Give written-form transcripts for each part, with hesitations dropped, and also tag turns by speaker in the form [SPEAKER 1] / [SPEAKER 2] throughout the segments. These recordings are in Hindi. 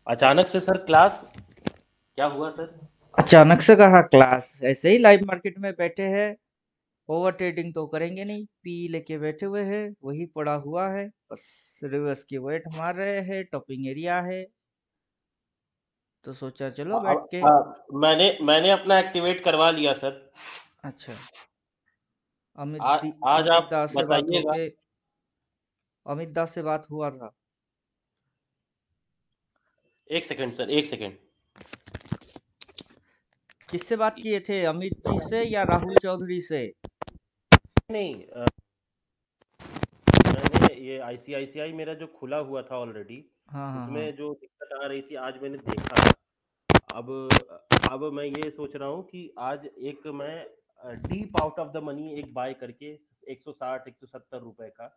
[SPEAKER 1] अचानक से सर क्लास क्या हुआ सर?
[SPEAKER 2] अचानक से कहा क्लास, ऐसे ही लाइव मार्केट में बैठे हैं। ओवर ट्रेडिंग तो करेंगे नहीं, पी लेके बैठे हुए हैं, वही पड़ा हुआ है। बस रिवर्स की वेट मार रहे हैं, टॉपिंग एरिया है, तो सोचा चलो बैठ के।
[SPEAKER 1] मैंने अपना एक्टिवेट करवा लिया सर।
[SPEAKER 2] अच्छा।
[SPEAKER 1] आज
[SPEAKER 2] अमित
[SPEAKER 1] आप
[SPEAKER 2] दास से बात
[SPEAKER 1] बताइएगा।
[SPEAKER 2] होके, अमित दास से बात हुआ था।
[SPEAKER 1] एक सेकंड सर, एक सेकंड।
[SPEAKER 2] किससे बात किए थे, अमित जी से या राहुल चौधरी से?
[SPEAKER 1] नहीं, मैंने ये आईसीआईसीआई मेरा जो खुला हुआ था ऑलरेडी,
[SPEAKER 2] हाँ हाँ हाँ।
[SPEAKER 1] उसमें जो दिक्कत आ रही थी आज मैंने देखा। अब अब मैं ये सोच रहा हूँ कि आज एक मैं deep out of the money एक बाय करके 160 170 रुपए का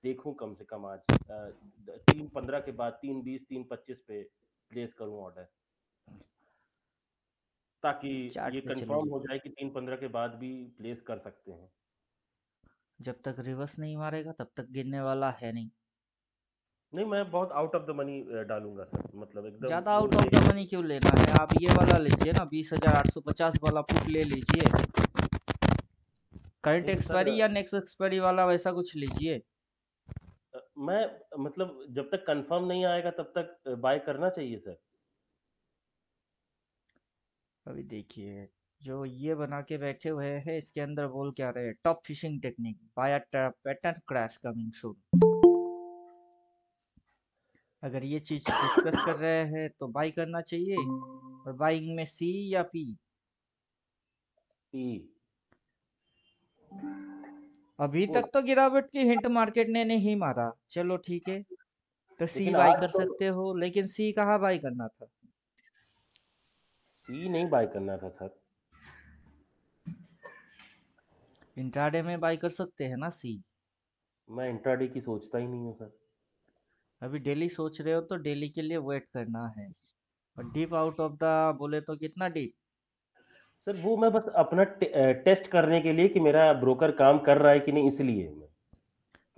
[SPEAKER 1] देखूं कम से कम आज 3:15 के बाद 3:20 3:25 पे प्लेस करूं ऑर्डर, ताकि
[SPEAKER 2] चार्ट
[SPEAKER 1] ये
[SPEAKER 2] पे चले
[SPEAKER 1] कंफर्म
[SPEAKER 2] जाओ।
[SPEAKER 1] हो जाए कि 3:15 के बाद भी प्लेस कर सकते हैं।
[SPEAKER 2] जब तक रिवर्स नहीं मारेगा तब तक गिरने वाला है नहीं।
[SPEAKER 1] नहीं, मैं बहुत आउट ऑफ द मनी डालूंगा सर, मतलब एकदम
[SPEAKER 2] ज्यादा
[SPEAKER 1] वो
[SPEAKER 2] आउट ऑफ द
[SPEAKER 1] ये।
[SPEAKER 2] मनी क्यों लेना है, आप ये वाला लीजिए ना, 20,850 वाला पुट ले लीजिए। करंट
[SPEAKER 1] नहीं तो सर,
[SPEAKER 2] एक्सपायरी या नेक्स्ट एक्सपायरी वाला वैसा कुछ लीजिए।
[SPEAKER 1] मैं मतलब जब तक कंफर्म नहीं आएगा तब तक बाय करना चाहिए सर।
[SPEAKER 2] अभी देखिए, जो ये बना के बैठे हुए हैं इसके अंदर बोल क्या रहे हैं, top fishing technique by trap pattern crash coming soon. अगर ये चीज डिस्कस कर रहे हैं तो बाई करना चाहिए। और बाइंग में सी या पी?
[SPEAKER 1] पी।
[SPEAKER 2] अभी
[SPEAKER 1] वो
[SPEAKER 2] तक तो गिरावट की हिंट मार्केट ने नहीं मारा, चलो ठीक है। तो सी
[SPEAKER 1] लेकिन
[SPEAKER 2] बाई
[SPEAKER 1] आज
[SPEAKER 2] कर
[SPEAKER 1] तो
[SPEAKER 2] सकते हो, लेकिन सी कहाँ बाई करना था?
[SPEAKER 1] सी नहीं बाय करना था सर।
[SPEAKER 2] इंट्राडे में बाई कर सकते हैं ना सी।
[SPEAKER 1] मैं इंट्राडे की सोचता ही नहीं हूँ सर।
[SPEAKER 2] अभी डेली सोच रहे हो तो डेली के लिए वेट करना है। और डीप आउट ऑफ द बोले तो कितना डीप?
[SPEAKER 1] सर वो मैं बस अपना टेस्ट करने के लिए कि मेरा ब्रोकर काम कर रहा है कि नहीं, इसलिए मैं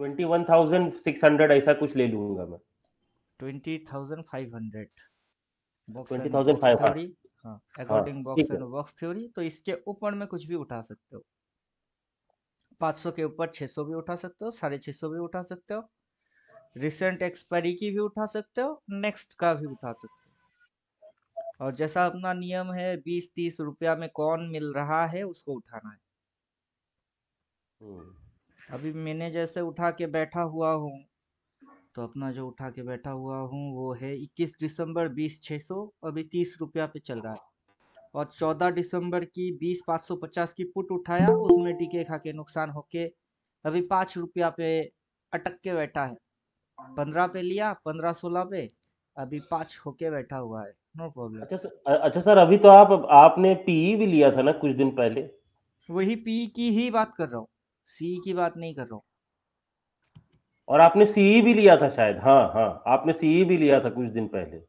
[SPEAKER 1] 21,600 ऐसा कुछ ले लूंगा मैं।
[SPEAKER 2] 20,500 box
[SPEAKER 1] twenty
[SPEAKER 2] and
[SPEAKER 1] thousand
[SPEAKER 2] box
[SPEAKER 1] five
[SPEAKER 2] theory. हाँ,
[SPEAKER 1] हाँ,
[SPEAKER 2] अकॉर्डिंग बॉक्स
[SPEAKER 1] ठीक
[SPEAKER 2] एंड
[SPEAKER 1] है।
[SPEAKER 2] बॉक्स थ्योरी तो इसके ऊपर में कुछ भी उठा सकते हो। 500 के ऊपर 600 भी उठा सकते हो, 650 भी उठा सकते हो। रिसेंट एक्सपायरी की भी उठा सकते हो, नेक्स्ट का भी उठा सकते हो। और जैसा अपना नियम है, 20-30 रुपया में कौन मिल रहा है उसको उठाना है।
[SPEAKER 1] हम्म।
[SPEAKER 2] अभी मैंने जैसे उठा के बैठा हुआ हूँ, तो अपना जो उठा के बैठा हुआ हूँ वो है 21 दिसंबर 20,600, अभी 30 रुपया पे चल रहा है। और 14 दिसंबर की 20,550 की पुट उठाया, उसमें टीके खा के नुकसान होके अभी 5 रुपया पे अटक के बैठा है। 15 पे लिया, 15-16 पे, अभी 5 होके बैठा हुआ है। No problem.
[SPEAKER 1] अच्छा सर, अभी तो आपने पीई भी लिया था ना कुछ दिन पहले।
[SPEAKER 2] वही पी की ही बात कर रहा हूँ, सी की बात नहीं कर रहा हूँ।
[SPEAKER 1] और आपने सीई भी लिया था शायद, हाँ हाँ, आपने सीई भी लिया था कुछ दिन पहले।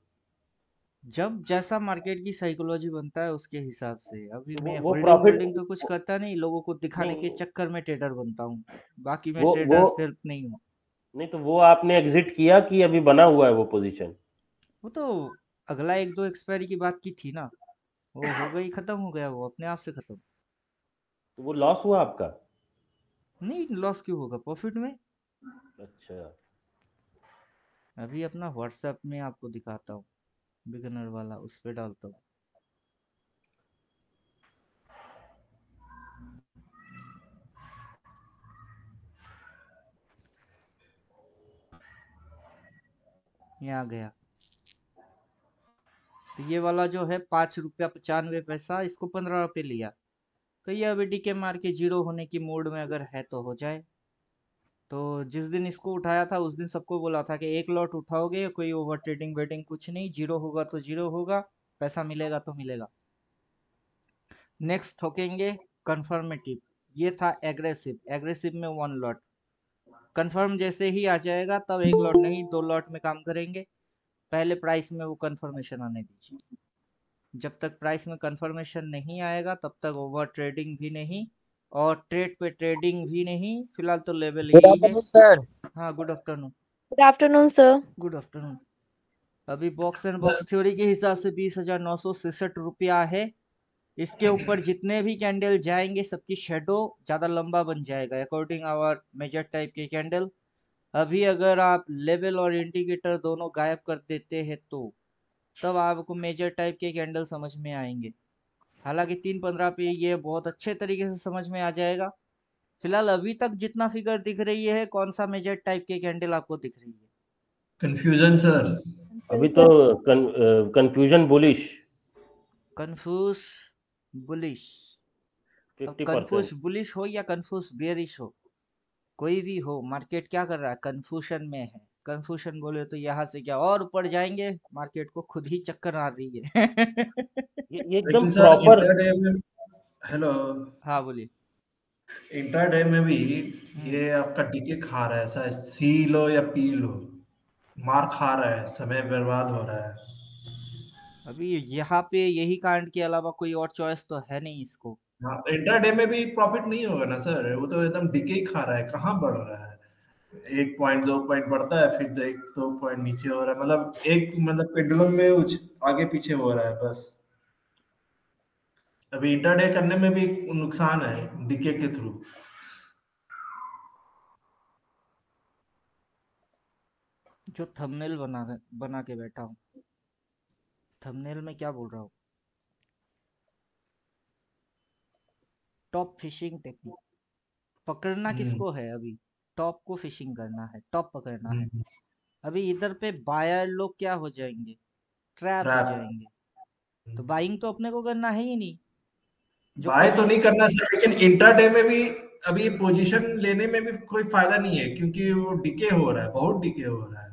[SPEAKER 2] जब जैसा मार्केट की साइकोलॉजी बनता है उसके हिसाब से। अभी
[SPEAKER 1] तो
[SPEAKER 2] मैं
[SPEAKER 1] वो
[SPEAKER 2] होल्डिंग
[SPEAKER 1] प्रॉफिट।
[SPEAKER 2] वोल्डिंग तो कुछ करता नहीं, लोगों को दिखाने के
[SPEAKER 1] नहीं,
[SPEAKER 2] चक्कर में ट्रेडर बनता हूँ। बाकी मैं
[SPEAKER 1] वो
[SPEAKER 2] ट्रेडर सिर्फ नहीं हूँ।
[SPEAKER 1] नहीं तो वो आपने एग्जिट किया कि अभी बना हुआ है वो पोजीशन?
[SPEAKER 2] वो तो अगला एक दो एक्सपायरी की बात की थी ना, वो हो गई, खत्म हो गया, वो अपने आप से खत्म।
[SPEAKER 1] तो वो लॉस हुआ आपका?
[SPEAKER 2] नहीं, लॉस क्यों होगा, प्रॉफिट में।
[SPEAKER 1] अच्छा।
[SPEAKER 2] अभी अपना व्हाट्सएप में आपको दिखाता हूँ, बिगनर वाला उस पे डालता हूँ। ये आ गया। तो ये वाला जो है 5 रुपया 95 पैसा, इसको 15 रुपये लिया। तो ये अभी डीके मार के जीरो होने की मूड में अगर है तो हो जाए। तो जिस दिन इसको उठाया था उस दिन सबको बोला था कि एक लॉट उठाओगे, कोई ओवर ट्रेडिंग वेटिंग कुछ नहीं, जीरो होगा तो जीरो होगा, पैसा मिलेगा तो मिलेगा। नेक्स्ट ठोकेंगे कंफर्मेटिव। ये था एग्रेसिव, एग्रेसिव में 1 लॉट। कंफर्म जैसे ही आ जाएगा तब एक लॉट नहीं 2 लॉट में काम करेंगे। पहले प्राइस में वो कंफर्मेशन आने दीजिए। जब तक प्राइस में कंफर्मेशन नहीं आएगा तब तक ओवर ट्रेडिंग भी नहीं, और ट्रेड पे ट्रेडिंग भी नहीं। फिलहाल तो लेवल
[SPEAKER 3] गुड
[SPEAKER 2] यही है।
[SPEAKER 3] Afternoon sir.
[SPEAKER 2] हाँ, good afternoon.
[SPEAKER 3] Good afternoon sir.
[SPEAKER 2] Good afternoon. अभी बॉक्स एंड बॉक्स थ्योरी के हिसाब से 20,966 रुपया है। इसके ऊपर जितने भी कैंडल जाएंगे सबकी शेडो ज़्यादा लंबा बन जाएगा अकॉर्डिंग आवर मेजर टाइप के कैंडल। अभी अगर आप लेवल और इंडिकेटर दोनों गायब कर देते हैं तो तब आपको मेजर टाइप के कैंडल समझ में आएंगे। हालांकि 3:15 पे ये बहुत अच्छे तरीके से समझ में आ जाएगा। फिलहाल अभी तक जितना फिगर दिख रही है, कौन सा मेजर टाइप के कैंडल आपको दिख रही है?
[SPEAKER 4] Confusion sir.
[SPEAKER 1] अभी तो कंफ्यूजन बुलिश
[SPEAKER 2] कंफ्यूज बुलिश। अब
[SPEAKER 1] 50%।
[SPEAKER 2] कंफ्यूज बुलिश हो या कंफ्यूज बेरिश हो, कोई भी हो, मार्केट क्या कर रहा है? कंफ्यूजन में है। कंफ्यूजन बोले तो यहाँ से क्या और ऊपर जाएंगे, मार्केट को खुद ही चक्कर आ रही है।
[SPEAKER 1] ये एकदम
[SPEAKER 4] लेकिन सर
[SPEAKER 1] प्रॉपर।
[SPEAKER 4] इंटरडे में, हेलो,
[SPEAKER 2] हाँ बोलिए।
[SPEAKER 4] इंटरडे में भी
[SPEAKER 2] हम्म,
[SPEAKER 4] ये आपका डीके खा रहा है, ऐसा सी लो या पी लो, मार खा रहा है, समय बर्बाद हो रहा है।
[SPEAKER 2] अभी यहाँ पे यही कांड के अलावा कोई और चॉइस तो है नहीं इसको।
[SPEAKER 4] हाँ, इंटरडे में भी प्रॉफिट नहीं होगा ना सर, वो तो एकदम डीके ही खा रहा है, कहाँ बढ़ रहा है। 1 पॉइंट 2 पॉइंट बढ़ता है, फिर 1 2 पॉइंट नीचे हो रहा है, मतलब पेंडुलम में आगे पीछे हो रहा है बस। अभी इंटरडे करने में भी नुकसान है डीके के थ्रू।
[SPEAKER 2] जो थंबनेल बना के बैठा हूँ, थंबनेल में क्या बोल रहा हूँ? Top fishing technique. पकड़ना
[SPEAKER 4] हम्म,
[SPEAKER 2] किसको है? अभी टॉप को फिशिंग करना है, टॉप पकड़ना है।
[SPEAKER 4] हम्म,
[SPEAKER 2] अभी इधर पे बायर लोग क्या हो जाएंगे? ट्रैप हो
[SPEAKER 4] ट्रैप।
[SPEAKER 2] जाएंगे। तो बाइंग तो अपने को करना है ही नहीं। जो
[SPEAKER 4] बाय तो
[SPEAKER 2] कमिंग
[SPEAKER 4] नहीं करना सर, लेकिन इंट्राडे में भी अभी पोजीशन लेने में भी कोई फायदा नहीं है, क्योंकि वो डिके हो रहा है, बहुत डिके हो रहा है।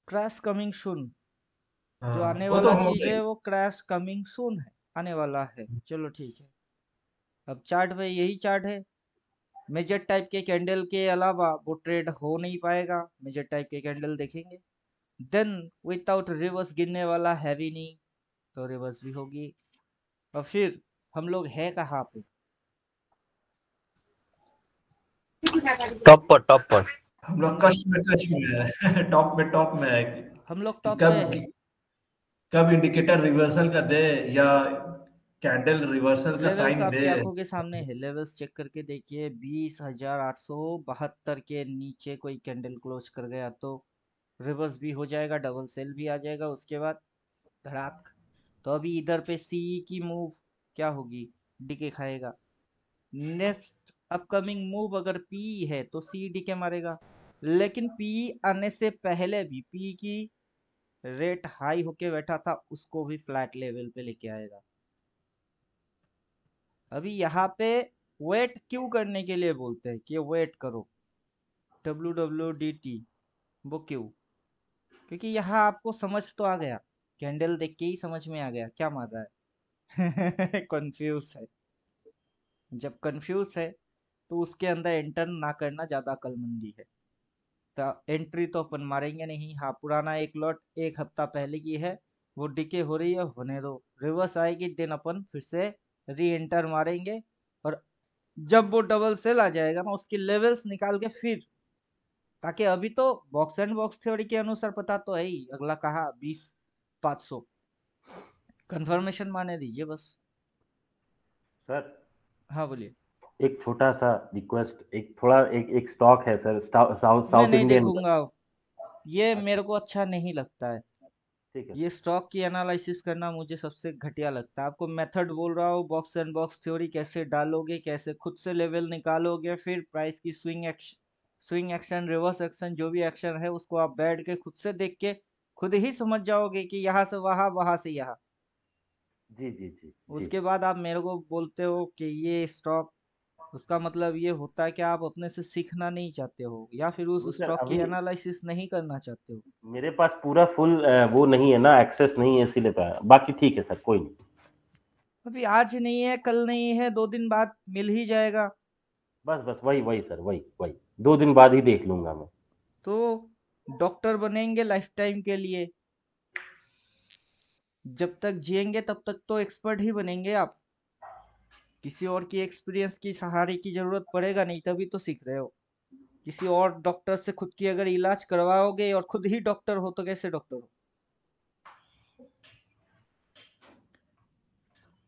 [SPEAKER 2] क्रैश कमिंग सून, जो
[SPEAKER 4] हाँ,
[SPEAKER 2] आने
[SPEAKER 4] वो तो
[SPEAKER 2] वाला चीज
[SPEAKER 4] होगा
[SPEAKER 2] है
[SPEAKER 4] ही।
[SPEAKER 2] वो क्रैश कमिंग सून है, आने वाला है। चलो ठीक है। अब चार्ट पे यही चार्ट है। मेजर टाइप के कैंडल के अलावा वो ट्रेड हो नहीं पाएगा। मेजर टाइप के कैंडल देखेंगे, देन विदाउट रिवर्स गिरने वाला हैवी नहीं, तो रिवर्स भी होगी। और फिर हम लोग है कहाँ पे?
[SPEAKER 5] टॉप पर
[SPEAKER 4] हम लोग
[SPEAKER 2] हम लोग
[SPEAKER 4] कश में है। टॉप में है
[SPEAKER 2] हम लोग
[SPEAKER 4] कि
[SPEAKER 2] टॉप पे
[SPEAKER 4] कब
[SPEAKER 2] है।
[SPEAKER 4] कब इंडिकेटर रिवर्सल का दे, या कैंडल रिवर्सल का
[SPEAKER 2] लेवल्स
[SPEAKER 4] साइन
[SPEAKER 2] आपकी
[SPEAKER 4] दे।
[SPEAKER 2] आंखों के सामने है, लेवल्स चेक करके देखिए। 20,872 के नीचे कोई कैंडल क्लोज कर गया तो रिवर्स भी हो जाएगा, डबल सेल भी आ जाएगा, उसके बाद धड़ाक। तो अभी इधर पे सी की मूव क्या होगी? डीके खाएगा। नेक्स्ट अपकमिंग मूव अगर पी है तो सी डीके मारेगा। लेकिन पी आने से पहले भी पी की रेट हाई होके बैठा था, उसको भी फ्लैट लेवल पे लेके आएगा। अभी यहाँ पे वेट क्यों करने के लिए बोलते हैं कि वेट करो, WWDT, वो क्यों? क्योंकि यहाँ आपको समझ तो आ गया, कैंडल देख के ही समझ में आ गया क्या मार रहा है। कंफ्यूज है। जब कंफ्यूज है तो उसके अंदर एंटर ना करना ज्यादा अक्लमंदी है। तो एंट्री तो अपन मारेंगे नहीं। हाँ, पुराना एक लॉट 1 हफ्ता पहले की है, वो डिके हो रही है, होने दो। रिवर्स आएगी दिन अपन फिर से री एंटर मारेंगे। और जब वो डबल सेल आ जाएगा ना, उसकी लेवल्स निकाल के फिर, ताकि अभी तो बॉक्स एंड बॉक्स थ्योरी के अनुसार पता तो है ही, अगला कहा 20,500 कंफर्मेशन माने दीजिए बस।
[SPEAKER 1] सर
[SPEAKER 2] हाँ बोलिए।
[SPEAKER 1] एक छोटा सा रिक्वेस्ट, एक थोड़ा एक स्टॉक है सर, साउथ
[SPEAKER 2] मैं
[SPEAKER 1] साउथ
[SPEAKER 2] नहीं
[SPEAKER 1] इंडियन।
[SPEAKER 2] देखूंगा, ये
[SPEAKER 1] अच्छा,
[SPEAKER 2] मेरे को अच्छा नहीं लगता है।
[SPEAKER 1] ठीक है
[SPEAKER 2] ये
[SPEAKER 1] सर।
[SPEAKER 2] स्टॉक की एनालिसिस करना मुझे सबसे घटिया लगता है। आपको मेथड बोल रहा हूँ, बॉक्स एंड बॉक्स थ्योरी कैसे डालोगे, कैसे खुद से लेवल निकालोगे, फिर प्राइस की स्विंग एक्शन, रिवर्स एक्शन, जो भी एक्शन है उसको आप बैठ के खुद से देख के खुद ही समझ जाओगे कि यहाँ से वहां, वहां से यहाँ।
[SPEAKER 1] जी जी जी जी।
[SPEAKER 2] उसके बाद आप मेरे को बोलते हो कि ये स्टॉक, उसका मतलब ये होता है कि आप अपने से सीखना नहीं चाहते हो या फिर उस
[SPEAKER 1] वो सर
[SPEAKER 2] स्टॉक की
[SPEAKER 1] अभी
[SPEAKER 2] एनालिसिस नहीं करना चाहते हो।
[SPEAKER 1] मेरे पास पूरा फुल वो नहीं है ना, एक्सेस नहीं है, इसीलिए बाकी ठीक है सर, कोई नहीं।
[SPEAKER 2] अभी आज नहीं है, कल नहीं है, 2 दिन बाद मिल ही जाएगा।
[SPEAKER 1] बस बस वही वही सर, वही वही 2 दिन बाद ही देख लूंगा मैं।
[SPEAKER 2] तो डॉक्टर बनेंगे लाइफ टाइम के लिए, जब तक जिएंगे तब तक तो एक्सपर्ट ही बनेंगे आप। किसी और की एक्सपीरियंस की सहारे की जरूरत पड़ेगा नहीं, तभी तो सीख रहे हो। किसी और डॉक्टर से खुद की अगर इलाज करवाओगे और खुद ही डॉक्टर हो तो कैसे डॉक्टर हो?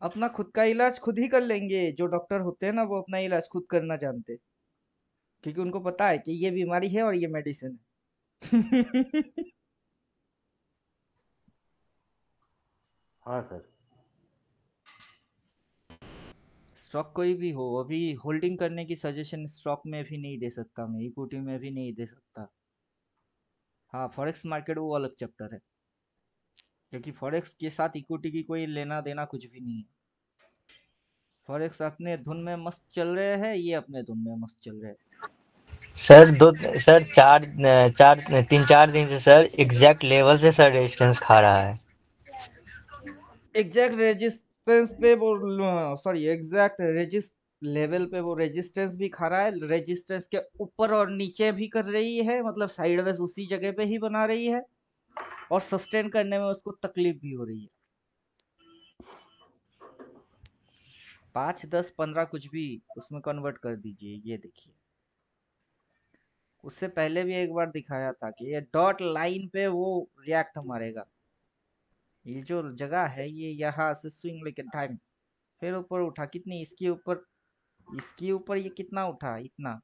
[SPEAKER 2] अपना खुद का इलाज खुद ही कर लेंगे। जो डॉक्टर होते हैं ना वो अपना इलाज खुद करना जानते हैं, क्योंकि उनको पता है कि ये बीमारी है और ये मेडिसिन है।
[SPEAKER 1] हाँ सर।
[SPEAKER 2] स्टॉक कोई भी हो, अभी होल्डिंग करने की सजेशन स्टॉक में भी नहीं दे सकता मैं, इक्विटी में भी नहीं दे सकता। हाँ, फॉरेक्स मार्केट वो अलग चैप्टर है, क्योंकि फॉरेक्स के साथ इक्विटी की कोई लेना देना कुछ भी नहीं है। फॉरेक्स अपने धुन में मस्त चल रहे हैं, ये अपने धुन में मस्त चल रहे हैं।
[SPEAKER 3] सर 3-4 दिन से सर एग्जैक्ट लेवल से सर रेजिस्टेंस खा रहा है।
[SPEAKER 2] एग्जैक्ट रेजिस्टेंस पे वो, सॉरी, एग्जैक्ट लेवल पे वो रेजिस्टेंस भी खा रहा है, रेजिस्टेंस के ऊपर और नीचे भी कर रही है, मतलब साइडवेज उसी जगह पे ही बना रही है, और सस्टेन करने में उसको तकलीफ भी हो रही है। 5, 10, 15 कुछ भी उसमें कन्वर्ट कर दीजिए, ये देखिए। उससे पहले भी एक बार दिखाया था कि ये डॉट लाइन पे वो रिएक्ट मारेगा। ये जो जगह है ये यहाँ से स्विंग लेके टाइम फिर ऊपर उठा, कितनी इसके ऊपर ये कितना उठा, इतना,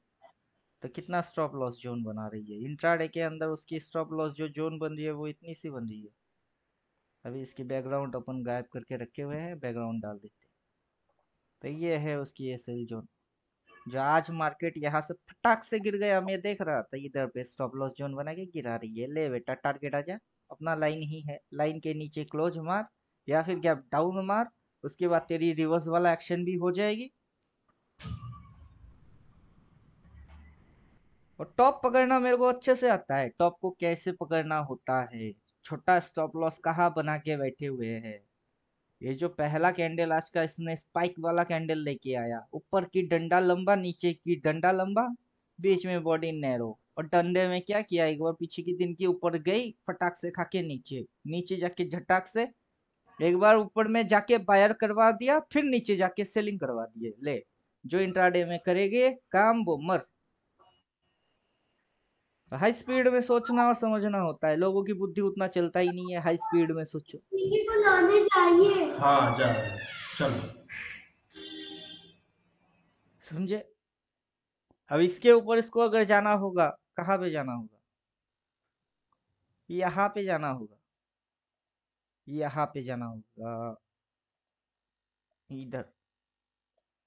[SPEAKER 2] तो कितना स्टॉप लॉस जोन बना रही है। इंट्राडे के अंदर उसकी स्टॉप लॉस जो जोन बन रही है वो इतनी सी बन रही है। अभी इसकी बैकग्राउंड अपन गायब करके रखे हुए हैं, बैकग्राउंड डाल देते हैं। तो ये है उसकी एसएल जोन, जो आज मार्केट यहाँ से फटाक से गिर गया। मैं देख रहा था इधर पे स्टॉप लॉस जोन बना के गिरा रही है। ले बेटा टारगेट आ जा, अपना लाइन ही है, लाइन के नीचे क्लोज मार या फिर गैप डाउन मार, उसके बाद तेरी रिवर्स वाला एक्शन भी हो जाएगी। और टॉप पकड़ना मेरे को अच्छे से आता है, टॉप को कैसे पकड़ना होता है। छोटा स्टॉप लॉस कहाँ बना के बैठे हुए हैं। ये जो पहला कैंडल आज का इसने स्पाइक वाला कैंडल लेके आया, ऊपर की डंडा लंबा, नीचे की डंडा लंबा, बीच में बॉडी नैरो, और डंडे में क्या किया, एक बार पीछे की दिन की ऊपर गई, फटाक से खा के नीचे, नीचे जाके झटाक से एक बार ऊपर में जाके बायर करवा दिया, फिर नीचे जाके सेलिंग करवा दिए। ले, जो इंट्राडे में करेंगे काम वो मर। हाई स्पीड में सोचना और समझना होता है, लोगों की बुद्धि उतना चलता ही नहीं है हाई स्पीड में सोचो।
[SPEAKER 4] बुलाने चाहिए। हाँ जा रहे हैं, चलो।
[SPEAKER 2] समझे? अब इसके ऊपर इसको अगर जाना होगा, कहाँ पे जाना होगा, यहाँ पे जाना होगा, यहाँ पे जाना होगा, इधर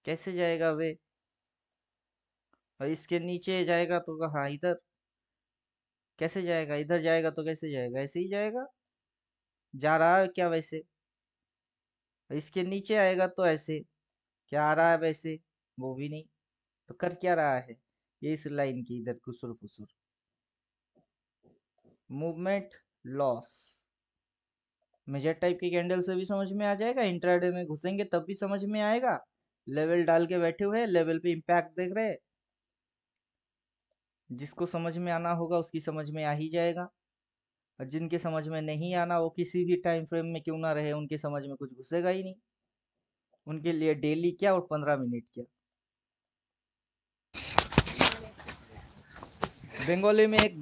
[SPEAKER 2] कैसे जाएगा वे। और इसके नीचे जाएगा तो कहाँ, इधर कैसे जाएगा, इधर जाएगा तो कैसे जाएगा, ऐसे ही जाएगा, जा रहा है क्या वैसे। और इसके नीचे आएगा तो ऐसे, क्या आ रहा है वैसे, वो भी नहीं, तो कर क्या रहा है ये, इस लाइन की इधर कुसुर फुसुर, मूवमेंट लॉस। मेजर टाइप की कैंडल से भी समझ में आ जाएगा, इंट्राडे में घुसेंगे तब भी समझ में आएगा। लेवल डाल के बैठे हुए, लेवल पे इम्पैक्ट देख रहे, जिसको समझ में आना होगा उसकी समझ में आ ही जाएगा। और जिनके समझ में नहीं आना, वो किसी भी टाइम फ्रेम में क्यों ना रहे, उनके समझ में कुछ घुसेगा ही नहीं। उनके लिए डेली क्या और 15 मिनट क्या। बंगाली में एक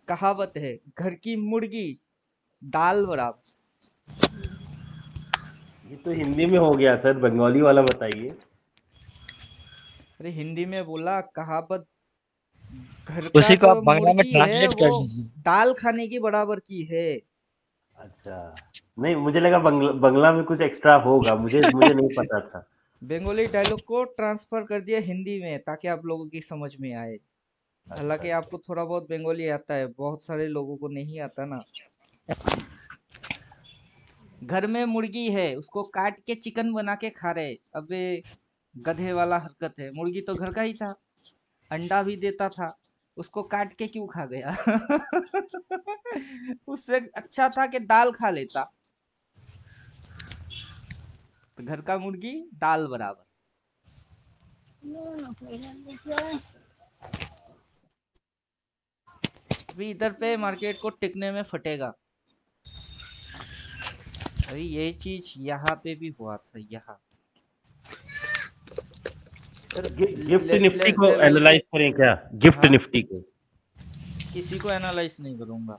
[SPEAKER 2] कहावत है, घर की मुर्गी दाल बराबर।
[SPEAKER 1] ये तो हिंदी में हो गया सर, बंगाली वाला बताइए।
[SPEAKER 2] अरे हिंदी में बोला कहावत, घर का
[SPEAKER 3] उसी को
[SPEAKER 2] जो
[SPEAKER 3] आप बांग्ला में
[SPEAKER 2] मुर्गी है
[SPEAKER 3] ट्रांसलेट
[SPEAKER 2] वो
[SPEAKER 3] कर दीजिए।
[SPEAKER 2] दाल खाने की बराबर की है।
[SPEAKER 1] अच्छा, नहीं मुझे लगा बंगला में कुछ एक्स्ट्रा होगा, मुझे मुझे नहीं पता था।
[SPEAKER 2] बंगाली डायलॉग को ट्रांसफर कर दिया हिंदी में ताकि आप लोगों की समझ में आए।
[SPEAKER 1] अच्छा
[SPEAKER 2] हालांकि आपको थोड़ा बहुत बंगाली आता है, बहुत सारे लोगों को नहीं आता ना। घर में मुर्गी है, उसको काट के चिकन बना के खा रहे। अबे गधे वाला हरकत है, मुर्गी तो घर का ही था, अंडा भी देता था, उसको काट के क्यों खा गया। उससे अच्छा था कि दाल खा लेता। तो घर का मुर्गी दाल बराबर। अभी इधर पे मार्केट को टिकने में फटेगा। अभी ये चीज यहाँ पे भी हुआ था, यहाँ सर
[SPEAKER 1] गिफ्ट निफ्टी
[SPEAKER 2] लेस
[SPEAKER 1] को
[SPEAKER 2] लेवल पे
[SPEAKER 1] एनालाइज करें क्या? गिफ्ट
[SPEAKER 2] हाँ
[SPEAKER 1] निफ्टी को?
[SPEAKER 2] किसी को एनालाइज नहीं करूंगा।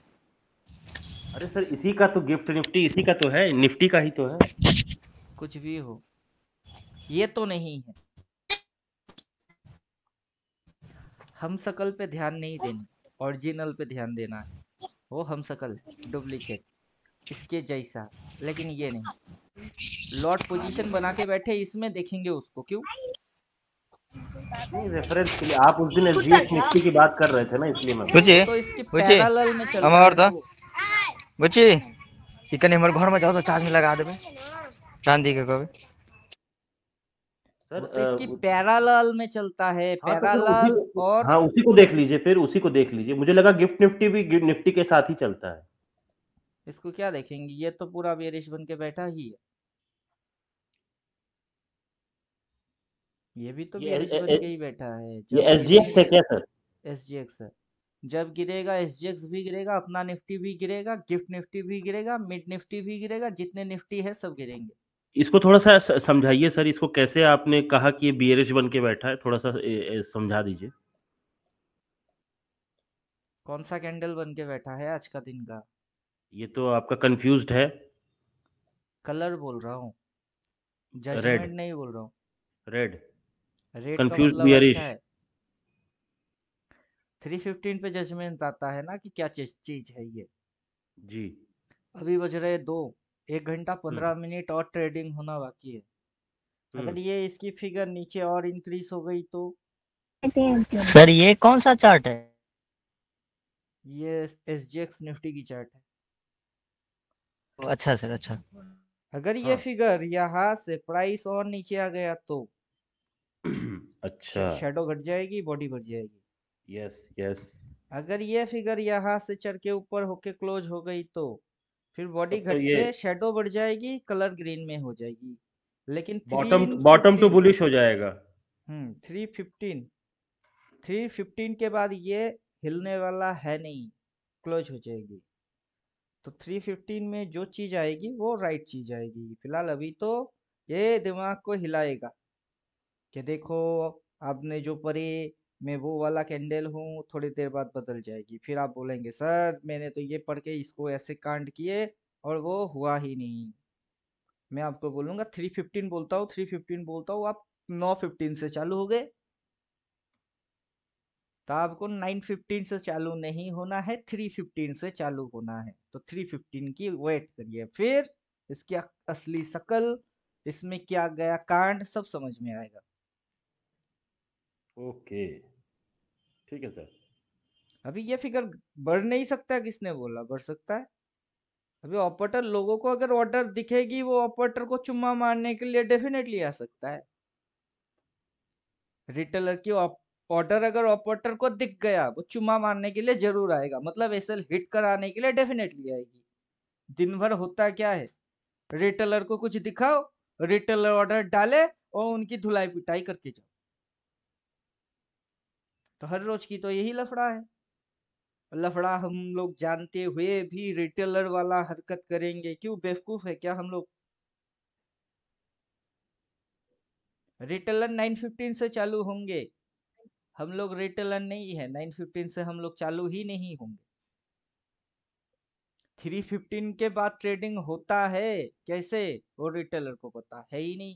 [SPEAKER 1] अरे सर, इसी का तो गिफ्ट निफ्टी इसी का तो है, निफ्टी का ही तो है।
[SPEAKER 2] कुछ भी हो, ये तो नहीं है। हम शकल पे ध्यान नहीं देना, ओरिजिनल पे ध्यान देना है। वो हम शकल डुप्लीकेट इसके जैसा, लेकिन ये नहीं। लॉट पोजीशन बना के बैठे इसमें देखेंगे उसको क्यों?
[SPEAKER 1] नहीं, रेफरेंस के लिए आप उस दिन एसजीएक्स निफ्टी की बात कर रहे थे ना, इसलिए मैं बोल
[SPEAKER 3] बुझी
[SPEAKER 2] वो
[SPEAKER 1] रहा
[SPEAKER 2] तो इसके
[SPEAKER 3] बुझी
[SPEAKER 2] पैरेलल में
[SPEAKER 3] हम
[SPEAKER 2] चलता
[SPEAKER 3] और
[SPEAKER 2] है ना
[SPEAKER 3] तो
[SPEAKER 2] वो।
[SPEAKER 3] बुझी ई कनी हमर घर में जाओ तो चार्ज में लगा देबे चांदी के कहबे।
[SPEAKER 1] सर।
[SPEAKER 2] वो तो इसकी पैरेलल में चलता है,
[SPEAKER 1] हाँ तो फिर उसी
[SPEAKER 2] पैरेलल।
[SPEAKER 1] को,
[SPEAKER 2] और
[SPEAKER 1] हाँ उसी को देख लीजिए, फिर उसी को देख लीजिए। मुझे लगा गिफ्ट निफ्टी भी निफ्टी के साथ ही चलता है।
[SPEAKER 2] इसको क्या देखेंगे, ये तो पूरा बेरिश बन के बैठा ही है। ये भी तो
[SPEAKER 1] ये
[SPEAKER 2] बेरिश बन के ही बैठा है।
[SPEAKER 1] ये
[SPEAKER 2] जब
[SPEAKER 1] एसजीएक्स है
[SPEAKER 2] गिरेंगे
[SPEAKER 1] क्या सर?
[SPEAKER 2] एसजीएक्स है, जब गिरेगा एसजीएक्स भी गिरेगा, अपना निफ्टी भी गिरेगा, गिफ्ट निफ्टी भी गिरेगा, मिड निफ्टी भी गिरेगा, जितने निफ्टी है सब गिरेंगे।
[SPEAKER 1] इसको थोड़ा सा समझाइए सर, इसको कैसे आपने कहा कि ये बियरिश बन के बैठा है, थोड़ा सा समझा दीजिए।
[SPEAKER 2] कौन सा कैंडल बन के बैठा है आज का दिन का?
[SPEAKER 1] ये तो आपका कंफ्यूज्ड है।
[SPEAKER 2] कलर बोल रहा हूँ,
[SPEAKER 1] रेड।
[SPEAKER 2] जजमेंट नहीं बोल रहा हूँ।
[SPEAKER 1] रेड।
[SPEAKER 2] रेट का
[SPEAKER 1] कंफ्यूज्ड
[SPEAKER 2] मतलब अच्छा
[SPEAKER 1] बियरिश।
[SPEAKER 2] है। 315 पे जजमेंट आता है ना कि क्या चीज है ये।
[SPEAKER 1] जी।
[SPEAKER 2] अभी बज रहे 2, 1 घंटा
[SPEAKER 1] हम्म।
[SPEAKER 2] 15 मिनट और ट्रेडिंग होना बाकी है।
[SPEAKER 1] हम्म।
[SPEAKER 2] अगर ये इसकी फिगर नीचे और इंक्रीज हो गई तो?
[SPEAKER 3] सर ये कौन सा चार्ट है?
[SPEAKER 2] ये एसजीएक्स निफ्टी की चार्ट है।
[SPEAKER 3] अच्छा सर अच्छा।
[SPEAKER 2] अगर ये
[SPEAKER 1] हाँ।
[SPEAKER 2] फिगर यहाँ से प्राइस और नीचे आ गया तो
[SPEAKER 1] अच्छा।
[SPEAKER 2] शेडो घट जाएगी, बॉडी बढ़ जाएगी।
[SPEAKER 1] Yes yes.
[SPEAKER 2] अगर ये फिगर यहाँ से चढ़ के ऊपर होके क्लोज हो गई तो फिर बॉडी
[SPEAKER 1] तब तो
[SPEAKER 2] घट
[SPEAKER 1] ये
[SPEAKER 2] के शेडो बढ़ जाएगी, कलर ग्रीन में हो जाएगी। लेकिन
[SPEAKER 1] बॉटम टू
[SPEAKER 2] 315
[SPEAKER 1] बुलिश हो जाएगा।
[SPEAKER 2] 315 315 के बाद ये हिलने वाला है नहीं, क्लोज हो जाएगी। तो 315 में जो चीज आएगी वो राइट चीज आएगी। फिलहाल अभी तो ये दिमाग को हिलाएगा कि देखो आपने जो पढ़े, मैं वो वाला कैंडल हूँ, थोड़ी देर बाद बदल जाएगी। फिर आप बोलेंगे सर मैंने तो ये पढ़ के इसको ऐसे कांड किए और वो हुआ ही नहीं। मैं आपको बोलूंगा 315 बोलता हूँ, 315 बोलता हूँ, आप 9:15 से चालू हो गए। तो आपको 9:15 से चालू नहीं होना है, 3:15 से चालू होना है। तो 3:15 की वेट करिए, फिर इसकी असली शकल, इसमें क्या गया कांड, सब समझ में आएगा।
[SPEAKER 1] ओके। ठीक है सर।
[SPEAKER 2] अभी ये फिगर बढ़ नहीं सकता, किसने बोला बढ़ सकता है? अभी ऑपरेटर लोगों को अगर ऑर्डर दिखेगी, वो ऑपरेटर को चुम्मा मारने के लिए डेफिनेटली आ सकता है। रिटेलर की ऑर्डर अगर ऑपरेटर को दिख गया, वो चुम्मा मारने के लिए जरूर आएगा, मतलब एसएल हिट कराने के लिए डेफिनेटली आएगी। दिन भर होता क्या है, रिटेलर को कुछ दिखाओ, रिटेलर ऑर्डर डाले और उनकी धुलाई पिटाई करके जाओ। तो हर रोज की तो यही लफड़ा है। लफड़ा हम लोग जानते हुए भी रिटेलर वाला हरकत करेंगे क्यों? बेवकूफ है क्या हम लोग? रिटेलर 9:15 से चालू होंगे, हम लोग रिटेलर नहीं है, 9:15 से हम लोग चालू ही नहीं होंगे। 3:15 के बाद ट्रेडिंग होता है कैसे, वो रिटेलर को पता है ही नहीं।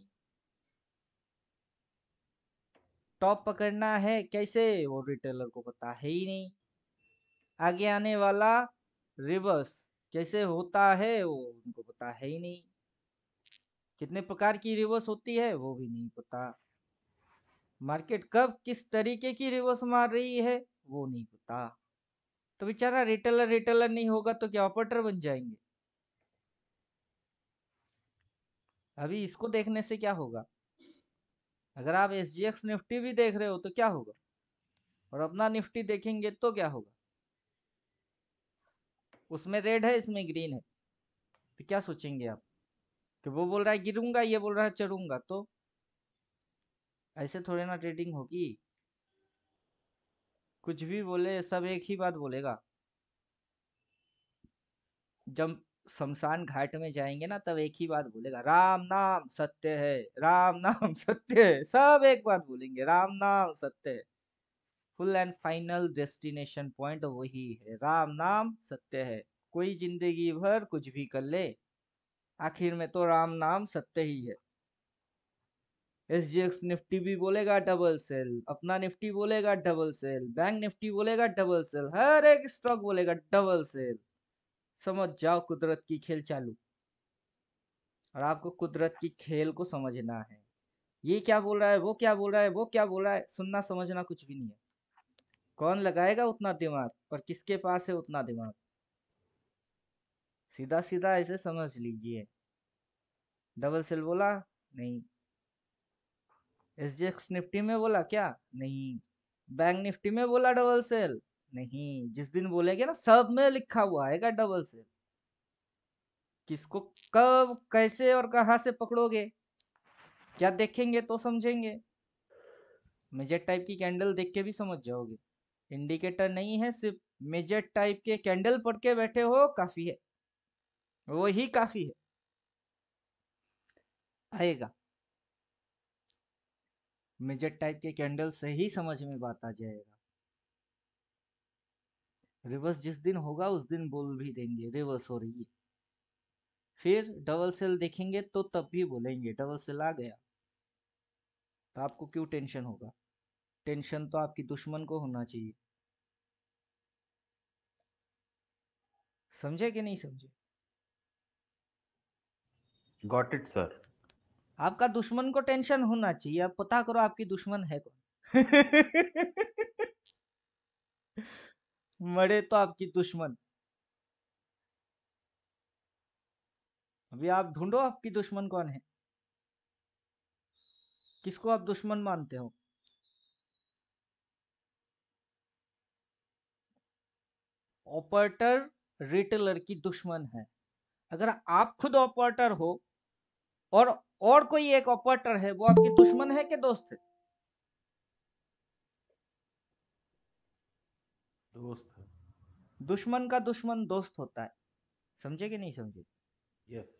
[SPEAKER 2] टॉप पकड़ना है कैसे, वो रिटेलर को पता है ही नहीं। आगे आने वाला रिवर्स कैसे होता है, वो उनको पता है ही नहीं। कितने प्रकार की रिवर्स होती है वो भी नहीं पता। मार्केट कब किस तरीके की रिवर्स मार रही है वो नहीं पता। तो बेचारा रिटेलर रिटेलर नहीं होगा तो क्या ऑपरेटर बन जाएंगे? अभी इसको देखने से क्या होगा? अगर आप एसजीएक्स निफ्टी भी देख रहे हो तो क्या होगा, और अपना निफ्टी देखेंगे तो क्या होगा? उसमें रेड है, इसमें ग्रीन है। तो क्या सोचेंगे आप कि वो बोल रहा है गिरूंगा, ये बोल रहा है चढ़ूंगा? तो ऐसे थोड़े ना ट्रेडिंग होगी। कुछ भी बोले सब एक ही बात बोलेगा। जब शमशान घाट में जाएंगे ना, तब एक ही बात बोलेगा, राम नाम सत्य है, राम नाम सत्य है। सब एक बात बोलेंगे, राम नाम सत्य है। Full and final destination point वही है, राम नाम सत्य है। कोई जिंदगी भर कुछ भी कर ले, आखिर में तो राम नाम सत्य ही है। SGX निफ्टी भी बोलेगा डबल सेल, अपना निफ्टी बोलेगा डबल सेल, बैंक निफ्टी बोलेगा डबल सेल, हर एक स्टॉक बोलेगा डबल सेल। समझ जाओ कुदरत की खेल चालू। और आपको कुदरत की खेल को समझना है। ये क्या बोल रहा है, वो क्या बोल रहा है, वो क्या बोल रहा है, सुनना समझना कुछ भी नहीं है। कौन लगाएगा उतना दिमाग और किसके पास है उतना दिमाग, सीधा सीधा ऐसे समझ लीजिए। डबल सेल बोला नहीं, SGX निफ्टी में बोला क्या नहीं, बैंक निफ्टी में बोला डबल सेल नहीं। जिस दिन बोलेंगे ना, सब में लिखा हुआ आएगा डबल सेल। किसको कब कैसे और कहां से पकड़ोगे, क्या देखेंगे तो समझेंगे। मेजर टाइप की कैंडल देख के भी समझ जाओगे। इंडिकेटर नहीं है, सिर्फ मेजर टाइप के कैंडल पढ़ के बैठे हो, काफी है, वो ही काफी है। आएगा मेजर टाइप के कैंडल से ही समझ में बात आ जाएगा। रिवर्स जिस दिन होगा उस दिन बोल भी देंगे रिवर्स हो रही है। फिर डबल सेल देखेंगे तो तब भी बोलेंगे डबल सेल आ गया। तो आपको क्यों टेंशन होगा, टेंशन तो आपकी दुश्मन को होना चाहिए। समझे कि नहीं समझे?
[SPEAKER 1] Got it sir.
[SPEAKER 2] आपका दुश्मन को टेंशन होना चाहिए। अब पता करो आपकी दुश्मन है कौन। मरे तो आपकी दुश्मन। अभी आप ढूंढो आपकी दुश्मन कौन है, किसको आप दुश्मन मानते हो। ऑपरेटर रिटेलर की दुश्मन है। अगर आप खुद ऑपरेटर हो और कोई एक ऑपरेटर है, वो आपकी दुश्मन है कि दोस्त है?
[SPEAKER 1] दोस्त है।
[SPEAKER 2] दुश्मन का दुश्मन दोस्त होता है। समझे कि नहीं समझे?
[SPEAKER 1] यस।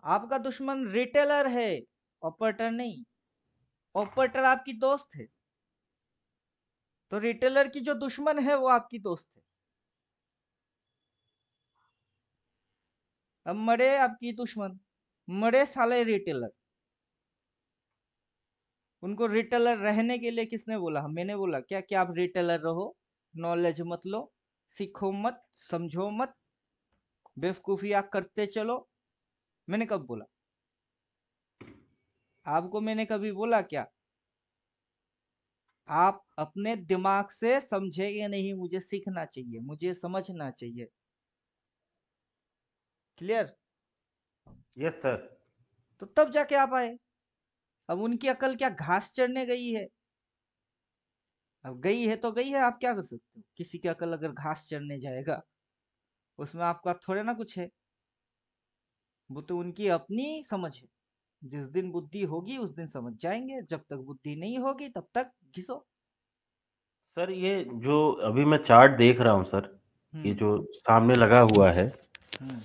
[SPEAKER 2] आपका दुश्मन रिटेलर है, ऑपरेटर नहीं। ऑपरेटर आपकी दोस्त है, तो रिटेलर की जो दुश्मन है वो आपकी दोस्त है। अब मरे आपकी दुश्मन, मरे साले रिटेलर। उनको रिटेलर रहने के लिए किसने बोला? मैंने बोला क्या कि आप रिटेलर रहो, नॉलेज मत लो, सीखो मत, समझो मत, बेवकूफियां करते चलो। मैंने कब बोला? आपको मैंने कभी बोला क्या? आप अपने दिमाग से समझेंगे नहीं, मुझे सीखना चाहिए, मुझे समझना चाहिए। क्लियर?
[SPEAKER 1] Yes sir.
[SPEAKER 2] तो तब जाके आप आए। अब उनकी अकल क्या घास चढ़ने गई है? अब गई है तो गई है, आप क्या कर सकते हो। किसी की अकल अगर घास चढ़ने जाएगा, उसमें आपका थोड़े ना कुछ है, वो तो उनकी अपनी समझ है। जिस दिन बुद्धि होगी उस दिन समझ जाएंगे, जब तक बुद्धि नहीं होगी तब तक घिसो।
[SPEAKER 1] सर ये जो अभी मैं चार्ट देख रहा हूँ सर, ये
[SPEAKER 2] हम्म
[SPEAKER 1] जो सामने लगा हुआ है,
[SPEAKER 2] हम्म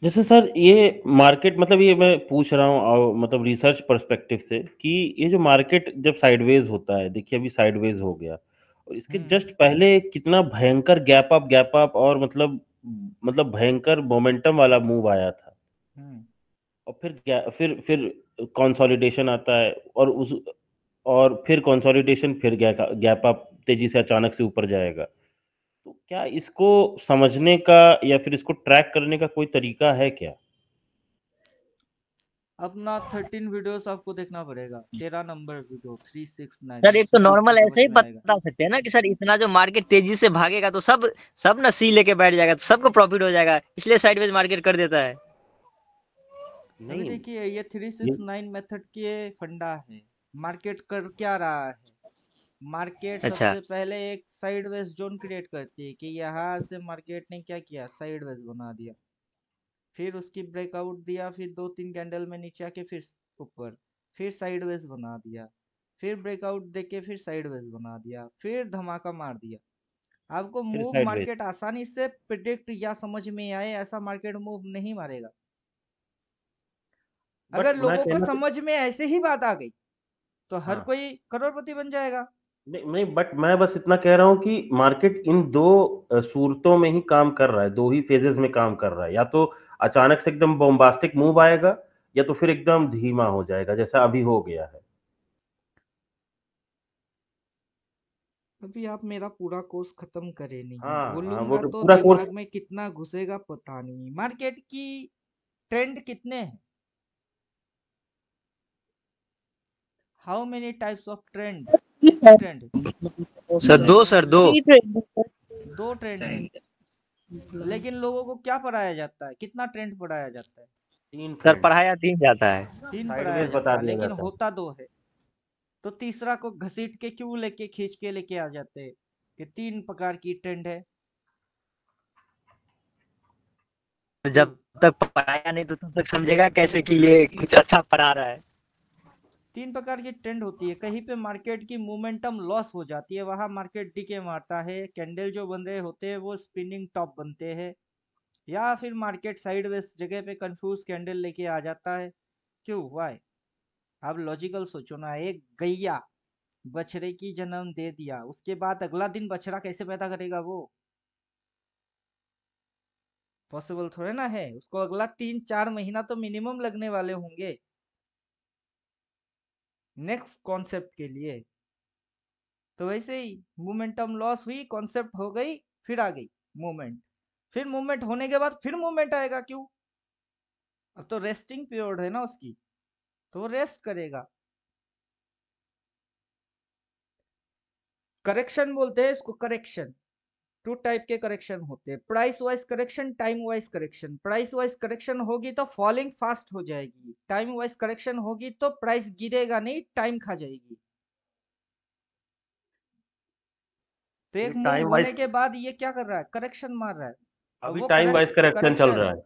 [SPEAKER 1] जैसे सर ये मार्केट, मतलब ये मैं पूछ रहा हूँ मतलब रिसर्च पर्सपेक्टिव से, कि ये जो मार्केट जब साइडवेज होता है, देखिए अभी साइडवेज हो गया, और इसके
[SPEAKER 2] हम्म
[SPEAKER 1] जस्ट पहले कितना भयंकर गैप अप और मतलब भयंकर मोमेंटम वाला मूव आया था,
[SPEAKER 2] हम्म
[SPEAKER 1] और फिर कंसोलिडेशन आता है, और फिर कंसोलिडेशन, फिर गैप अप तेजी से अचानक से ऊपर जाएगा। तो क्या इसको समझने का या फिर इसको ट्रैक करने का कोई तरीका है क्या?
[SPEAKER 2] अपना 13 वीडियोस आपको देखना पड़ेगा। 13 नंबर वीडियो 369,
[SPEAKER 3] सर एक तो
[SPEAKER 2] उसमें आपको
[SPEAKER 3] नॉर्मल ऐसे
[SPEAKER 2] समझ
[SPEAKER 3] ही
[SPEAKER 2] में आएगा।
[SPEAKER 3] बता सकते हैं ना कि सर इतना जो मार्केट तेजी से भागेगा तो सब सब ना सी लेके बैठ जाएगा, तो सबको प्रॉफिट हो जाएगा, इसलिए साइडवेज मार्केट कर देता है।
[SPEAKER 2] अभी
[SPEAKER 1] नहीं,
[SPEAKER 2] देखिए, ये
[SPEAKER 1] ये
[SPEAKER 2] 369 मेथड के फंडा है। मार्केट कर क्या रहा है? मार्केट
[SPEAKER 3] अच्छा।
[SPEAKER 2] सबसे पहले एक साइडवेज जोन क्रिएट करती है कि यहाँ से मार्केट ने क्या किया, साइडवेज बना दिया। फिर उसकी ब्रेकआउट दिया, फिर 2-3 कैंडल में नीचे आके फिर ऊपर, फिर साइडवेज बना दिया, फिर ब्रेकआउट देके फिर साइडवेज बना दिया, फिर धमाका मार दिया। आपको
[SPEAKER 1] फिर
[SPEAKER 2] मूव
[SPEAKER 1] साइडवेज।
[SPEAKER 2] मार्केट आसानी से प्रिडिक्ट या समझ में आए ऐसा मार्केट मूव नहीं मारेगा।
[SPEAKER 1] बट
[SPEAKER 2] अगर
[SPEAKER 1] मैं
[SPEAKER 2] लोगों को
[SPEAKER 1] कहना,
[SPEAKER 2] समझ में ऐसे ही बात आ गई तो हर
[SPEAKER 1] हाँ,
[SPEAKER 2] कोई करोड़पति बन जाएगा।
[SPEAKER 1] नहीं नहीं, बट मैं बस इतना कह रहा हूँ कि मार्केट इन दो सूरतों में ही काम कर रहा है, दो ही फेजेस में काम कर रहा है। या तो अचानक से एकदम बॉम्बास्टिक मूव आएगा, या तो फिर एकदम धीमा हो जाएगा जैसा अभी हो गया है।
[SPEAKER 2] अभी आप मेरा पूरा कोर्स खत्म करे नहीं,
[SPEAKER 1] हाँ हाँ, वो
[SPEAKER 2] बोलूंगा
[SPEAKER 1] तो
[SPEAKER 2] तो
[SPEAKER 1] पूरा कोर्स।
[SPEAKER 2] दिमाग में कितना घुसेगा पता नहीं। मार्केट की ट्रेंड कितने हैं? How many types of trend? कितने ट्रेंड?
[SPEAKER 3] सर दो।
[SPEAKER 5] Three trend sir.
[SPEAKER 2] दो ट्रेंड है। लेकिन लोगों को क्या पढ़ाया जाता है? कितना ट्रेंड पढ़ाया जाता है?
[SPEAKER 1] 3
[SPEAKER 3] सर
[SPEAKER 1] ट्रेंड,
[SPEAKER 3] पढ़ाया 3 जाता है।
[SPEAKER 2] 3 पढ़ाया
[SPEAKER 1] साइडवेज
[SPEAKER 2] जाता
[SPEAKER 1] बता
[SPEAKER 2] है,
[SPEAKER 1] दिया
[SPEAKER 2] लेकिन
[SPEAKER 1] जाता है।
[SPEAKER 2] होता 2 है। तो तीसरा को घसीट के क्यों लेके खींच के लेके आ जाते हैं कि 3 प्रकार की ट्रेंड है? क्यों?
[SPEAKER 3] जब तक पढ़ाया नहीं तो तब तक समझेगा कैसे कि ये कुछ अच्छा पढ़ा रहा है।
[SPEAKER 2] 3 प्रकार की ट्रेंड होती है। कहीं पे मार्केट की मोमेंटम लॉस हो जाती है, वहां मार्केट डीके मारता है, कैंडल जो बन रहे होते हैं वो स्पिनिंग टॉप बनते हैं, या फिर मार्केट साइडवेज जगह पे कंफ्यूज कैंडल लेके आ जाता है। क्यों? वाई? आप लॉजिकल सोचो ना। एक गैया बछड़े की जन्म दे दिया, उसके बाद अगला दिन बछड़ा कैसे पैदा करेगा वो? पॉसिबल थोड़े ना है। उसको अगला 3-4 महीना तो मिनिमम लगने वाले होंगे नेक्स्ट कॉन्सेप्ट के लिए। तो वैसे ही मोमेंटम लॉस हुई, कॉन्सेप्ट हो गई, फिर आ गई मूवमेंट। फिर मूवमेंट होने के बाद फिर मूवमेंट आएगा। क्यों? अब तो रेस्टिंग पीरियड है ना उसकी, तो वो रेस्ट करेगा। करेक्शन बोलते हैं इसको, करेक्शन। 2 टाइप के करेक्शन होते हैं, price wise correction, time wise correction. Price wise correction होगी तो फॉलिंग फास्ट हो जाएगी, टाइम वाइज करेक्शन होगी तो प्राइस गिरेगा नहीं, टाइम खा जाएगी। तो
[SPEAKER 1] ये
[SPEAKER 2] एक मूव
[SPEAKER 1] टाइम
[SPEAKER 2] होने
[SPEAKER 1] वाइज,
[SPEAKER 2] के बाद ये क्या कर रहा है? करेक्शन मार रहा है। अब
[SPEAKER 1] अभी
[SPEAKER 2] वो
[SPEAKER 1] टाइम वाइज करेक्शन चल
[SPEAKER 2] करेक्शन,
[SPEAKER 1] रहा है।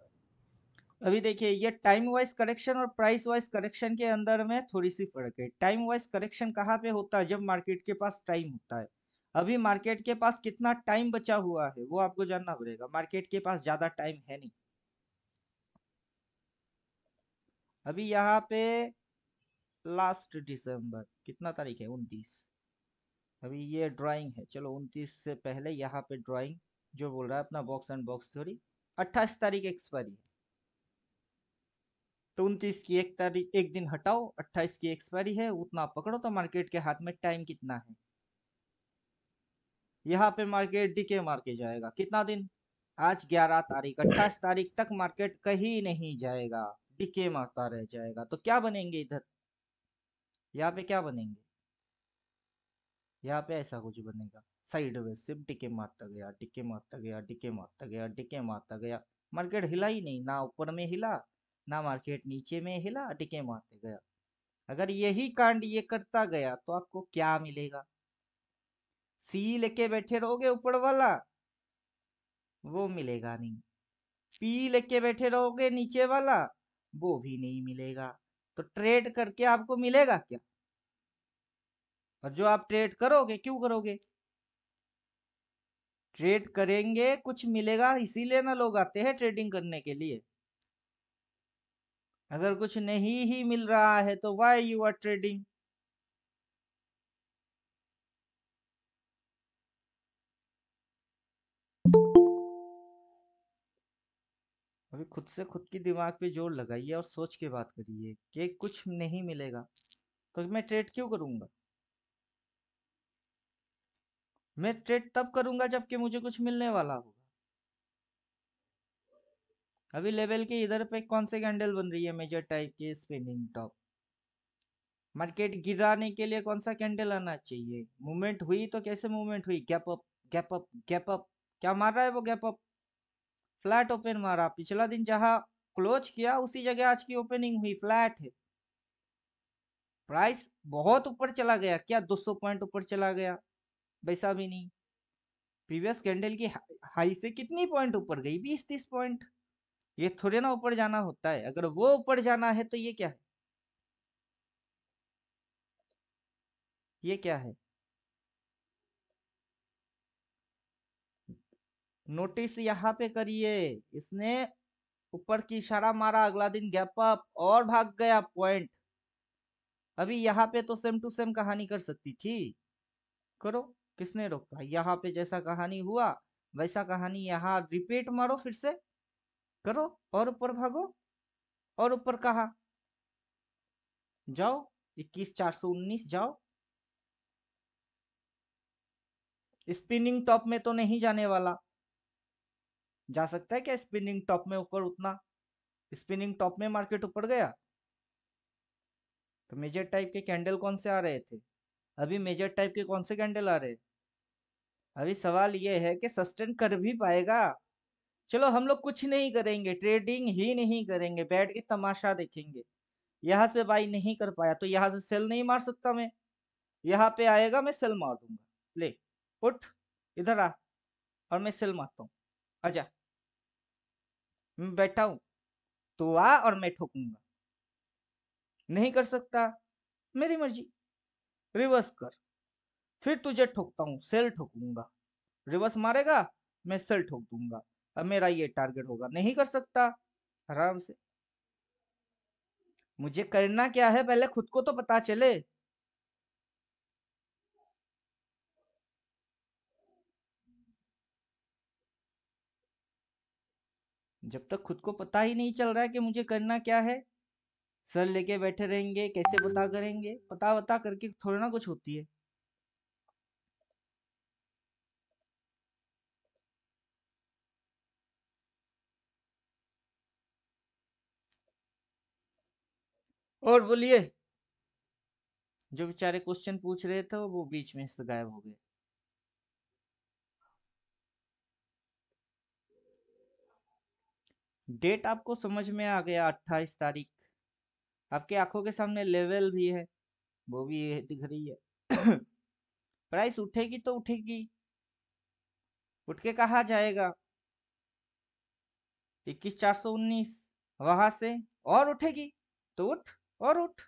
[SPEAKER 2] अभी देखिए ये टाइम वाइज करेक्शन और प्राइस वाइज करेक्शन के अंदर में थोड़ी सी फर्क है। टाइम वाइज करेक्शन कहाँ पे होता है? जब मार्केट के पास टाइम होता है। अभी मार्केट के पास कितना टाइम बचा हुआ है वो आपको जानना पड़ेगा। मार्केट के पास ज्यादा टाइम है नहीं। अभी यहाँ पे लास्ट दिसंबर कितना तारीख है? 29। अभी ये ड्राइंग है, चलो 29 से पहले यहाँ पे ड्राइंग जो बोल रहा है अपना बॉक्स एंड बॉक्स थ्योरी, 28 तारीख एक्सपायरी है। तो 29 की 1 तारीख, एक दिन हटाओ, 28 की एक्सपायरी है, उतना पकड़ो तो मार्केट के हाथ में टाइम कितना है। यहाँ पे मार्केट डीके मार के जाएगा कितना दिन? आज 11 तारीख, 28 तारीख तक मार्केट कहीं नहीं जाएगा, डीके मारता रह जाएगा। तो क्या बनेंगे इधर? यहाँ पे क्या बनेंगे? यहाँ पे ऐसा कुछ बनेगा, साइडवेज सिर्फ डीके मारता गया, डीके मारता गया, डीके मारता गया, डीके मारता गया। मार्केट हिला ही नहीं, ना ऊपर में हिला ना मार्केट नीचे में हिला, डीके मारते गया। अगर यही कांड ये करता गया तो आपको क्या मिलेगा? सी लेके बैठे रहोगे ऊपर वाला, वो मिलेगा नहीं। पी लेके बैठे रहोगे नीचे वाला, वो भी नहीं मिलेगा। तो ट्रेड करके आपको मिलेगा क्या? और जो आप ट्रेड करोगे क्यों करोगे? ट्रेड करेंगे कुछ मिलेगा, इसीलिए ना लोग आते हैं ट्रेडिंग करने के लिए। अगर कुछ नहीं ही मिल रहा है तो व्हाई यू आर ट्रेडिंग? अभी खुद से खुद की दिमाग पे जोर लगाइए और सोच के बात करिए कि कुछ नहीं मिलेगा तो मैं ट्रेड क्यों करूंगा? मैं ट्रेड तब करूंगा जबकि मुझे कुछ मिलने वाला होगा। अभी लेवल के इधर पे कौन से कैंडल बन रही है? मेजर टाइप की स्पिनिंग टॉप। मार्केट गिराने के लिए कौन सा कैंडल आना चाहिए? मूवमेंट हुई तो कैसे मूवमेंट हुई? Gap up, gap up, gap up. क्या मार रहा है वो गैप अप? फ्लैट ओपन मारा। पिछला दिन जहां क्लोज किया उसी जगह आज की ओपनिंग हुई, फ्लैट है। प्राइस बहुत ऊपर चला गया क्या? 200 पॉइंट ऊपर चला गया? वैसा भी नहीं। प्रीवियस कैंडल की हाई से कितनी पॉइंट ऊपर गई? 20-30 पॉइंट। ये थोड़े ना ऊपर जाना होता है। अगर वो ऊपर जाना है तो ये क्या है? ये क्या है? नोटिस यहाँ पे करिए, इसने ऊपर की इशारा मारा, अगला दिन गैप अप और भाग गया पॉइंट। अभी यहाँ पे तो सेम टू सेम कहानी कर सकती थी, करो, किसने रोका? यहाँ पे जैसा कहानी हुआ वैसा कहानी यहाँ रिपीट मारो, फिर से करो और ऊपर भागो। और ऊपर कहा जाओ, 21,419 जाओ। स्पिनिंग टॉप में तो नहीं जाने वाला, जा सकता है क्या स्पिनिंग टॉप में ऊपर उतना? स्पिनिंग टॉप में मार्केट ऊपर गया तो मेजर टाइप के कैंडल कौन से आ रहे थे? अभी मेजर टाइप के कौन से कैंडल आ रहे हैं? अभी सवाल ये है कि सस्टेन कर भी पाएगा? चलो हम लोग कुछ नहीं करेंगे, ट्रेडिंग ही नहीं करेंगे, बैठ के तमाशा देखेंगे। यहाँ से बाई नहीं कर पाया तो यहाँ से सेल नहीं मार सकता मैं, यहाँ पे आएगा मैं सेल मार दूंगा। ले उठ, इधर आ, और मैं सेल मारता हूँ, आजा। मैं बैठा हूँ, तो आ और मैं ठोकूंगा। नहीं कर सकता, मेरी मर्जी, रिवर्स कर, फिर तुझे ठोकता हूँ, सेल ठोकूंगा। रिवर्स मारेगा, मैं सेल ठोक दूंगा। अब मेरा ये टारगेट होगा। नहीं कर सकता, आराम से। मुझे करना क्या है पहले खुद को तो पता चले। जब तक खुद को पता ही नहीं चल रहा है कि मुझे करना क्या है, सर लेके बैठे रहेंगे, कैसे पता करेंगे? पता वता करके थोड़ा ना कुछ होती है। और बोलिए, जो बेचारे क्वेश्चन पूछ रहे थे वो बीच में से गायब हो गए। डेट आपको समझ में आ गया, 28 तारीख। आपके आंखों के सामने लेवल भी है, वो भी दिख रही है। प्राइस उठेगी तो उठेगी, उठ के कहा जाएगा 21,419, वहां से और उठेगी तो उठ और उठ।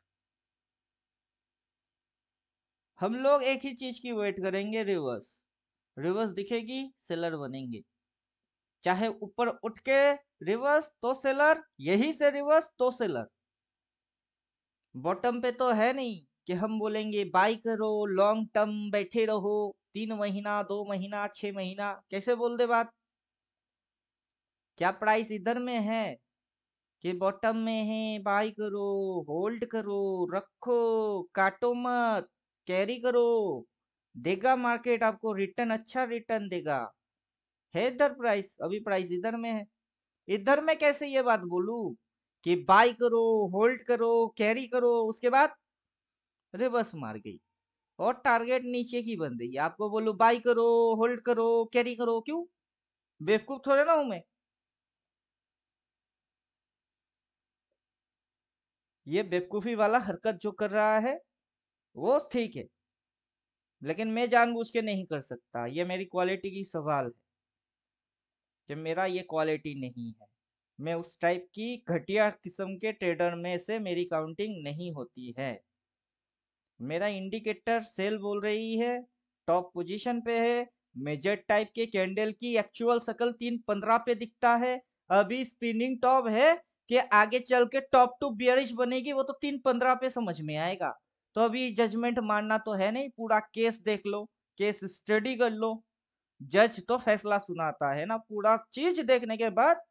[SPEAKER 2] हम लोग एक ही चीज की वेट करेंगे, रिवर्स। रिवर्स दिखेगी सेलर बनेंगे, चाहे ऊपर उठ के रिवर्स तो सेलर, यही से रिवर्स तो सेलर। बॉटम पे तो है नहीं कि हम बोलेंगे बाई करो, लॉन्ग टर्म बैठे रहो, 3 महीना 2 महीना 6 महीना, कैसे बोल दे बात? क्या प्राइस इधर में है कि बॉटम में है? बाई करो, होल्ड करो, रखो, काटो मत, कैरी करो, देगा मार्केट आपको रिटर्न, अच्छा रिटर्न देगा। है इधर प्राइस, अभी प्राइस इधर में है। इधर में कैसे ये बात बोलूं कि बाई करो, होल्ड करो, कैरी करो, उसके बाद रिवर्स मार गई और टारगेट नीचे की बन रही है। आपको बोलूं बाई करो, होल्ड करो, कैरी करो, क्यों? बेवकूफ थोड़े ना हूं मैं। ये बेवकूफी वाला हरकत जो कर रहा है वो ठीक है, लेकिन मैं जानबूझ के नहीं कर सकता। ये मेरी क्वालिटी की सवाल है कि मेरा ये क्वालिटी नहीं है। मैं उस टाइप की घटिया किस्म के ट्रेडर में से मेरी काउंटिंग नहीं होती है। मेरा इंडिकेटर सेल बोल रही है, टॉप पोजीशन पे है, मेजर टाइप के कैंडल की एक्चुअल शकल 315 पे दिखता है। अभी स्पिनिंग टॉप है कि आगे चल के टॉप टू बियरिश बनेगी, वो तो 315 पे समझ में आएगा। तो अभी जजमेंट मानना तो है नहीं, पूरा केस देख लो, केस स्टडी कर लो। जज तो फैसला सुनाता है ना, पूरा चीज देखने के बाद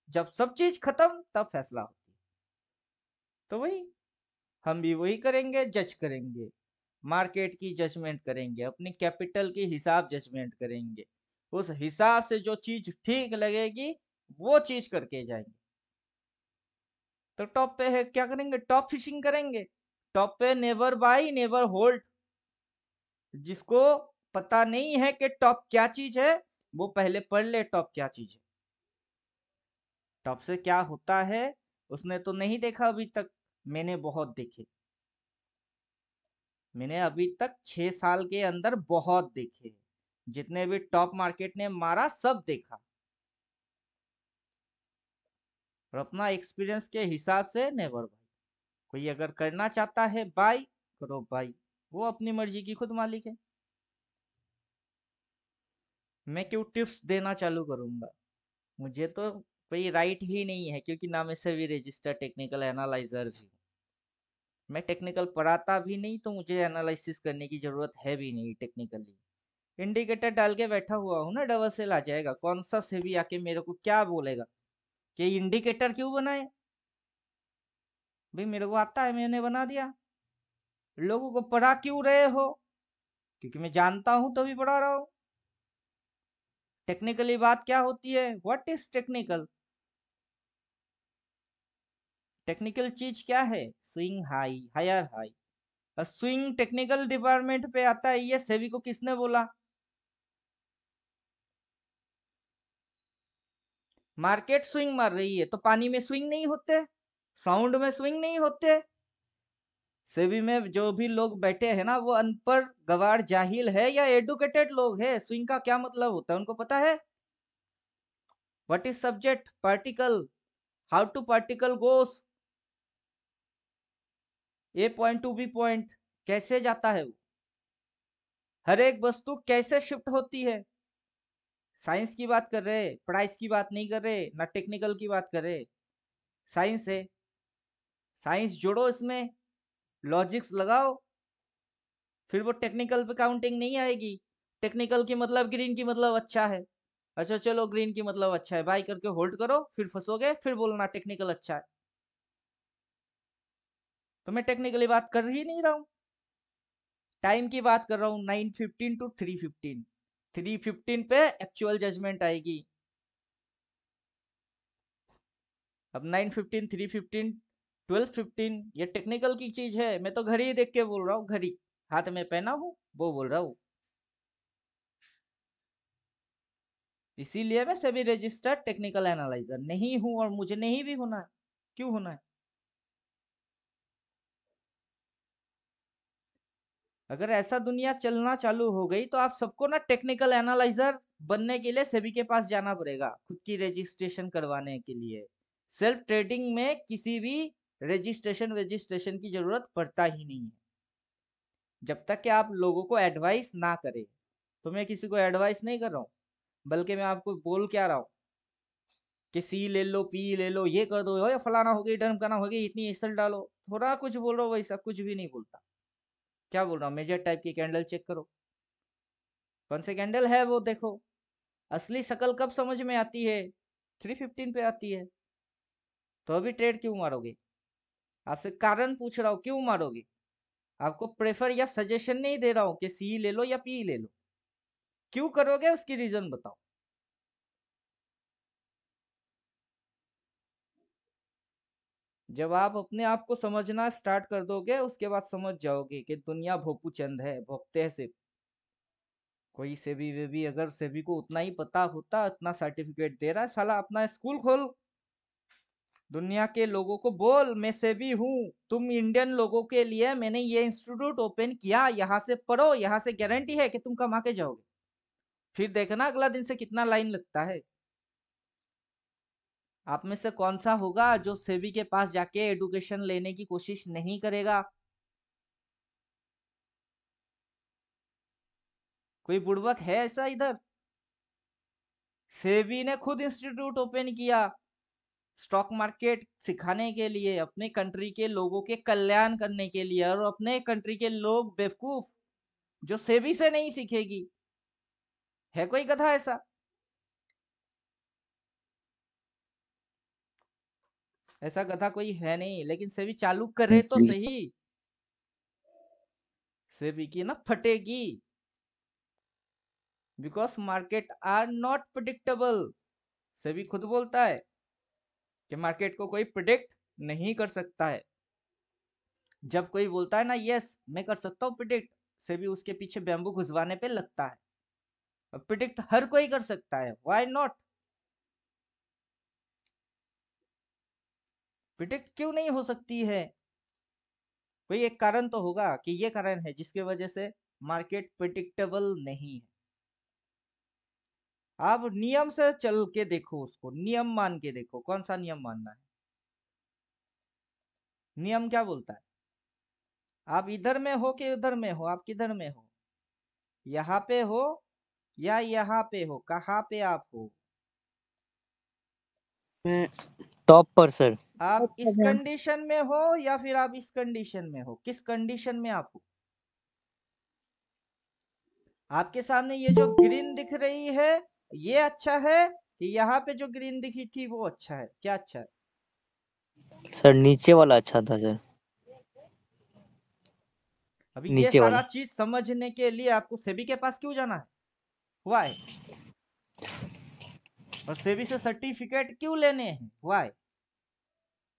[SPEAKER 2] जब सब चीज खत्म तब फैसला होती है। तो वही हम भी वही करेंगे, जज करेंगे, मार्केट की जजमेंट करेंगे, अपनी कैपिटल की हिसाब जजमेंट करेंगे। उस हिसाब से जो चीज ठीक लगेगी वो चीज करके जाएंगे। तो टॉप पे है, क्या करेंगे? टॉप फिशिंग करेंगे। टॉप पे नेवर बाई नेवर होल्ड। जिसको पता नहीं है कि टॉप क्या चीज है, वो पहले पढ़ ले टॉप क्या चीज है। टॉप से क्या होता है उसने तो नहीं देखा अभी तक, मैंने बहुत देखे। मैंने अभी तक 6 साल के अंदर बहुत देखे, जितने भी टॉप मार्केट ने मारा सब देखा, और अपना एक्सपीरियंस के हिसाब से नेवर बाई। कोई अगर करना चाहता है बाई, करो बाई, वो अपनी मर्जी की खुद मालिक है। मैं क्यों टिप्स देना चालू करूंगा? मुझे तो कोई राइट ही नहीं है, क्योंकि ना मैं सेबी रजिस्टर्ड टेक्निकल एनालाइजर भी हूँ। मैं टेक्निकल पढ़ाता भी नहीं, तो मुझे एनालिसिस करने की जरूरत है भी नहीं टेक्निकली। इंडिकेटर डाल के बैठा हुआ हूँ ना, डबल सेल आ जाएगा। कौन सा सेबी आके मेरे को क्या बोलेगा कि इंडिकेटर क्यों बनाए? भाई मेरे को आता है, मैंने बना दिया। लोगों को पढ़ा क्यों रहे हो? क्योंकि मैं जानता हूं तभी पढ़ा रहा हूं। टेक्निकली बात क्या होती है? What is technical? टेक्निकल चीज क्या है? Swing high, higher high. और स्विंग टेक्निकल डिपार्टमेंट पे आता है, ये सेबी को किसने बोला? मार्केट स्विंग मार रही है तो पानी में स्विंग नहीं होते? साउंड में स्विंग नहीं होते? सेबी में जो भी लोग बैठे हैं ना, वो अनपढ़ गवार जाहिल है या एडुकेटेड लोग है? स्विंग का क्या मतलब होता है उनको पता है? What is subject? Particle. How to particle goes A point to B point, कैसे जाता है वो? हर एक वस्तु कैसे शिफ्ट होती है? साइंस की बात कर रहे, प्राइस की बात नहीं कर रहे, ना टेक्निकल की बात कर रहे। साइंस है, साइंस जोड़ो इसमें, लॉजिक्स लगाओ, फिर वो टेक्निकल पे काउंटिंग नहीं आएगी। टेक्निकल की मतलब ग्रीन की मतलब अच्छा है। अच्छा चलो, ग्रीन की मतलब अच्छा है, बाई करके होल्ड करो, फिर फंसोगे, फिर बोलना टेक्निकल अच्छा है। तो मैं टेक्निकली बात कर ही नहीं रहा हूँ, टाइम की बात कर रहा हूँ। 9:15 टू 3:15, 3:15 पे एक्चुअल जजमेंट आएगी। अब 9:15, 3:15, 12:15 ये टेक्निकल की चीज है। मैं तो घड़ी देख के बोल रहा हूँ, घड़ी हाथ में पहना हूँ वो बोल रहा हूँ। इसीलिए मैं सभी रजिस्टर्ड टेक्निकल एनालाइजर नहीं हूं, और मुझे नहीं भी होना है। क्यों होना है? अगर ऐसा दुनिया चलना चालू हो गई तो आप सबको ना टेक्निकल एनालाइजर बनने के लिए सेबी के पास जाना पड़ेगा, खुद की रजिस्ट्रेशन करवाने के लिए। सेल्फ ट्रेडिंग में किसी भी रजिस्ट्रेशन की जरूरत पड़ता ही नहीं है, जब तक कि आप लोगों को एडवाइस ना करें। तो मैं किसी को एडवाइस नहीं कर रहा हूँ, बल्कि मैं आपको बोल क्या रहा हूँ कि सी ले लो, पी ले लो, ये कर दो, ये फलाना हो गई, ढमकाना हो गई, इतनी एसल डालो। थोड़ा कुछ बोल रहा हूँ, वैसा कुछ भी नहीं बोलता। क्या बोल रहा हूँ? मेजर टाइप की कैंडल चेक करो, कौन से कैंडल है वो देखो। असली शकल कब समझ में आती है? 3:15 पे आती है। तो अभी ट्रेड क्यों मारोगे? आपसे कारण पूछ रहा हूँ, क्यों मारोगे? आपको प्रेफर या सजेशन नहीं दे रहा हूँ कि सी ले लो या पी ले लो। क्यों करोगे उसकी रीजन बताओ। जब आप अपने आप को समझना स्टार्ट कर दोगे, उसके बाद समझ जाओगे कि दुनिया भोपू चंद है, भोगते हैं सिर्फ। कोई सेबी वेबी, अगर सेबी को उतना ही पता होता, इतना सर्टिफिकेट दे रहा है, साला अपना स्कूल खोल, दुनिया के लोगों को बोल मैं सेबी हूँ। तुम इंडियन लोगों के लिए मैंने ये इंस्टीट्यूट ओपन किया, यहाँ से पढ़ो, यहाँ से गारंटी है कि तुम कमा के जाओगे। फिर देखना अगला दिन से कितना लाइन लगता है। आप में से कौन सा होगा जो सेबी के पास जाके एडुकेशन लेने की कोशिश नहीं करेगा? कोई बुड़बक है ऐसा इधर? सेबी ने खुद इंस्टीट्यूट ओपन किया स्टॉक मार्केट सिखाने के लिए, अपने कंट्री के लोगों के कल्याण करने के लिए। और अपने कंट्री के लोग बेवकूफ जो सेबी से नहीं सीखेगी। है कोई गधा ऐसा? ऐसा गधा कोई है नहीं, लेकिन सेबी चालू करे तो सही। सेबी की ना फटेगी, because market are not predictable. SEBI खुद बोलता है कि मार्केट को कोई प्रिडिक्ट नहीं कर सकता है। जब कोई बोलता है ना यस मैं कर सकता हूँ प्रिडिक्ट, सेबी उसके पीछे बैम्बू घुसवाने पे लगता है। अब प्रिडिक्ट हर कोई कर सकता है, व्हाई नॉट? प्रिडिक्ट क्यों नहीं हो सकती है? कोई एक कारण तो होगा कि ये कारण है जिसकी वजह से मार्केट प्रिडिक्टेबल नहीं है। आप नियम से चल के देखो, उसको नियम मान के देखो, कौन सा नियम मानना है। नियम क्या बोलता है? आप इधर में हो कि उधर में हो? आप किधर में हो? यहाँ पे हो या यहाँ पे हो? कहाँ पे आप हो?
[SPEAKER 3] मैं टॉप पर सर।
[SPEAKER 2] आप इस कंडीशन में हो या फिर आप इस कंडीशन में हो? किस कंडीशन में आप हो? आपके सामने ये जो ग्रीन दिख रही है ये अच्छा है कि यहाँ पे जो ग्रीन दिखी थी वो अच्छा है? क्या अच्छा है?
[SPEAKER 3] सर नीचे वाला अच्छा था सर।
[SPEAKER 2] अभी ये
[SPEAKER 3] नीचे
[SPEAKER 2] सारा
[SPEAKER 3] वाला।
[SPEAKER 2] चीज समझने के लिए आपको सेबी के पास क्यों जाना है? व्हाई? और सेबी से सर्टिफिकेट क्यों लेने हैं? व्हाई?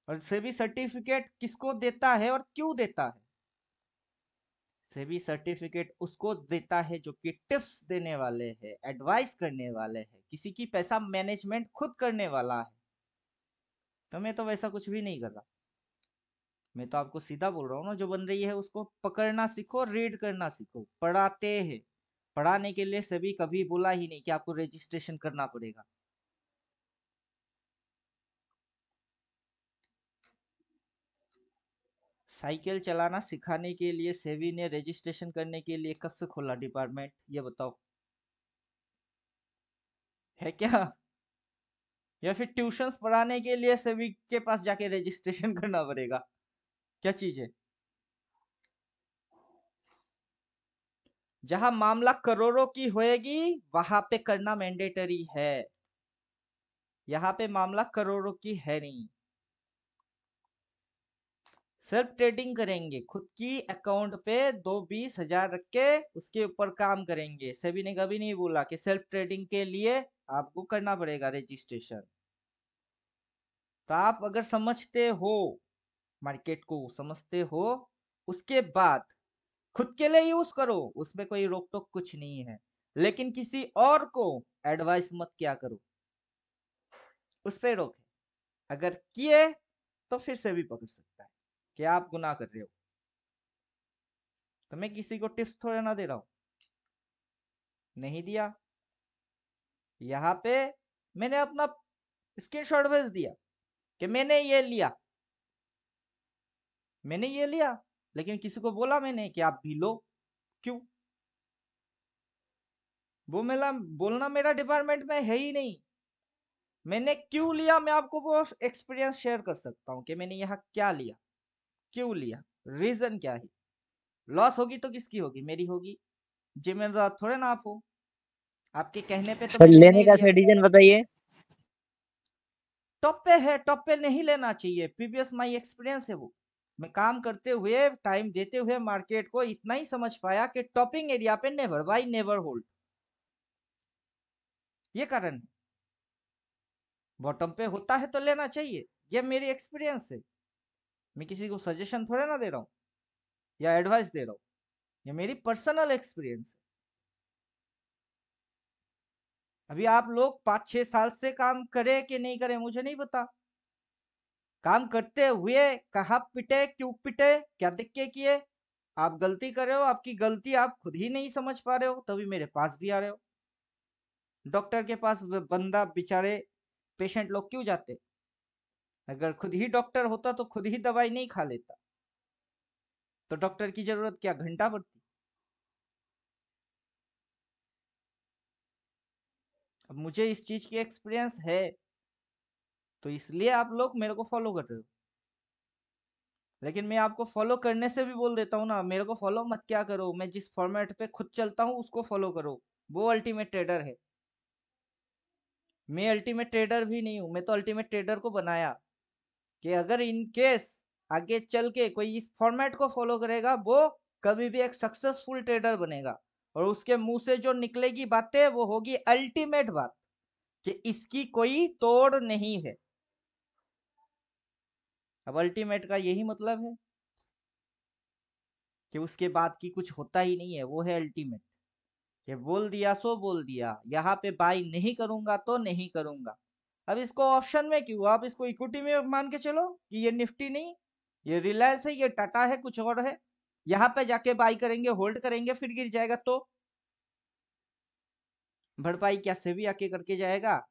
[SPEAKER 2] और सेबी सर्टिफिकेट किसको देता है और क्यों देता है? सेबी सर्टिफिकेट उसको देता है जो कि टिप्स देने वाले हैं, एडवाइस करने वाले हैं, किसी की पैसा मैनेजमेंट खुद करने वाला है। तो मैं तो वैसा कुछ भी नहीं कर रहा। मैं तो आपको सीधा बोल रहा हूँ ना, जो बन रही है उसको पकड़ना सीखो, रीड करना सीखो। पढ़ाते हैं, पढ़ाने के लिए सभी कभी बोला ही नहीं कि आपको रजिस्ट्रेशन करना पड़ेगा। साइकिल चलाना सिखाने के लिए सेबी ने रजिस्ट्रेशन करने के लिए कब से खोला डिपार्टमेंट? ये बताओ, है क्या? या फिर ट्यूशंस पढ़ाने के लिए सेबी के पास जाके रजिस्ट्रेशन करना पड़ेगा? क्या चीज है? जहां मामला करोड़ों की होएगी वहां पे करना मैंडेटरी है। यहाँ पे मामला करोड़ों की है नहीं। सेल्फ ट्रेडिंग करेंगे, खुद की अकाउंट पे 20,000 रख के उसके ऊपर काम करेंगे। सेबी ने कभी नहीं बोला कि सेल्फ ट्रेडिंग के लिए आपको करना पड़ेगा रजिस्ट्रेशन। तो आप अगर समझते हो, मार्केट को समझते हो, उसके बाद खुद के लिए यूज करो, उसमें कोई रोक टोक कुछ नहीं है। लेकिन किसी और को एडवाइस मत क्या करो, उस पर रोक है। अगर किए तो फिर से भी पकड़ सकता है कि आप गुनाह कर रहे हो। तो मैं किसी को टिप्स थोड़ा ना दे रहा हूं, नहीं दिया। यहाँ पे मैंने अपना स्क्रीनशॉट भेज दिया कि मैंने ये लिया, मैंने ये लिया, लेकिन किसी को बोला मैंने कि आप भी लो। क्यों? वो मेरा बोलना मेरा डिपार्टमेंट में है ही नहीं। मैंने क्यों लिया मैं आपको वो एक्सपीरियंस शेयर कर सकता हूँ कि मैंने यहाँ क्या लिया, क्यों लिया, रीजन क्या है। लॉस होगी तो किसकी होगी? मेरी होगी। जिम्मेदार थोड़े ना आप हो, आपके कहने पे तो
[SPEAKER 3] सर
[SPEAKER 2] मैंने
[SPEAKER 3] लेने
[SPEAKER 2] नहीं
[SPEAKER 3] का
[SPEAKER 2] लिया।
[SPEAKER 3] सर रीजन बताइए।
[SPEAKER 2] टॉप पे है, टॉप पे नहीं लेना चाहिए। प्रीवियस माई एक्सपीरियंस है वो। मैं काम करते हुए, टाइम देते हुए मार्केट को इतना ही समझ पाया कि टॉपिंग एरिया पे नेवर बाई नेवर होल्ड, ये कारण है। बॉटम पे होता है तो लेना चाहिए, ये मेरी एक्सपीरियंस है। मैं किसी को सजेशन थोड़े ना दे रहा हूँ या एडवाइस दे रहा हूँ, ये मेरी पर्सनल एक्सपीरियंस है। अभी आप लोग 5-6 साल से काम करे कि नहीं करे मुझे नहीं पता। काम करते हुए कहाँ पिटे, क्यों पिटे, क्या दिख के किए? आप गलती कर रहे हो, आपकी गलती आप खुद ही नहीं समझ पा रहे हो, तभी मेरे पास भी आ रहे हो। डॉक्टर के पास बंदा बेचारे पेशेंट लोग क्यों जाते? अगर खुद ही डॉक्टर होता तो खुद ही दवाई नहीं खा लेता, तो डॉक्टर की जरूरत क्या घंटा पड़ती? अब मुझे इस चीज की एक्सपीरियंस है, तो इसलिए आप लोग मेरे को फॉलो कर रहे हो। लेकिन मैं आपको फॉलो करने से भी बोल देता हूँ ना, मेरे को फॉलो मत क्या करो। मैं जिस फॉर्मेट पे खुद चलता हूँ उसको फॉलो करो, वो अल्टीमेट ट्रेडर है। मैं अल्टीमेट ट्रेडर भी नहीं हूँ, मैं तो अल्टीमेट ट्रेडर को बनाया कि अगर इन केस आगे चल के कोई इस फॉर्मेट को फॉलो करेगा वो कभी भी एक सक्सेसफुल ट्रेडर बनेगा। और उसके मुंह से जो निकलेगी बातें वो होगी अल्टीमेट बात, कि इसकी कोई तोड़ नहीं है। अब अल्टीमेट का यही मतलब है कि उसके बाद की कुछ होता ही नहीं है, वो है अल्टीमेट। कि बोल दिया सो बोल दिया, यहाँ पे बाई नहीं करूंगा तो नहीं करूंगा। अब इसको ऑप्शन में क्यों, आप इसको इक्विटी में मान के चलो कि ये निफ्टी नहीं, ये रिलायंस है, ये टाटा है, कुछ और है। यहाँ पे जाके बाई करेंगे, होल्ड करेंगे, फिर गिर जाएगा तो भरपाई क्या सेबी आके करके जाएगा?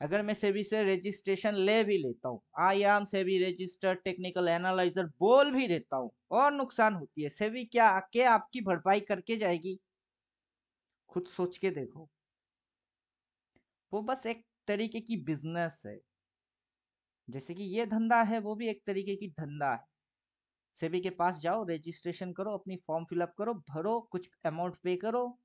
[SPEAKER 2] अगर मैं सेबी से रजिस्ट्रेशन ले भी लेता हूँ, I am SEBI registered technical analyser बोल भी देता हूँ, और नुकसान होती है, सेबी क्या आके आपकी भरपाई करके जाएगी? खुद सोच के देखो, वो बस एक तरीके की बिजनेस है। जैसे कि ये धंधा है, वो भी एक तरीके की धंधा है। सेबी के पास जाओ, रजिस्ट्रेशन करो, अपनी फॉर्म फिलअप करो, भरो, कुछ अमाउंट पे करो,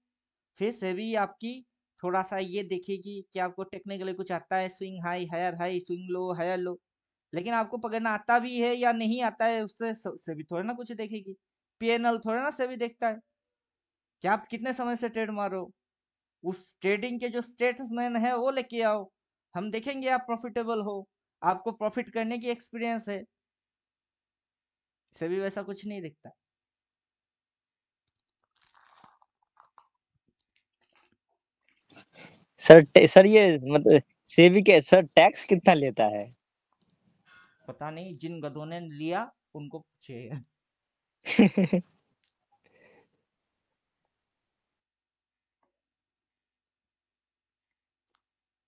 [SPEAKER 2] फिर सेबी आपकी थोड़ा सा ये देखेगी कि आपको टेक्निकली कुछ आता है, swing high, swing low, higher low. लेकिन आपको पकड़ना आता भी है या नहीं आता है, उससे सेबी थोड़ा ना कुछ देखेगी। पीएनएल थोड़ा ना सेबी देखता है कि आप कितने समय से ट्रेड मारो। उस ट्रेडिंग के जो स्टेटसमैन है वो लेके आओ, हम देखेंगे आप प्रॉफिटेबल हो, आपको प्रॉफिट करने की एक्सपीरियंस है। सेबी वैसा कुछ नहीं देखता।
[SPEAKER 3] सर ये मतलब सेबी के सर टैक्स कितना लेता है?
[SPEAKER 2] पता नहीं, जिन गधों ने लिया उनको पूछिए।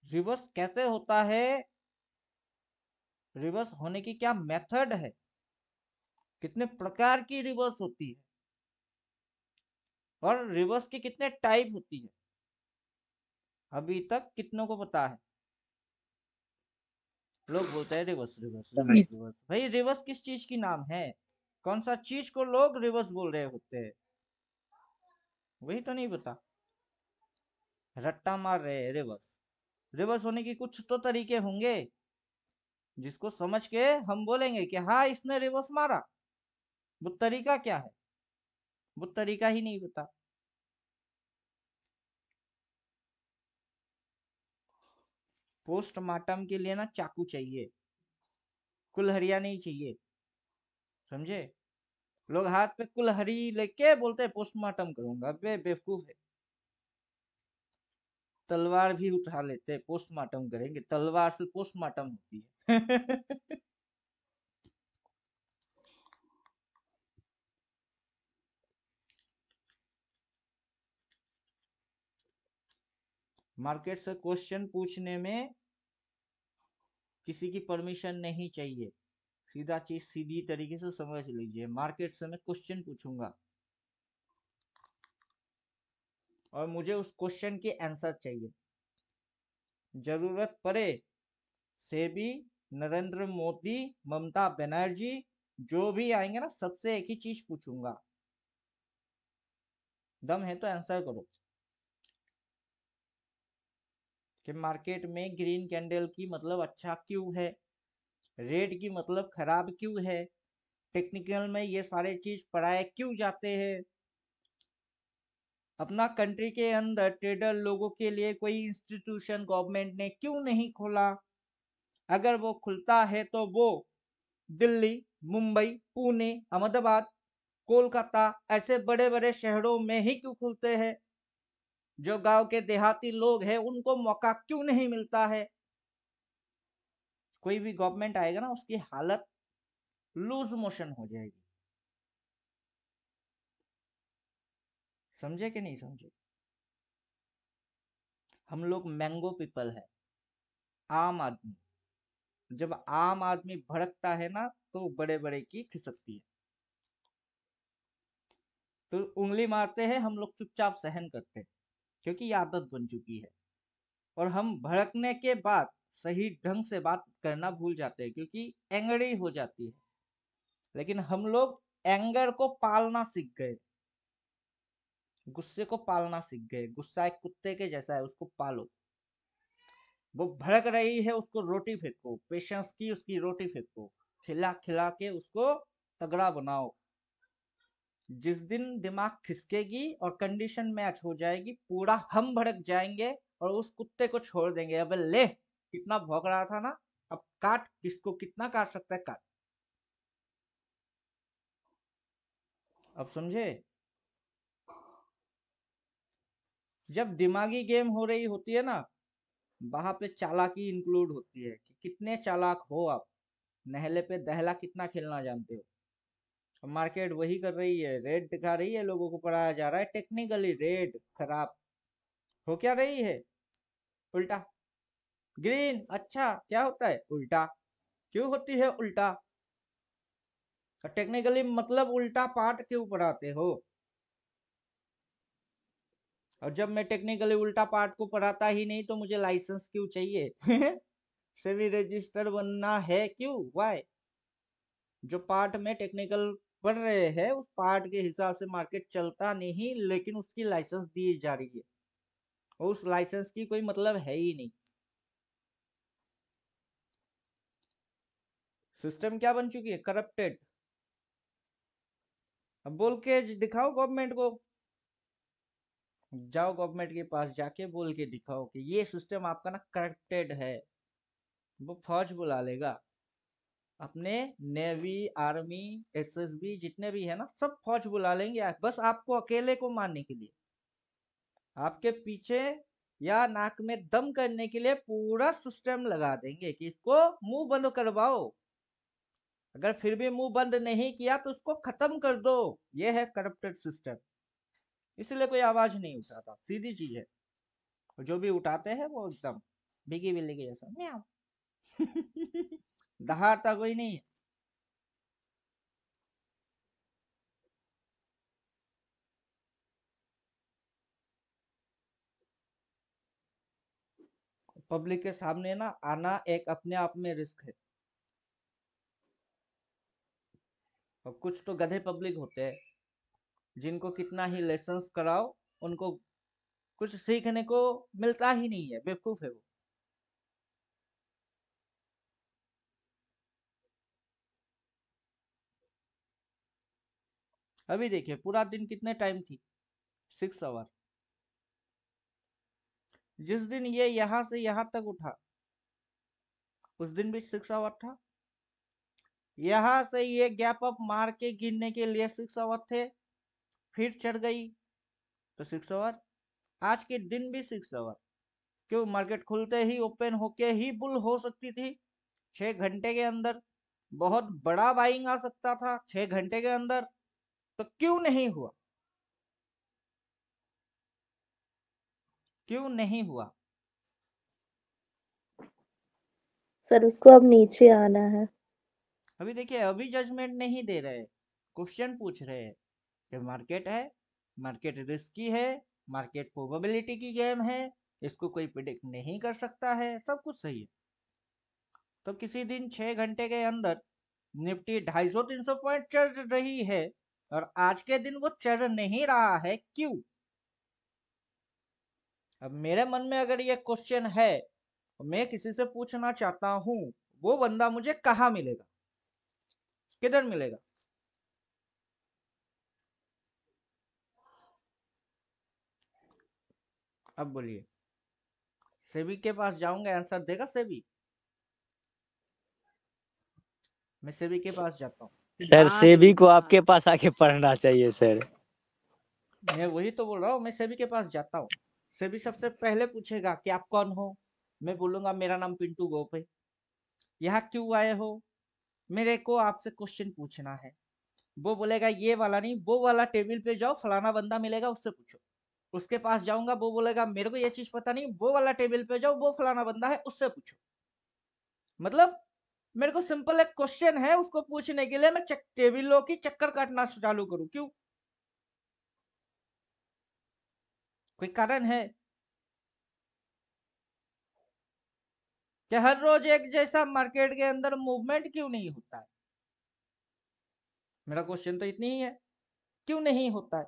[SPEAKER 2] रिवर्स कैसे होता है, रिवर्स होने की क्या मेथड है, कितने प्रकार की रिवर्स होती है, और रिवर्स की कितने टाइप होती है, अभी तक कितनों को पता है? लोग बोलते हैं रिवर्स रिवर्स रिवर्स रिवर्स। भाई रिवर्स किस चीज की नाम है? कौन सा चीज को लोग रिवर्स बोल रहे होते हैं? वही तो नहीं पता, रट्टा मार रहे हैं रिवर्स। रिवर्स होने की कुछ तो तरीके होंगे जिसको समझ के हम बोलेंगे कि हाँ इसने रिवर्स मारा। वो तरीका क्या है, वो तरीका ही नहीं पता। पोस्टमार्टम के लिए ना चाकू चाहिए, कुल्हड़िया नहीं चाहिए, समझे? लोग हाथ पे कुल्हड़ी लेके बोलते हैं पोस्टमार्टम करूंगा, बे बेवकूफ है। तलवार भी उठा लेते हैं, पोस्टमार्टम करेंगे, तलवार से पोस्टमार्टम होती है। मार्केट से क्वेश्चन पूछने में किसी की परमिशन नहीं चाहिए, सीधा चीज सीधी तरीके से समझ लीजिए। मार्केट से मैं क्वेश्चन पूछूंगा और मुझे उस क्वेश्चन के आंसर चाहिए। जरूरत पड़े सेबी, नरेंद्र मोदी, ममता बनर्जी, जो भी आएंगे ना, सबसे एक ही चीज पूछूंगा, दम है तो आंसर करो कि मार्केट में ग्रीन कैंडल की मतलब अच्छा क्यों है, रेड की मतलब खराब क्यों है, टेक्निकल में ये सारे चीज पढ़ाए क्यों जाते हैं, अपना कंट्री के अंदर ट्रेडर लोगों के लिए कोई इंस्टीट्यूशन गवर्नमेंट ने क्यों नहीं खोला, अगर वो खुलता है तो वो दिल्ली, मुंबई, पुणे, अहमदाबाद, कोलकाता ऐसे बड़े बड़े शहरों में ही क्यों खुलते हैं? जो गांव के देहाती लोग हैं उनको मौका क्यों नहीं मिलता है? कोई भी गवर्नमेंट आएगा ना, उसकी हालत लूज मोशन हो जाएगी। समझे कि नहीं समझे? हम लोग मैंगो पीपल है, आम आदमी। जब आम आदमी भड़कता है ना, तो बड़े बड़े की खिसकती है। तो उंगली मारते हैं, हम लोग चुपचाप सहन करते हैं क्योंकि ये आदत बन चुकी है। और हम भड़कने के बाद सही ढंग से बात करना भूल जाते हैं क्योंकि एंगरी हो जाती है। लेकिन हम लोग एंगर को पालना सीख गए, गुस्से को पालना सीख गए। गुस्सा एक कुत्ते के जैसा है, उसको पालो। वो भड़क रही है, उसको रोटी फेंको, पेशेंस की उसकी रोटी फेंको, खिला खिला के उसको तगड़ा बनाओ। जिस दिन दिमाग खिसकेगी और कंडीशन मैच हो जाएगी, पूरा हम भड़क जाएंगे और उस कुत्ते को छोड़ देंगे। अब ले, कितना भौंक रहा था ना, अब काट, किसको कितना काट सकता है काट। अब समझे? जब दिमागी गेम हो रही होती है ना, वहां पे चालाकी इंक्लूड होती है कि कितने चालाक हो आप, नहले पे दहला कितना खेलना जानते हो। और मार्केट वही कर रही है, रेट दिखा रही है, लोगों को पढ़ाया जा रहा है टेक्निकली रेट खराब। हो क्या रही है? उल्टा। ग्रीन अच्छा क्या होता है? उल्टा। क्यों होती है उल्टा? टेक्निकली मतलब उल्टा पार्ट क्यों पढ़ाते हो? और जब मैं टेक्निकली उल्टा पार्ट को पढ़ाता ही नहीं तो मुझे लाइसेंस क्यों चाहिए? सेबी रजिस्टर बनना है क्यों? वाई? जो पार्ट में टेक्निकल पढ़ रहे हैं उस पार्ट के हिसाब से मार्केट चलता नहीं, लेकिन उसकी लाइसेंस दी जा रही है और उस लाइसेंस की कोई मतलब है ही नहीं। सिस्टम क्या बन चुकी है? करप्टेड। अब बोल के दिखाओ गवर्नमेंट को, जाओ गवर्नमेंट के पास जाके बोल के दिखाओ कि ये सिस्टम आपका ना करप्टेड है। वो फौज बुला लेगा, अपने नेवी, आर्मी, एसएसबी जितने भी है ना सब फौज बुला लेंगे, बस आपको अकेले को मारने के लिए। आपके पीछे या नाक में दम करने के लिए पूरा सिस्टम लगा देंगे कि इसको मुंह बंद करवाओ, अगर फिर भी मुंह बंद नहीं किया तो उसको खत्म कर दो। ये है करप्टेड सिस्टम, इसलिए कोई आवाज नहीं उठाता, सीधी चीज है। और जो भी उठाते हैं वो एकदम बिगी बिल्ली के जैसा म्याऊ। दहाड़ता कोई नहीं है। पब्लिक के सामने ना आना एक अपने आप में रिस्क है। और कुछ तो गधे पब्लिक होते हैं जिनको कितना ही लेसन्स कराओ उनको कुछ सीखने को मिलता ही नहीं है, बेवकूफ है वो। अभी देखिए पूरा दिन कितने टाइम थी? 6 आवर। जिस दिन ये यहाँ से यहाँ तक उठा उस दिन भी 6 आवर था। यहाँ से ये गैप अप मार के गिनने के लिए 6 आवर थे, फिर चढ़ गई तो 6 आवर। आज के दिन भी 6 आवर। क्यों? मार्केट खुलते ही ओपन होके ही बुल हो सकती थी 6 घंटे के अंदर, बहुत बड़ा बाइंग आ सकता था 6 घंटे के अंदर, तो क्यों नहीं हुआ? क्यों नहीं हुआ?
[SPEAKER 5] सर उसको अब नीचे आना है।
[SPEAKER 2] अभी देखिए अभी जजमेंट नहीं दे रहे, क्वेश्चन पूछ रहे हैं कि मार्केट है, मार्केट रिस्की है, मार्केट प्रोबेबिलिटी की गेम है, इसको कोई प्रिडिक्ट नहीं कर सकता है, सब कुछ सही है। तो किसी दिन 6 घंटे के अंदर निफ्टी 250-300 पॉइंट चढ़ रही है और आज के दिन वो चढ़ नहीं रहा है, क्यों? अब मेरे मन में अगर ये क्वेश्चन है तो मैं किसी से पूछना चाहता हूँ, वो बंदा मुझे कहाँ मिलेगा, किधर मिलेगा? अब बोलिए, सेबी के पास जाऊंगा आंसर देगा सेबी? मैं सेबी के पास जाता हूँ।
[SPEAKER 3] सर सेबी को आपके पास आके पढ़ना चाहिए सर।
[SPEAKER 2] मैं वही तो बोल रहा हूँ, मैं सेबी के पास जाता हूँ। सेबी सबसे पहले पूछेगा कि आप कौन हो? मैं बोलूंगा मेरा नाम पिंटू गोप है। यहाँ क्यों आए हो? मेरे को आपसे क्वेश्चन पूछना है। वो बोलेगा ये वाला नहीं, वो वाला टेबल पे जाओ, फलाना बंदा मिलेगा उससे पूछो। उसके पास जाऊंगा, वो बोलेगा मेरे को ये चीज पता नहीं, वो वाला टेबल पे जाओ, वो फलाना बंदा है उससे पूछो। मतलब मेरे को सिंपल एक क्वेश्चन है, उसको पूछने के लिए मैं टेबलों की चक्कर काटना चालू करूं, क्यों? कोई कारण है कि हर रोज एक जैसा मार्केट के अंदर मूवमेंट क्यों नहीं होता है? मेरा क्वेश्चन तो इतनी ही है, क्यों नहीं होता है?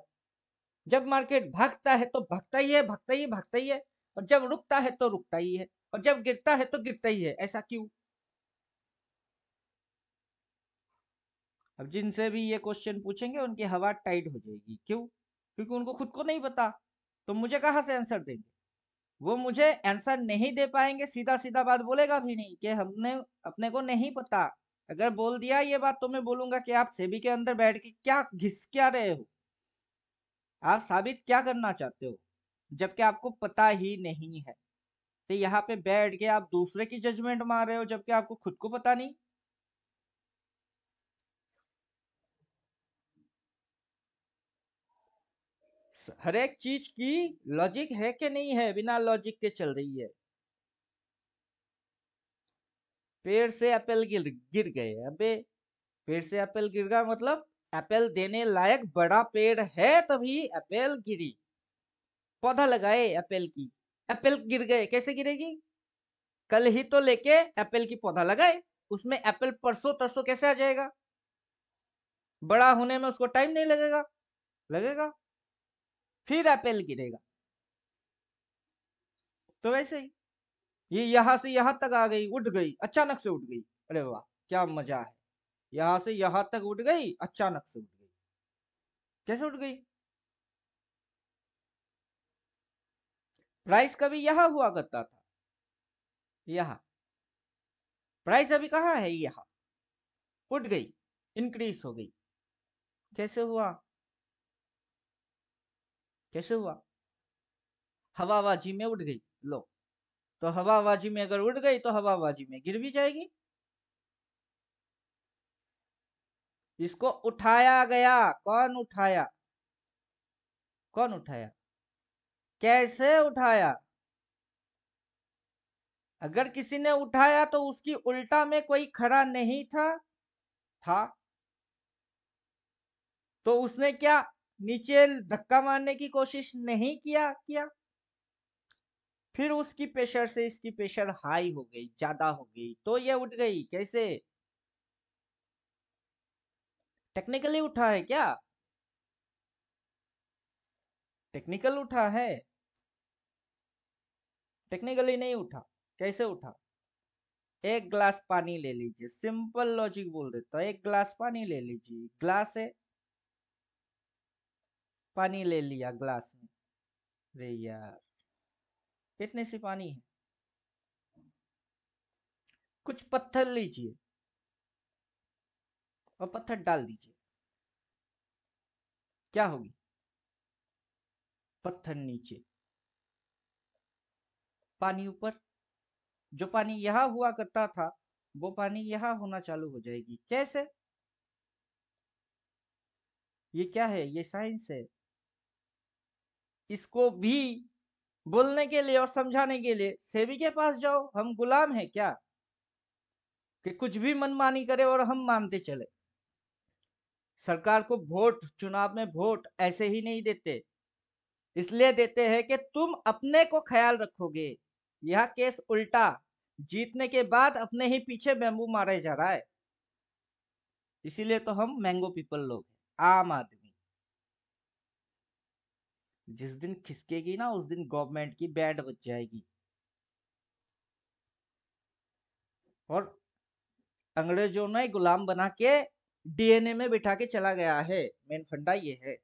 [SPEAKER 2] जब मार्केट भागता है तो भागता ही है, भागता ही है, भागता ही है, और जब रुकता है तो रुकता ही है, और जब गिरता है तो गिरता ही है, ऐसा क्यों? अब जिनसे भी ये क्वेश्चन पूछेंगे उनकी हवा टाइट हो जाएगी, क्यों? क्योंकि उनको खुद को नहीं पता, तो मुझे कहाँ से आंसर देंगे? वो मुझे आंसर नहीं दे पाएंगे, सीधा सीधा बात बोलेगा भी नहीं कि हमने अपने को नहीं पता। अगर बोल दिया ये बात तो मैं बोलूंगा कि आप सेबी के अंदर बैठ के क्या घिस क्या रहे हो, आप साबित क्या करना चाहते हो, जबकि आपको पता ही नहीं है। तो यहाँ पे बैठ के आप दूसरे की जजमेंट मार रहे हो जबकि आपको खुद को पता नहीं। हर एक चीज की लॉजिक है कि नहीं है? बिना लॉजिक के चल रही है। पेड़ से एप्पल गिर गए, अबे पेड़ से एप्पल गिर गया मतलब एप्पल देने लायक बड़ा पेड़ है तभी एप्पल गिरी। पौधा लगाए एप्पल की, एप्पल गिर गए, कैसे गिरेगी? कल ही तो लेके एप्पल की पौधा लगाए, उसमें एप्पल परसों तरसों कैसे आ जाएगा? बड़ा होने में उसको टाइम नहीं लगेगा? लगेगा, फिर एप्पल गिरेगा। तो वैसे ही ये यहां से यहां तक आ गई, उठ गई, अचानक से उठ गई, अरे वाह क्या मजा है, यहां से यहां तक उठ गई, अचानक से उठ गई। कैसे उठ गई? प्राइस कभी यहां हुआ करता था, यहां। प्राइस अभी कहाँ है? यहां उठ गई, इंक्रीज हो गई। कैसे हुआ? कैसे हुआ? हवाबाजी में उठ गई। लो, तो हवाबाजी में अगर उड़ गई तो हवाबाजी में गिर भी जाएगी। इसको उठाया गया, कौन उठाया? कौन उठाया? कैसे उठाया? अगर किसी ने उठाया तो उसकी उल्टा में कोई खड़ा नहीं था तो उसने क्या नीचे धक्का मारने की कोशिश नहीं किया? फिर उसकी प्रेशर से इसकी प्रेशर हाई हो गई, ज्यादा हो गई, तो ये उठ गई। कैसे? टेक्निकली उठा है क्या? टेक्निकल उठा है? टेक्निकली नहीं उठा। कैसे उठा? एक ग्लास पानी ले लीजिए, सिंपल लॉजिक बोल देता हूं, एक ग्लास पानी ले लीजिए, ग्लास है, पानी ले लिया ग्लास में। अरे यार, कितने सी पानी है? कुछ पत्थर लीजिए और पत्थर डाल दीजिए, क्या होगी? पत्थर नीचे, पानी ऊपर। जो पानी यहाँ हुआ करता था वो पानी यहाँ होना चालू हो जाएगी। कैसे? ये क्या है? ये साइंस है। इसको भी बोलने के लिए और समझाने के लिए सेबी के पास जाओ। हम गुलाम हैं क्या कि कुछ भी मनमानी करे और हम मानते चले? सरकार को वोट, चुनाव में वोट ऐसे ही नहीं देते, इसलिए देते हैं कि तुम अपने को ख्याल रखोगे। यह केस उल्टा, जीतने के बाद अपने ही पीछे बैम्बू मारे जा रहा है। इसीलिए तो हम मैंगो पीपल लोग हैं, आम आदमी। जिस दिन खिसकेगी ना उस दिन गवर्नमेंट की बैंड बज जाएगी। और अंग्रेजों ने गुलाम बना के डीएनए में बिठा के चला गया है, मेन फंडा ये है।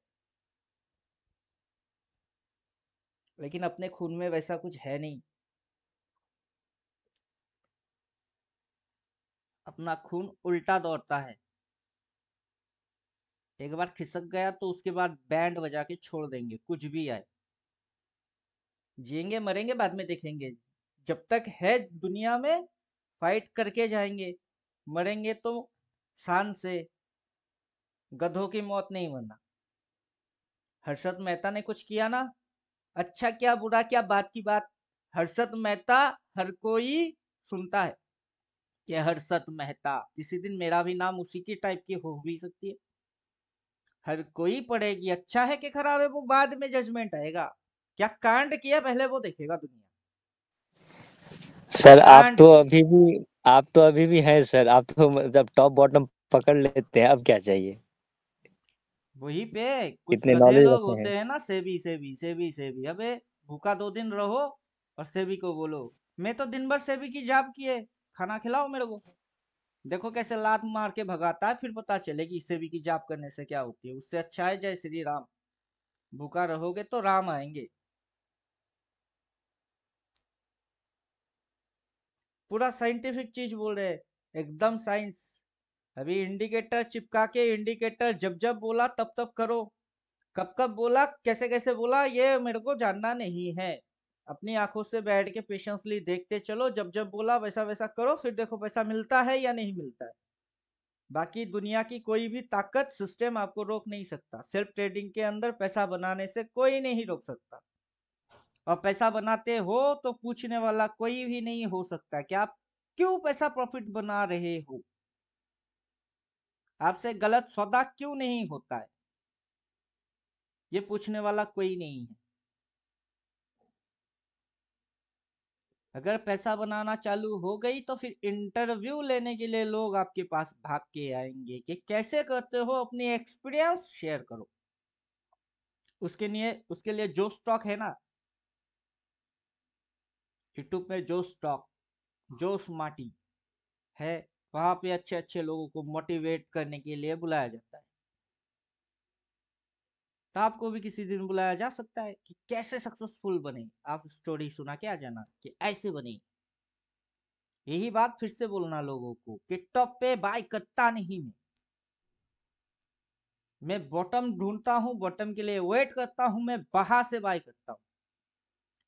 [SPEAKER 2] लेकिन अपने खून में वैसा कुछ है नहीं, अपना खून उल्टा दौड़ता है। एक बार खिसक गया तो उसके बाद बैंड बजा के छोड़ देंगे, कुछ भी आए। जिएंगे मरेंगे बाद में देखेंगे, जब तक है दुनिया में फाइट करके जाएंगे। मरेंगे तो शान से, गधों की मौत नहीं मरना। हर्षद मेहता ने कुछ किया ना, अच्छा क्या बुरा क्या, बात की बात। हर्षद मेहता हर कोई सुनता है कि हर्षद मेहता, किसी दिन मेरा भी नाम उसी की टाइप की हो भी सकती है। हर कोई पढ़ेगी, अच्छा है कि खराब है वो बाद में जजमेंट आएगा। क्या कांड किया पहले वो देखेगा दुनिया।
[SPEAKER 3] सर
[SPEAKER 2] कांड किया,
[SPEAKER 3] आप तो अभी भी हैं सर, आप तो मतलब टॉप बॉटम पकड़ लेते हैं, अब क्या चाहिए?
[SPEAKER 2] वही पे कुछ
[SPEAKER 3] कितने
[SPEAKER 2] गधे
[SPEAKER 3] नॉलेज
[SPEAKER 2] लोग
[SPEAKER 3] रखते हैं।
[SPEAKER 2] होते हैं ना, सेबी सेबी सेबी सेबी। अबे भूखा 2 दिन रहो और सेबी को बोलो मैं तो दिन भर सेबी की जाप किए, खाना खिलाओ मेरे को। देखो कैसे लात मार के भगाता है, फिर पता चलेगी सेबी की जाप करने से क्या होती है। उससे अच्छा है जय श्री राम, भूखा रहोगे तो राम आएंगे। पूरा साइंटिफिक चीज बोल रहे हैं, एकदम साइंस। अभी इंडिकेटर चिपका के, इंडिकेटर जब जब बोला तब तब करो, कब कब बोला कैसे कैसे बोला ये मेरे को जानना नहीं है। अपनी आंखों से बैठ के पेशेंसली देखते चलो, जब जब बोला वैसा वैसा करो, फिर देखो पैसा मिलता है या नहीं मिलता है। बाकी दुनिया की कोई भी ताकत, सिस्टम आपको रोक नहीं सकता। सेल्फ ट्रेडिंग के अंदर पैसा बनाने से कोई नहीं रोक सकता। और पैसा बनाते हो तो पूछने वाला कोई भी नहीं हो सकता कि आप क्यों पैसा प्रॉफिट बना रहे हो, आपसे गलत सौदा क्यों नहीं होता है, ये पूछने वाला कोई नहीं है। अगर पैसा बनाना चालू हो गई तो फिर इंटरव्यू लेने के लिए लोग आपके पास भाग के आएंगे कि कैसे करते हो, अपनी एक्सपीरियंस शेयर करो। उसके लिए जो स्टॉक है ना, यूट्यूब में जो स्टॉक, जो स्मार्टी है, वहां पे अच्छे अच्छे लोगों को मोटिवेट करने के लिए बुलाया जाता है। तो आपको भी किसी दिन बुलाया जा सकता है कि कैसे सक्सेसफुल बने, आप स्टोरी सुना के आ जाना कि ऐसे बने। यही बात फिर से बोलना लोगों को कि टॉप पे बाय करता नहीं मैं बॉटम ढूंढता हूँ, बॉटम के लिए वेट करता हूँ, मैं बाहर से बाय करता हूँ।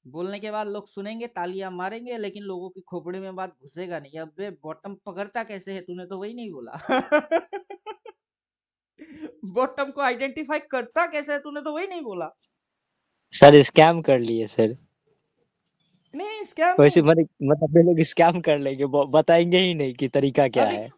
[SPEAKER 2] बोलने के बाद लोग सुनेंगे, तालियां मारेंगे, लेकिन लोगों की खोपड़ी में बात घुसेगा नहीं। अबे बॉटम पकड़ता कैसे है, तूने तो वही नहीं बोला। बॉटम को आइडेंटिफाई करता कैसे है, तूने तो वही नहीं बोला।
[SPEAKER 3] सर स्कैम कर लिए सर,
[SPEAKER 2] नहीं स्कैम
[SPEAKER 3] वैसे
[SPEAKER 2] नहीं।
[SPEAKER 3] मतलब ये लोग स्कैम कर लेंगे, बताएंगे ही नहीं कि तरीका क्या
[SPEAKER 2] अभी
[SPEAKER 3] है।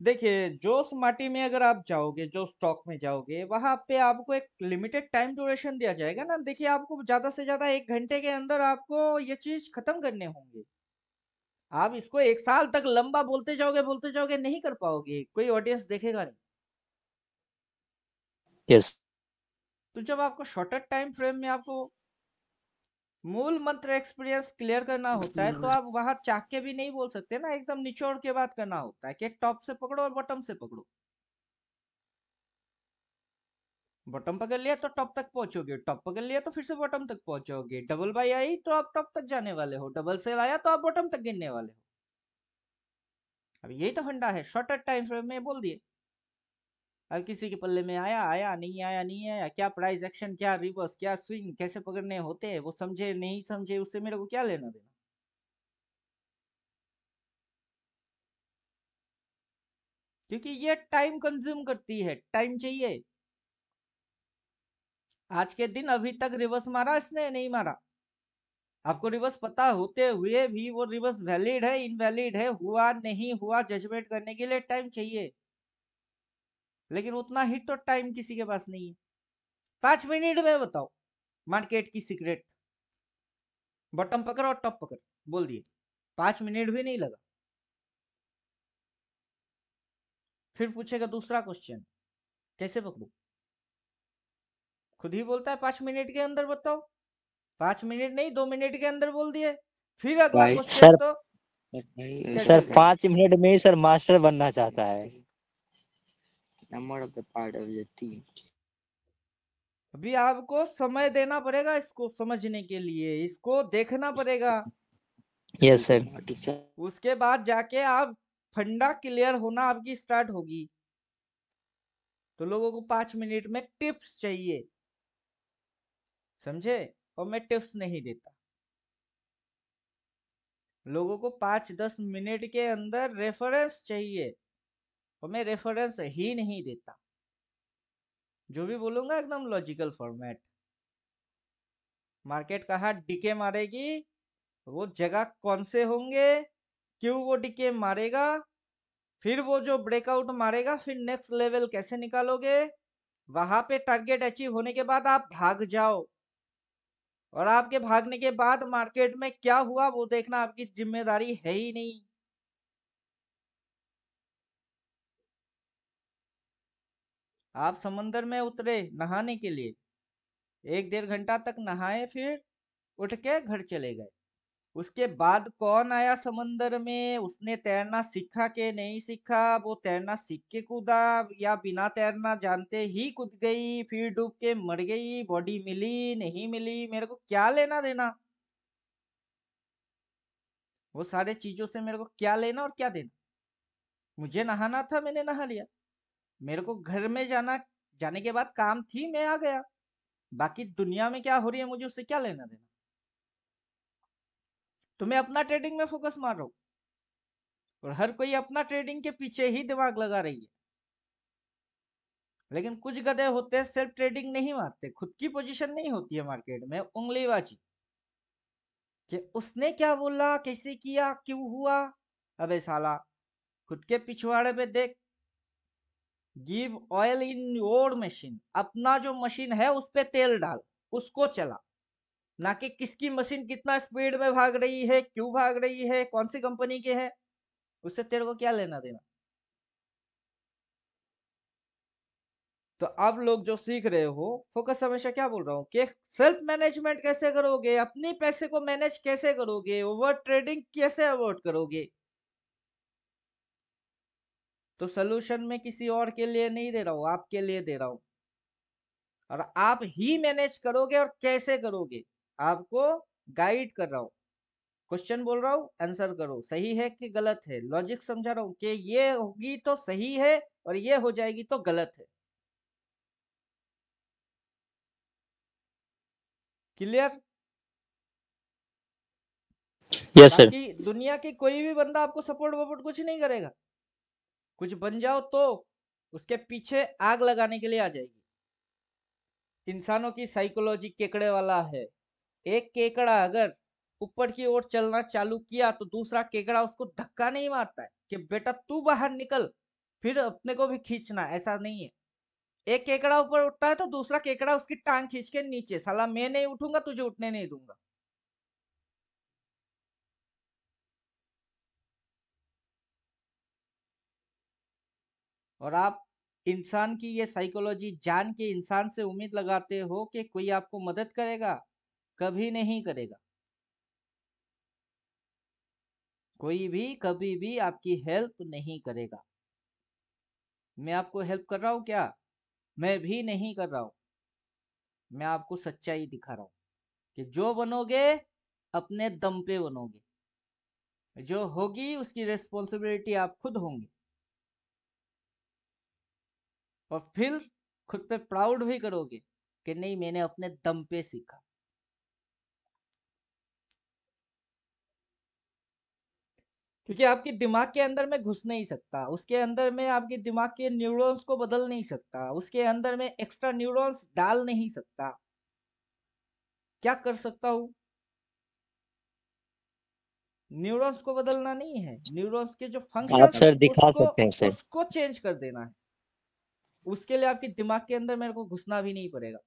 [SPEAKER 2] देखिए, जो स्मार्टी में अगर आप जाओगे, जो स्टॉक में जाओगे, वहां पे आपको एक लिमिटेड टाइम ड्यूरेशन दिया जाएगा ना। देखिए, आपको ज्यादा से ज्यादा 1 घंटे के अंदर आपको ये चीज खत्म करने होंगे। आप इसको 1 साल तक लंबा बोलते जाओगे, नहीं कर पाओगे, कोई ऑडियंस देखेगा नहीं।
[SPEAKER 3] यस
[SPEAKER 2] तो जब आपको शॉर्टर टाइम फ्रेम में आपको मूल मंत्र एक्सपीरियंस क्लियर करना होता है, तो आप वहां चाक के भी नहीं बोल सकते ना, एकदम निचोड़ के बात करना होता है कि टॉप से पकड़ो और बॉटम से पकड़ो। बॉटम पकड़ लिया तो टॉप तक पहुंचोगे, टॉप पकड़ लिया तो फिर से बॉटम तक पहुंचोगे, डबल बाई आई तो आप टॉप तक जाने वाले हो, डबल सेल आया तो आप बॉटम तक गिरने वाले हो। अब यही तो फंडा है, शॉर्टर टाइम फ्रेम में बोल दिए। अब किसी के पल्ले में आया आया, नहीं आया नहीं आया, क्या प्राइस एक्शन, क्या रिवर्स, क्या स्विंग, कैसे पकड़ने होते हैं, वो समझे नहीं समझे, उससे मेरे को क्या लेना देना। क्योंकि ये टाइम कंज्यूम करती है, टाइम चाहिए। आज के दिन अभी तक रिवर्स मारा इसने, नहीं मारा। आपको रिवर्स पता होते हुए भी वो रिवर्स वैलिड है इनवैलिड है, हुआ नहीं हुआ, जजमेंट करने के लिए टाइम चाहिए। लेकिन उतना ही तो टाइम किसी के पास नहीं है। 5 मिनट में बताओ मार्केट की सीक्रेट, बॉटम पकड़ और टॉप पकड़, बोल दिए। 5 मिनट भी नहीं लगा। फिर पूछेगा दूसरा क्वेश्चन, कैसे पकड़ू, खुद ही बोलता है 5 मिनट के अंदर बताओ। 5 मिनट नहीं, 2 मिनट के अंदर बोल दिए। फिर अगला क्वेश्चन
[SPEAKER 3] सर,
[SPEAKER 2] तो क्या
[SPEAKER 3] सर
[SPEAKER 2] चल रहा है।
[SPEAKER 3] 5 मिनट में ही सर मास्टर बनना चाहता है।
[SPEAKER 2] अभी आपको समय देना पड़ेगा इसको समझने के लिए, इसको देखना पड़ेगा।
[SPEAKER 3] Yes sir.
[SPEAKER 2] उसके बाद जाके आप फंडा क्लियर होना आपकी स्टार्ट होगी। तो लोगों को 5 मिनट में टिप्स चाहिए, समझे। और मैं टिप्स नहीं देता लोगों को, 5-10 मिनट के अंदर रेफरेंस चाहिए, और मैं रेफरेंस ही नहीं देता। जो भी बोलूंगा एकदम लॉजिकल फॉर्मेट। मार्केट कहाँ डीके मारेगी, वो जगह कौन से होंगे, क्यों वो डीके मारेगा, फिर वो जो ब्रेकआउट मारेगा फिर नेक्स्ट लेवल कैसे निकालोगे, वहां पे टारगेट अचीव होने के बाद आप भाग जाओ। और आपके भागने के बाद मार्केट में क्या हुआ वो देखना आपकी जिम्मेदारी है ही नहीं। आप समंदर में उतरे नहाने के लिए, 1-1.5 घंटा तक नहाए, फिर उठ के घर चले गए। उसके बाद कौन आया समंदर में, उसने तैरना सीखा के नहीं सीखा, वो तैरना सीख के कूदा या बिना तैरना जानते ही कूद गई, फिर डूब के मर गई, बॉडी मिली नहीं मिली, मेरे को क्या लेना देना। वो सारे चीजों से मेरे को क्या लेना और क्या देना। मुझे नहाना था, मैंने नहा लिया। मेरे को घर में जाने के बाद काम थी, मैं आ गया। बाकी दुनिया में क्या हो रही है मुझे उससे क्या लेना देना। तो मैं अपना ट्रेडिंग में फोकस मार रहा हूँ, और हर कोई अपना ट्रेडिंग के पीछे ही दिमाग लगा रही है। लेकिन कुछ गधे होते हैं सेल्फ ट्रेडिंग नहीं मारते, खुद की पोजीशन नहीं होती है मार्केट में, उंगलीबाजी कि उसने क्या बोला, कैसे किया, क्यों हुआ। अबे साला, खुद के पिछवाड़े पे देख। Give oil in your machine, अपना जो मशीन है उस पे तेल डाल, उसको चला। ना कि किसकी मशीन कितना स्पीड में भाग रही है, क्यों भाग रही है, कौन सी कंपनी की है, उससे तेरे को क्या लेना देना। तो अब लोग जो सीख रहे हो, फोकस हमेशा क्या बोल रहा हूँ कि सेल्फ मैनेजमेंट कैसे करोगे, अपनी पैसे को मैनेज कैसे करोगे, ओवर ट्रेडिंग कैसे अवॉइड करोगे। तो सोल्यूशन में किसी और के लिए नहीं दे रहा हूँ, आपके लिए दे रहा हूँ, और आप ही मैनेज करोगे और कैसे करोगे, आपको गाइड कर रहा हूँ। क्वेश्चन बोल रहा हूँ, आंसर करो, सही है कि गलत है। लॉजिक समझा रहा हूँ कि ये होगी तो सही है और ये हो जाएगी तो गलत है। क्लियर।
[SPEAKER 3] Yes sir.
[SPEAKER 2] बाकी दुनिया की कोई भी बंदा आपको सपोर्ट वपोर्ट कुछ नहीं करेगा। कुछ बन जाओ तो उसके पीछे आग लगाने के लिए आ जाएगी। इंसानों की साइकोलॉजी केकड़े वाला है। एक केकड़ा अगर ऊपर की ओर चलना चालू किया तो दूसरा केकड़ा उसको धक्का नहीं मारता है कि बेटा तू बाहर निकल, फिर अपने को भी खींचना, ऐसा नहीं है। एक केकड़ा ऊपर उठता है तो दूसरा केकड़ा उसकी टांग खींच के नीचे, साला मैं नहीं उठूंगा, तुझे उठने नहीं दूंगा। और आप इंसान की ये साइकोलॉजी जान के इंसान से उम्मीद लगाते हो कि कोई आपको मदद करेगा, कभी नहीं करेगा। कोई भी कभी भी आपकी हेल्प नहीं करेगा। मैं आपको हेल्प कर रहा हूं क्या? मैं भी नहीं कर रहा हूं। मैं आपको सच्चाई दिखा रहा हूं कि जो बनोगे अपने दम पे बनोगे, जो होगी उसकी रिस्पॉन्सिबिलिटी आप खुद होंगे, और फिर खुद पे प्राउड भी करोगे कि नहीं मैंने अपने दम पे सीखा। क्योंकि आपके दिमाग के अंदर में घुस नहीं सकता, उसके अंदर में आपके दिमाग के न्यूरॉन्स को बदल नहीं सकता, उसके अंदर में एक्स्ट्रा न्यूरॉन्स डाल नहीं सकता। क्या कर सकता हूं? न्यूरॉन्स को बदलना नहीं है, न्यूरॉन्स के जो
[SPEAKER 3] आप
[SPEAKER 2] फंक्शंस है
[SPEAKER 3] सर दिखा
[SPEAKER 2] उसको
[SPEAKER 3] सकते हैं सर।
[SPEAKER 2] उसको चेंज कर देना है। उसके लिए आपके दिमाग के अंदर मेरे को घुसना भी नहीं पड़ेगा।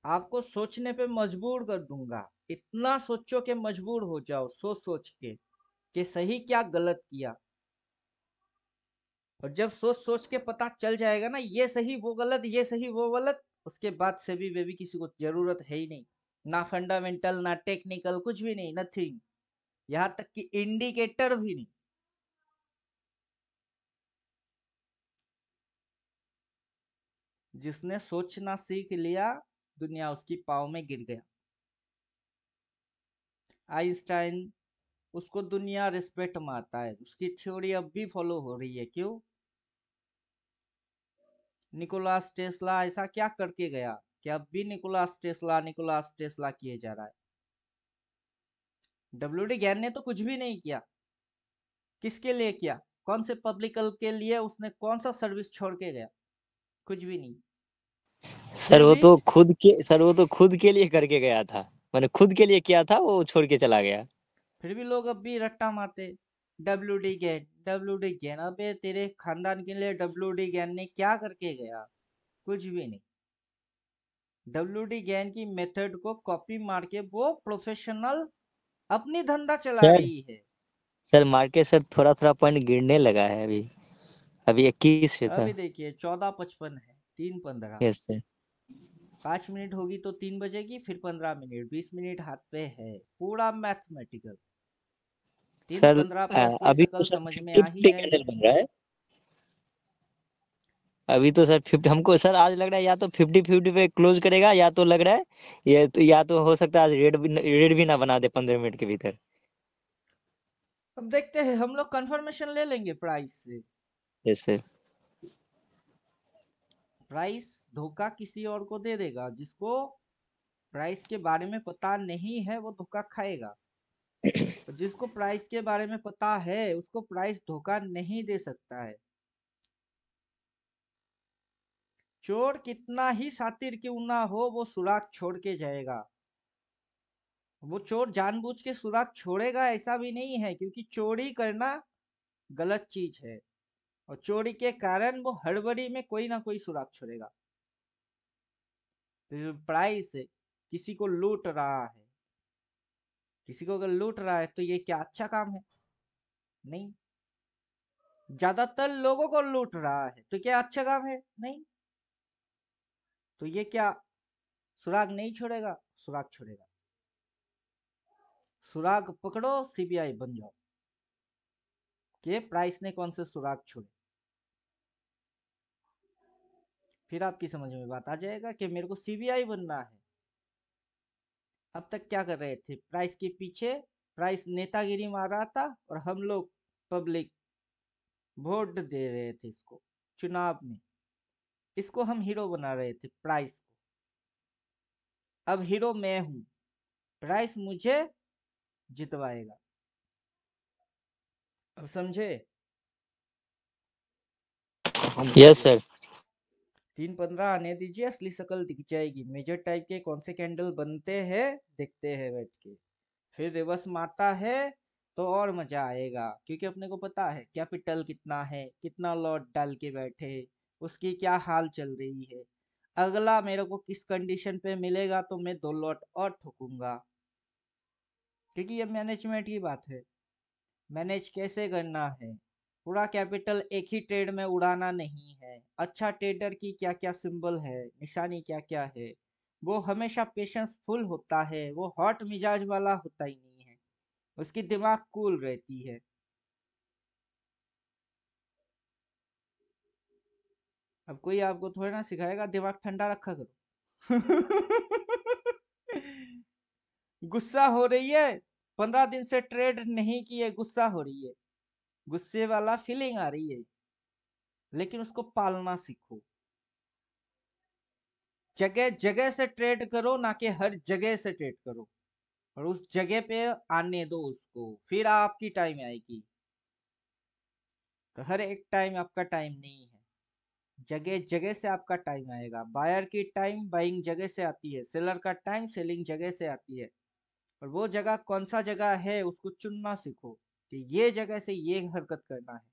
[SPEAKER 2] आपको सोचने पे मजबूर कर दूंगा। इतना सोचो कि मजबूर हो जाओ सोच सोच के कि सही क्या गलत किया। और जब सोच सोच के पता चल जाएगा ना ये सही वो गलत, ये सही वो गलत, उसके बाद से भी बेबी किसी को जरूरत है ही नहीं। ना फंडामेंटल, ना टेक्निकल, कुछ भी नहीं, नथिंग। यहाँ तक कि इंडिकेटर भी नहीं। जिसने सोचना सीख लिया दुनिया उसकी पाँव में गिर गया। आइंस्टाइन, उसको दुनिया रिस्पेक्ट मारता है, उसकी थ्योरी अब भी फॉलो हो रही है। क्यों? निकोलास टेस्ला ऐसा क्या करके गया कि अब भी निकोलास टेस्ला निकोलास टेस्ला किए जा रहा है। डब्ल्यूडी गैन ने तो कुछ भी नहीं किया। किसके लिए किया? कौन से पब्लिक के लिए उसने कौन सा सर्विस छोड़ के गया? कुछ भी नहीं।
[SPEAKER 3] सर
[SPEAKER 2] फिर
[SPEAKER 3] वो
[SPEAKER 2] भी
[SPEAKER 3] तो खुद के लिए करके गया था, मैंने खुद के लिए किया था, वो छोड़ के चला गया।
[SPEAKER 2] लोग अब भी रट्टा मारते, डब्ल्यूडी गैन डब्ल्यूडी गैन। अबे तेरे खानदान के लिए डब्ल्यूडी गैन ने क्या करके गया? कुछ भी नहीं। डब्ल्यूडी गैन की मेथड को कॉपी मार के वो प्रोफेशनल अपनी धंधा चला
[SPEAKER 3] सर
[SPEAKER 2] रही है।
[SPEAKER 3] सर मार्केट सर थोड़ा थोड़ा पॉइंट गिरने लगा है अभी। अभी 21 पे था।
[SPEAKER 2] अभी देखिए 14:55 है, 3:15।
[SPEAKER 3] Yes sir.
[SPEAKER 2] 5 मिनट होगी तो 3 बजेगी, फिर 15 मिनट, 20 मिनट हाथ पे है। पूरा मैथमेटिकल। तीन
[SPEAKER 3] सर
[SPEAKER 2] पंद्रह पे असली
[SPEAKER 3] अभी तो
[SPEAKER 2] शकल
[SPEAKER 3] सर
[SPEAKER 2] समझ में
[SPEAKER 3] 50
[SPEAKER 2] आ ही
[SPEAKER 3] 50
[SPEAKER 2] जाएगी।
[SPEAKER 3] कैंडल बन रहा है। अभी तो सर 50 हमको सर आज लग रहा है या तो 50-50 पे क्लोज करेगा, या तो लग रहा है या तो हो सकता है आज रेड भी ना बना दे 15 मिनट के भीतर।
[SPEAKER 2] अब देखते हैं, हम लोग कंफर्मेशन ले लेंगे प्राइस से।
[SPEAKER 3] Yes sir.
[SPEAKER 2] प्राइस धोखा किसी और को दे देगा। जिसको प्राइस के बारे में पता नहीं है वो धोखा खाएगा, और जिसको प्राइस के बारे में पता है उसको प्राइस धोखा नहीं दे सकता है। चोर कितना ही शातिर क्यों ना हो वो सुराग छोड़ के जाएगा। वो चोर जानबूझ के सुराग छोड़ेगा ऐसा भी नहीं है, क्योंकि चोरी करना गलत चीज है, और चोरी के कारण वो हड़बड़ी में कोई ना कोई सुराग छोड़ेगा। तो प्राइस किसी को लूट रहा है, किसी को अगर लूट रहा है तो ये क्या अच्छा काम है? नहीं। ज्यादातर लोगों को लूट रहा है तो क्या अच्छा काम है? नहीं। तो ये क्या सुराग नहीं छोड़ेगा? सुराग छोड़ेगा। सुराग पकड़ो, सीबीआई बन जाओ। कि प्राइस ने कौन से सुराग छोड़े? फिर आपकी समझ में बात आ जाएगा कि मेरे को सीबीआई बनना है। अब तक क्या कर रहे थे? प्राइस के पीछे प्राइस नेतागिरी मार रहा था और हम लोग पब्लिक वोट दे रहे थे इसको चुनाव में। इसको हम हीरो बना रहे थे प्राइस को। अब हीरो मैं हूं, प्राइस मुझे जितवाएगा। अब समझे?
[SPEAKER 3] Yes sir.
[SPEAKER 2] 3:15 आने दीजिए, असली शक्ल दिख जाएगी। मेजर टाइप के कौन से कैंडल बनते हैं देखते हैं बैठ के। फिर रिवर्स मारता है तो और मजा आएगा, क्योंकि अपने को पता है कैपिटल कितना है, कितना लॉट डाल के बैठे, उसकी क्या हाल चल रही है। अगला मेरे को किस कंडीशन पे मिलेगा तो मैं 2 लॉट और ठोकूंगा, क्योंकि ये मैनेजमेंट की बात है। मैनेज कैसे करना है? पूरा कैपिटल एक ही ट्रेड में उड़ाना नहीं है। अच्छा ट्रेडर की क्या क्या सिंबल है, निशानी क्या क्या है, वो हमेशा पेशेंस फुल होता है, वो हॉट मिजाज वाला होता ही नहीं है, उसकी दिमाग कूल रहती है। अब कोई आपको थोड़ा ना सिखाएगा दिमाग ठंडा रखा करो। गुस्सा हो रही है, 15 दिन से ट्रेड नहीं किए, गुस्सा हो रही है, गुस्से वाला फीलिंग आ रही है, लेकिन उसको पालना सीखो। जगह जगह से ट्रेड करो, ना कि हर जगह से ट्रेड करो, और उस जगह पे आने दो उसको, फिर आपकी टाइम आएगी। तो हर एक टाइम आपका टाइम नहीं है, जगह जगह से आपका टाइम आएगा। बायर की टाइम बाइंग जगह से आती है, सेलर का टाइम सेलिंग जगह से आती है, और वो जगह कौन सा जगह है उसको चुनना सीखो कि ये जगह से ये हरकत करना है।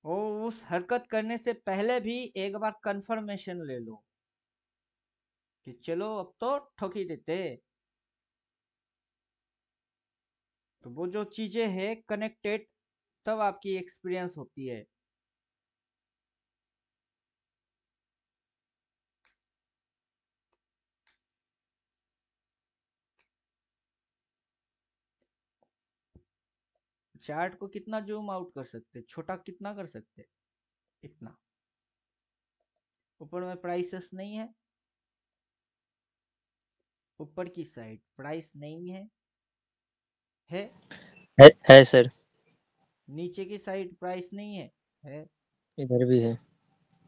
[SPEAKER 2] और उस हरकत करने से पहले भी एक बार कंफर्मेशन ले लो कि चलो अब तो ठोक ही देते। तो वो जो चीजें हैं कनेक्टेड, तब आपकी एक्सपीरियंस होती है। चार्ट को कितना जूम आउट कर सकते, छोटा कितना कर सकते? इतना। ऊपर में प्राइसेस नहीं है, ऊपर की साइड प्राइस नहीं है, है?
[SPEAKER 3] है सर।
[SPEAKER 2] नीचे की साइड प्राइस नहीं है, है?
[SPEAKER 3] इधर भी है।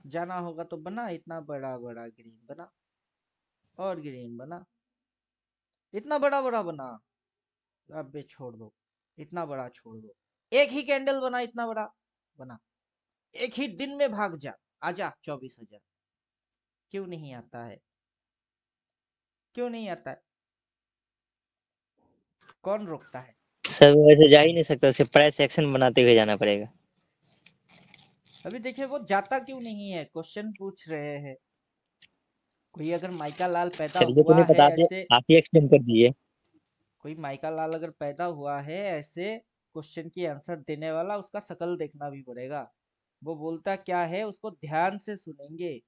[SPEAKER 2] जाना होगा तो बना, इतना बड़ा बड़ा ग्रीन बना, और ग्रीन बना, इतना बड़ा बड़ा बना। अबे छोड़ दो, इतना बड़ा छोड़ दो। एक ही कैंडल बना, इतना बड़ा बना, एक ही दिन में भाग जा, आजा 24,000। क्यों नहीं आता है? क्यों नहीं आता है? कौन रोकता है?
[SPEAKER 3] सर वैसे जा ही नहीं सकता, उसे प्राइस एक्शन बनाते हुए जाना पड़ेगा।
[SPEAKER 2] अभी देखिए वो जाता क्यों नहीं है, क्वेश्चन पूछ रहे हैं। कोई अगर माइका लाल पैदा
[SPEAKER 3] सर ये तो
[SPEAKER 2] हुआ
[SPEAKER 3] नहीं
[SPEAKER 2] है
[SPEAKER 3] पता,
[SPEAKER 2] ऐसे,
[SPEAKER 3] आप ही एक्सप्लेन कर दीजिए।
[SPEAKER 2] कोई माइका लाल अगर पैदा हुआ है ऐसे क्वेश्चन की आंसर देने वाला, उसका शकल देखना भी पड़ेगा। वो बोलता क्या है उसको ध्यान से सुनेंगे।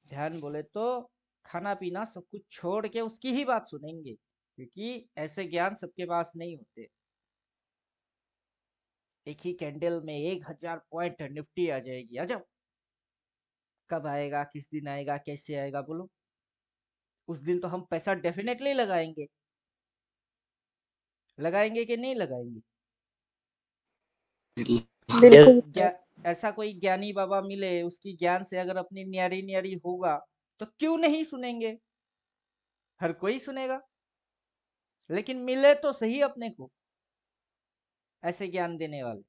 [SPEAKER 2] ध्यान बोले तो खाना पीना सब कुछ छोड़ के उसकी ही बात सुनेंगे, क्योंकि ऐसे ज्ञान सबके पास नहीं होते। एक ही कैंडल में 1,000 पॉइंट निफ्टी आ जाएगी, आ जाओ। कब आएगा, किस दिन आएगा, कैसे आएगा बोलो? उस दिन तो हम पैसा डेफिनेटली लगाएंगे। लगाएंगे कि नहीं लगाएंगे?
[SPEAKER 5] बिल्कुल
[SPEAKER 2] ऐसा कोई ज्ञानी बाबा मिले, उसकी ज्ञान से अगर अपनी न्यारी न्यारी होगा तो क्यों नहीं सुनेंगे? हर कोई सुनेगा, लेकिन मिले तो सही अपने को ऐसे ज्ञान देने वाले।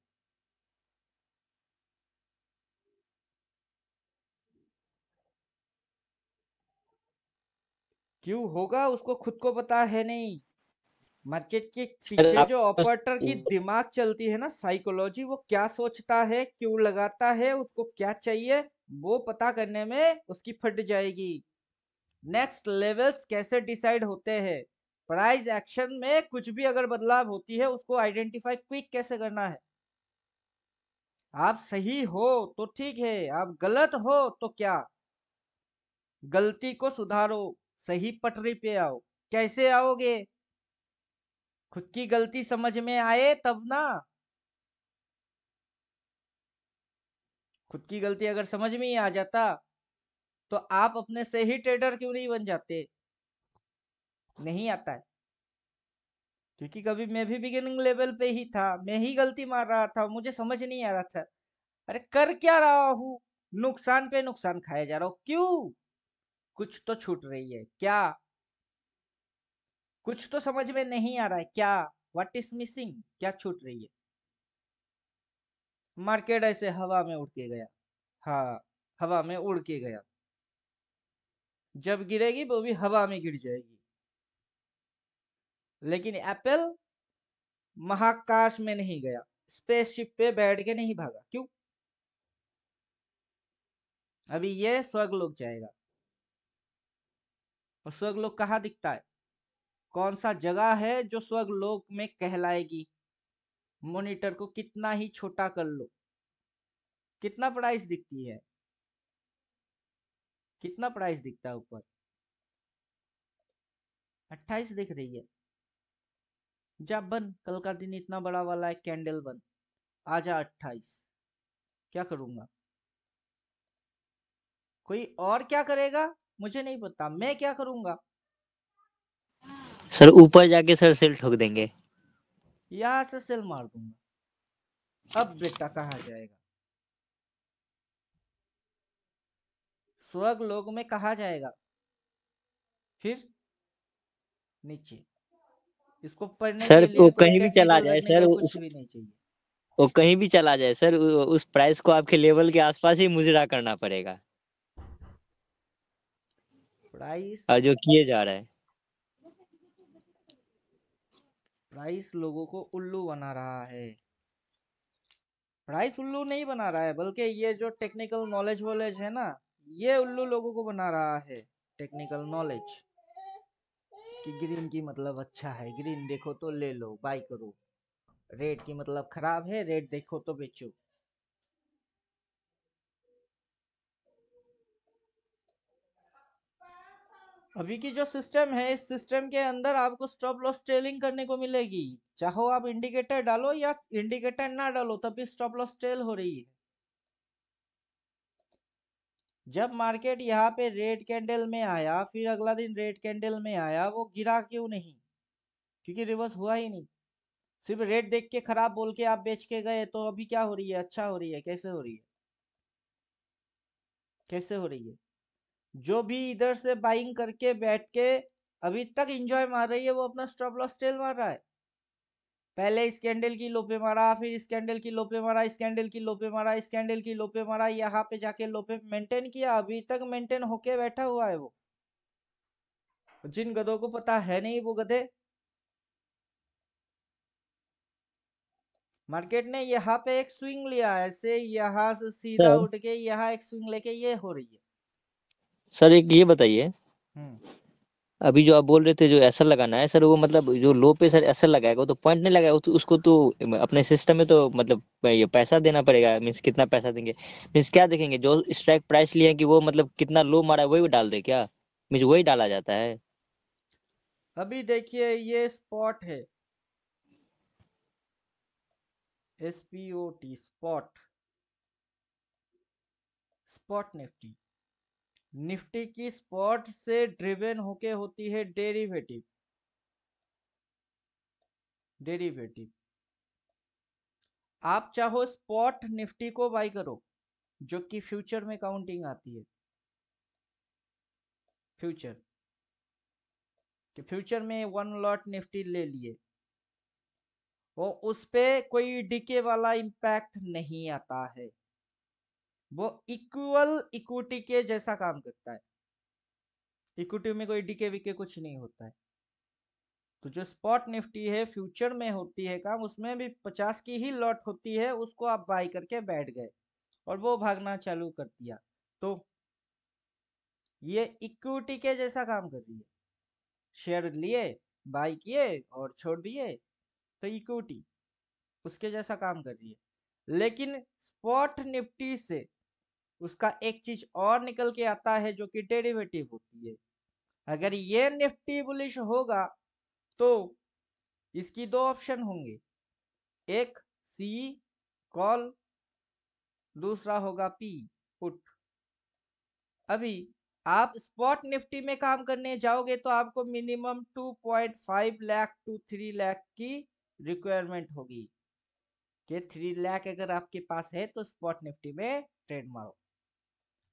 [SPEAKER 2] क्यों होगा उसको खुद को पता है नहीं। मार्केट के
[SPEAKER 3] सर
[SPEAKER 2] पीछे
[SPEAKER 3] आप
[SPEAKER 2] जो ऑपरेटर की दिमाग चलती है ना, साइकोलॉजी, वो क्या सोचता है, क्यों लगाता है, उसको क्या चाहिए, वो पता करने में उसकी फट जाएगी। नेक्स्ट लेवल्स कैसे डिसाइड होते हैं, प्राइस एक्शन में कुछ भी अगर बदलाव होती है उसको आइडेंटिफाई क्विक कैसे करना है। आप सही हो तो ठीक है, आप गलत हो तो क्या, गलती को सुधारो, सही पटरी पे आओ। कैसे आओगे, खुद की गलती समझ में आए तब ना। खुद की गलती अगर समझ में ही आ जाता तो आप अपने से ही ट्रेडर क्यों नहीं बन जाते। नहीं आता है, क्योंकि कभी मैं भी बिगिनिंग लेवल पे ही था, मैं ही गलती मार रहा था, मुझे समझ नहीं आ रहा था अरे कर क्या रहा हूँ, नुकसान पे नुकसान खाए जा रहा हूँ, क्यों, कुछ तो छूट रही है क्या, कुछ तो समझ में नहीं आ रहा है क्या, व्हाट इज मिसिंग, क्या छूट रही है। मार्केट ऐसे हवा में उड़ के गया, हाँ हवा में उड़ के गया, जब गिरेगी वो भी हवा में गिर जाएगी। लेकिन एप्पल महाकाश में नहीं गया, स्पेसशिप पे बैठ के नहीं भागा, क्यों, अभी ये स्वर्गलोक जाएगा। और स्वर्गलोक कहाँ दिखता है, कौन सा जगह है जो स्वर्गलोक में कहलाएगी। मॉनिटर को कितना ही छोटा कर लो, कितना प्राइस दिखती है, कितना प्राइस दिखता है ऊपर, 28 दिख रही है। जा बन, कल का दिन इतना बड़ा वाला है, कैंडल बन, आजा 28। क्या करूंगा, कोई और क्या करेगा मुझे नहीं पता, मैं क्या करूंगा।
[SPEAKER 3] सर ऊपर जाके सर सेल ठोक देंगे।
[SPEAKER 2] यहां से सेल मार दूंगा, अब बेटा कहा जाएगा, स्वर्ग लोक में कहा जाएगा, फिर नीचे। इसको पढ़ने
[SPEAKER 3] सर
[SPEAKER 2] के
[SPEAKER 3] वो
[SPEAKER 2] लिए कोई
[SPEAKER 3] कहीं भी चला
[SPEAKER 2] टेक्निकल
[SPEAKER 3] जाए सर,
[SPEAKER 2] वेक्निकल कुछ भी नहीं चाहिए।
[SPEAKER 3] वो कहीं भी चला जाए सर, उस प्राइस को आपके लेवल के आसपास ही मुजरा करना पड़ेगा,
[SPEAKER 2] प्राइस,
[SPEAKER 3] और जो किए जा रहा है।
[SPEAKER 2] प्राइस लोगों को उल्लू बना रहा है, प्राइस उल्लू नहीं बना रहा है, बल्कि ये जो टेक्निकल नॉलेज वॉलेज है ना, ये उल्लू लोगों को बना रहा है। टेक्निकल नॉलेज कि ग्रीन की मतलब अच्छा है, ग्रीन देखो तो ले लो बाय करो, रेड की मतलब खराब है, रेड देखो तो बेचो। अभी की जो सिस्टम है, इस सिस्टम के अंदर आपको स्टॉप लॉस ट्रेलिंग करने को मिलेगी, चाहो आप इंडिकेटर डालो या इंडिकेटर ना डालो तब भी स्टॉप लॉस ट्रेल हो रही है। जब मार्केट यहाँ पे रेड कैंडल में आया, फिर अगला दिन रेड कैंडल में आया, वो गिरा क्यों नहीं, क्योंकि रिवर्स हुआ ही नहीं। सिर्फ रेड देख के खराब बोल के आप बेच के गए, तो अभी क्या हो रही है, अच्छा हो रही है, कैसे हो रही है, कैसे हो रही है। जो भी इधर से बाइंग करके बैठ के अभी तक एंजॉय मार रही है, वो अपना स्टॉप लॉस ट्रेल मार रहा है। पहले इस कैंडल की लो पे मारा, फिर इस कैंडल की लो पे मारा, इस कैंडल की लो पे मारा, इस कैंडल की लो पे मारा, यहाँ पे जाके लो पे मेंटेन किया, अभी तक मेंटेन होके बैठा हुआ है वो। जिन गधों को पता है नहीं वो गधे। मार्केट ने यहाँ पे एक स्विंग लिया, ऐसे यहाँ से सीधा
[SPEAKER 3] सर
[SPEAKER 2] उठ के यहाँ एक स्विंग लेके ये हो रही है।
[SPEAKER 3] सर एक ये बताइए,
[SPEAKER 2] हम्म,
[SPEAKER 3] अभी जो आप बोल रहे थे जो एसएल लगाना है सर, वो मतलब जो लो पे सर एसएल लगाएगा वो तो पॉइंट नहीं लगाएगा, उसको तो अपने सिस्टम में तो मतलब ये पैसा देना पड़ेगा, मीन्स कितना पैसा देंगे, मीन्स क्या देखेंगे, जो स्ट्राइक प्राइस लिए हैं कि वो मतलब कितना लो मारा है वही डाल दे क्या, मीन्स वही डाला जाता है।
[SPEAKER 2] अभी देखिए ये स्पॉट है, SPOT spot, spot Nifty, Nifty की स्पॉट से ड्रिवन होके होती है डेरिवेटिव, डेरिवेटिव। आप चाहो स्पॉट निफ्टी को बाय करो, जो कि फ्यूचर में काउंटिंग आती है, फ्यूचर कि फ्यूचर में 1 लॉट निफ्टी ले लिए, वो उस पे कोई डीके वाला इम्पैक्ट नहीं आता है, वो इक्वल इक्विटी के जैसा काम करता है, इक्विटी में कोई डीके वीके कुछ नहीं होता है। तो जो स्पॉट निफ्टी है फ्यूचर में होती है काम, उसमें भी 50 की ही लॉट होती है, उसको आप बाय करके बैठ गए और वो भागना चालू कर दिया, तो ये इक्विटी के जैसा काम कर रही है। शेयर लिए, बाई किए और छोड़ दिए, तो इक्विटी उसके जैसा काम कर रही है। लेकिन स्पॉट निफ्टी से उसका एक चीज और निकल के आता है जो कि डेरिवेटिव होती है। अगर ये निफ्टी बुलिश होगा तो इसकी दो ऑप्शन होंगे, एक सी कॉल, दूसरा होगा पी पुट। अभी आप स्पॉट निफ्टी में काम करने जाओगे तो आपको मिनिमम 2.5 लाख टू 3 लाख की रिक्वायरमेंट होगी कि 3 लाख अगर आपके पास है तो स्पॉट निफ्टी में ट्रेड मारो।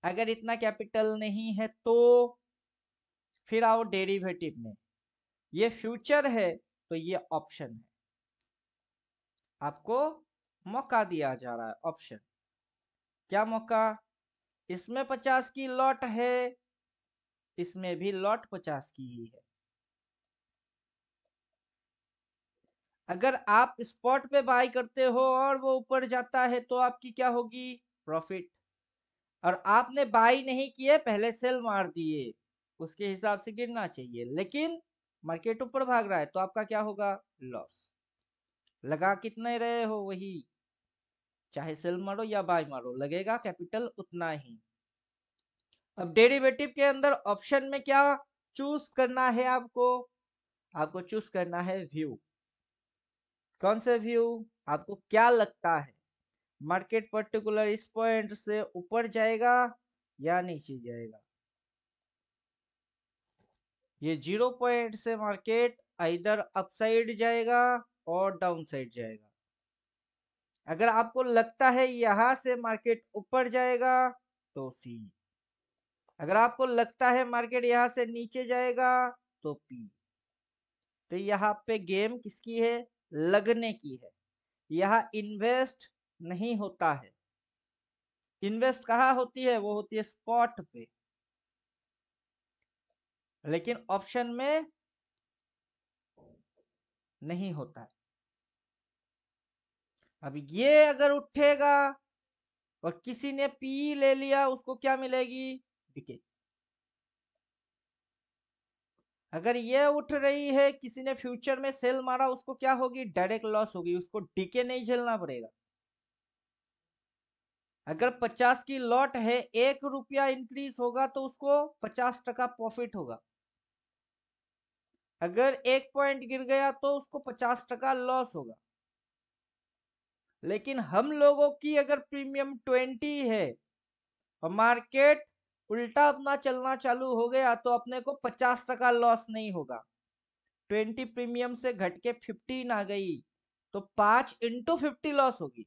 [SPEAKER 2] अगर इतना कैपिटल नहीं है तो फिर आओ डेरिवेटिव में। ये फ्यूचर है तो ये ऑप्शन है, आपको मौका दिया जा रहा है। ऑप्शन क्या मौका? इसमें 50 की लॉट है, इसमें भी लॉट 50 की ही है। अगर आप स्पॉट पे बाय करते हो और वो ऊपर जाता है तो आपकी क्या होगी? प्रॉफिट। और आपने बाय नहीं किए, पहले सेल मार दिए, उसके हिसाब से गिरना चाहिए, लेकिन मार्केट ऊपर भाग रहा है तो आपका क्या होगा? लॉस। लगा कितने रहे हो वही, चाहे सेल मारो या बाय मारो, लगेगा कैपिटल उतना ही। अब डेरिवेटिव के अंदर ऑप्शन में क्या चूज करना है आपको? आपको चूज करना है व्यू। कौन सा व्यू? आपको क्या लगता है मार्केट पर्टिकुलर इस पॉइंट से ऊपर जाएगा या नीचे जाएगा? ये 0 पॉइंट से मार्केट इधर अपसाइड जाएगा और डाउन साइड जाएगा। अगर आपको लगता है यहां से मार्केट ऊपर जाएगा तो सी। अगर आपको लगता है मार्केट यहां से नीचे जाएगा तो पी। तो यहाँ पे गेम किसकी है? लगने की है। यहाँ इन्वेस्ट नहीं होता है। इन्वेस्ट कहाँ होती है? वो होती है स्पॉट पे, लेकिन ऑप्शन में नहीं होता है। अब ये अगर उठेगा और किसी ने पी ले लिया, उसको क्या मिलेगी? डिके। अगर ये उठ रही है, किसी ने फ्यूचर में सेल मारा, उसको क्या होगी? डायरेक्ट लॉस होगी, उसको डिके नहीं झेलना पड़ेगा। अगर 50 की लॉट है, 1 रुपया इंक्रीज होगा तो उसको 50% प्रॉफिट होगा। अगर 1 पॉइंट गिर गया तो उसको 50% लॉस होगा। लेकिन हम लोगों की अगर प्रीमियम 20 है और मार्केट उल्टा अपना चलना चालू हो गया तो अपने को 50% लॉस नहीं होगा। 20 प्रीमियम से घट के 15 आ गई तो 5 इंटू 50 लॉस होगी।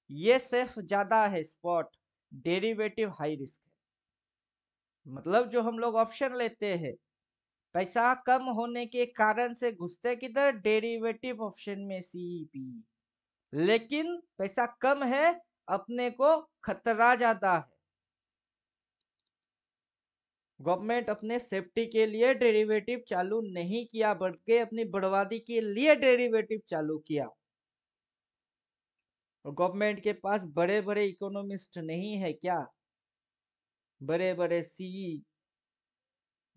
[SPEAKER 2] ये सेफ ज्यादा है स्पॉट, डेरिवेटिव हाई रिस्क है। मतलब जो हम लोग ऑप्शन लेते हैं, पैसा कम होने के कारण से घुसते किधर? डेरिवेटिव ऑप्शन में सीपी। लेकिन पैसा कम है, अपने को खतरा ज्यादा है। गवर्नमेंट अपने सेफ्टी के लिए डेरिवेटिव चालू नहीं किया, बल्कि अपनी बर्बादी के लिए डेरिवेटिव चालू किया। और गवर्नमेंट के पास बड़े बड़े इकोनॉमिस्ट नहीं है क्या? बड़े बड़े सीई,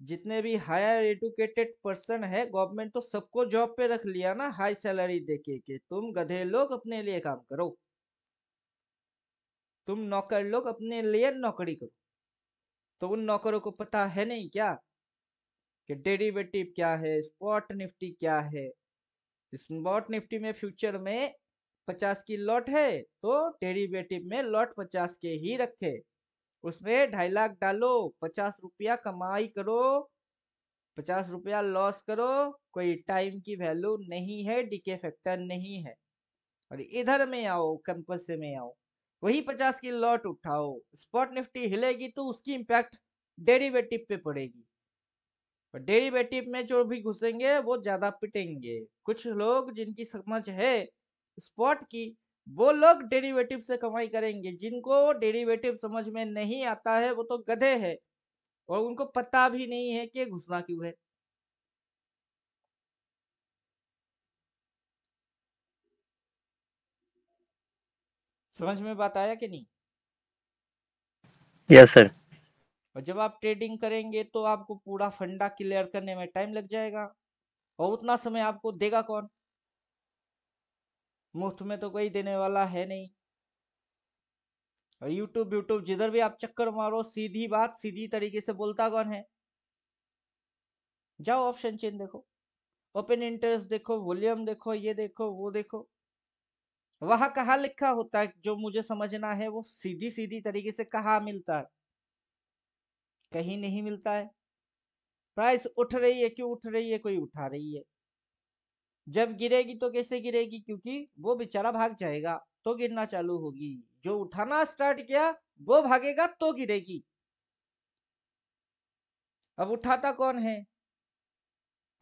[SPEAKER 2] जितने भी हायर एजुकेटेड पर्सन है, गवर्नमेंट तो सबको जॉब पे रख लिया ना, हाई सैलरी देके के तुम गधे लोग अपने लिए काम करो, तुम नौकर लोग अपने लिए नौकरी करो। तो उन नौकरों को पता है नहीं क्या कि डेरिवेटिव क्या है, स्पॉट निफ्टी क्या है? स्पॉट निफ्टी में फ्यूचर में 50 की लॉट है तो डेरिवेटिव में लॉट 50 के ही रखे, उसमें 2.5 लाख डालो, 50 रुपया कमाई करो, 50 रुपया लॉस करो, कोई टाइम की वैल्यू नहीं है, डीके फैक्टर नहीं है। और इधर में आओ, कैंपस से में आओ, वही 50 की लॉट उठाओ, स्पॉट निफ्टी हिलेगी तो उसकी इंपैक्ट डेरिवेटिव पे पड़ेगी। और डेरिवेटिव में जो भी घुसेंगे वो ज्यादा पिटेंगे। कुछ लोग जिनकी समझ है स्पॉट की, वो लोग डेरिवेटिव से कमाई करेंगे। जिनको डेरिवेटिव समझ में नहीं आता है वो तो गधे हैं और उनको पता भी नहीं है कि घुसना क्यों है। समझ में बात आया कि नहीं?
[SPEAKER 3] Yes sir.
[SPEAKER 2] और जब आप ट्रेडिंग करेंगे तो आपको पूरा फंडा क्लियर करने में टाइम लग जाएगा, और उतना समय आपको देगा कौन? मुफ्त में तो कोई देने वाला है नहीं। और यूट्यूब जिधर भी आप चक्कर मारो, सीधी बात सीधी तरीके से बोलता कौन है? जाओ ऑप्शन चेन देखो, ओपन इंटरेस्ट देखो, वॉल्यूम देखो, ये देखो वो देखो, वहां कहाँ लिखा होता है? जो मुझे समझना है वो सीधी सीधी तरीके से कहाँ मिलता है? कहीं नहीं मिलता है। प्राइस उठ रही है, क्यों उठ रही है? कोई उठा रही है। जब गिरेगी तो कैसे गिरेगी? क्योंकि वो बेचारा भाग जाएगा तो गिरना चालू होगी। जो उठाना स्टार्ट किया वो भागेगा तो गिरेगी। अब उठाता कौन है?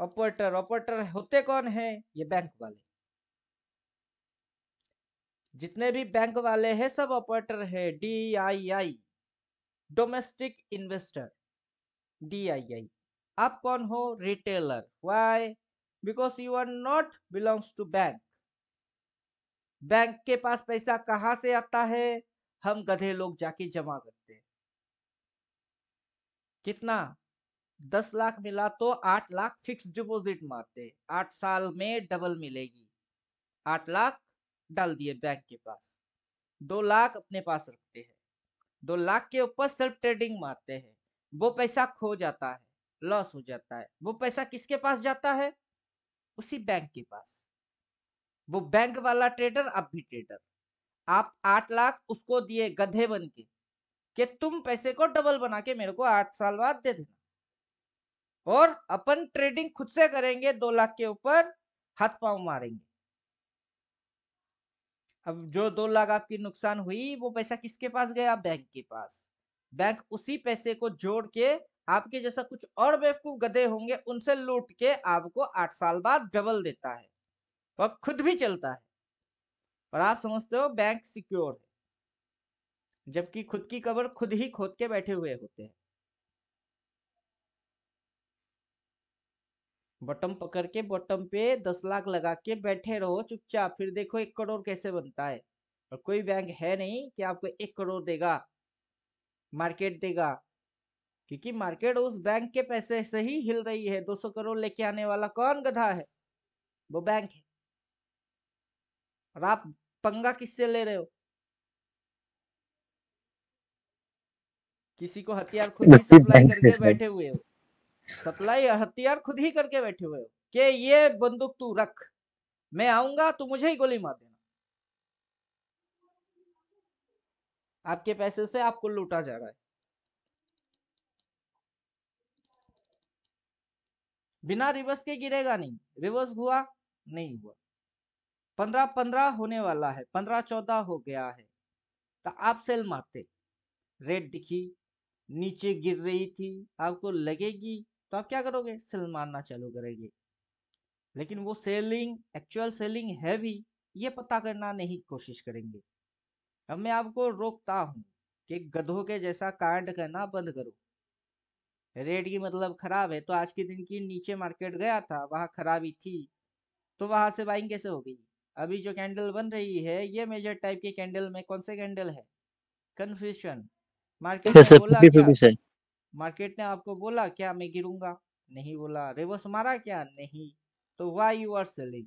[SPEAKER 2] ऑपरेटर। ऑपरेटर होते कौन है? ये बैंक वाले। जितने भी बैंक वाले हैं सब ऑपरेटर है। DII, domestic investor, DII। आप कौन हो? Retailer. Why? Because you are not belongs to bank. Bank के पास पैसा कहां से आता है? हम गधे लोग जाके जमा करते हैं। कितना? 10 लाख मिला तो 8 लाख फिक्स डिपॉजिट मारते हैं, 8 साल में डबल मिलेगी। 8 लाख डाल दिए बैंक के पास, 2 लाख अपने पास रखते हैं, 2 लाख के ऊपर सेल्फ ट्रेडिंग मारते हैं। वो पैसा खो जाता है, लॉस हो जाता है। वो पैसा किसके पास जाता है? उसी बैंक के पास। वो बैंक वाला ट्रेडर, अब भी ट्रेडर। आप 8 लाख उसको दिए गधे बन के कि तुम पैसे को डबल बना के मेरे को 8 साल बाद दे देना, और अपन ट्रेडिंग खुद से करेंगे 2 लाख के ऊपर, हाथ पांव मारेंगे। अब जो 2 लाख आपकी नुकसान हुई वो पैसा किसके पास गया? बैंक के पास। बैंक उसी पैसे को जोड़ के आपके जैसा कुछ और बेवकूफ गधे होंगे उनसे लूट के आपको 8 साल बाद डबल देता है, और खुद भी चलता है। और आप समझते हो बैंक सिक्योर है, जबकि खुद की कब्र खुद ही खोद के बैठे हुए होते हैं। बॉटम पकड़ के बॉटम पे 10 लाख लगा के बैठे रहो चुपचाप, फिर देखो 1 करोड़ कैसे बनता है। और कोई बैंक है नहीं कि आपको 1 करोड़ देगा, मार्केट देगा। क्योंकि मार्केट उस बैंक के पैसे से ही हिल रही है। 200 करोड़ लेके आने वाला कौन गधा है? वो बैंक है। और आप पंगा किससे ले रहे हो? किसी को हथियार खुद ही
[SPEAKER 3] उसी
[SPEAKER 2] सप्लाई
[SPEAKER 3] बैंक से
[SPEAKER 2] करके
[SPEAKER 3] सर।
[SPEAKER 2] बैठे हुए हो। सप्लाई हथियार खुद ही करके बैठे हुए हो कि ये बंदूक तू रख, मैं आऊंगा तो मुझे ही गोली मार देना। आपके पैसे से आपको लूटा जा रहा है। बिना रिवर्स के गिरेगा नहीं। रिवर्स हुआ? नहीं हुआ। 15-15 होने वाला है, 15-14 हो गया है, तो आप सेल मारते। रेड दिखी, नीचे गिर रही थी, आपको लगेगी तो आप क्या करोगे? सेल मारना चालू करेंगे। लेकिन वो सेलिंग एक्चुअल सेलिंग है भी, ये पता करना नहीं कोशिश करेंगे। अब मैं आपको रोकता हूँ कि गधों के जैसा कांड करना बंद करो। रेट की मतलब खराब है, तो आज के दिन की नीचे मार्केट गया था, वहां खराबी थी, तो वहां से बाइंग कैसे हो गई? अभी जो कैंडल बन रही है ये मेजर टाइप की कैंडल में कौन से कैंडल है? कंफ्यूजन। मार्केट ने
[SPEAKER 3] सर
[SPEAKER 2] बोला
[SPEAKER 3] 50
[SPEAKER 2] क्या?
[SPEAKER 3] 50 सर।
[SPEAKER 2] मार्केट ने आपको बोला क्या मैं गिरूंगा? नहीं बोला। रिवर्स मारा क्या? नहीं। तो व्हाई यू आर सेलिंग?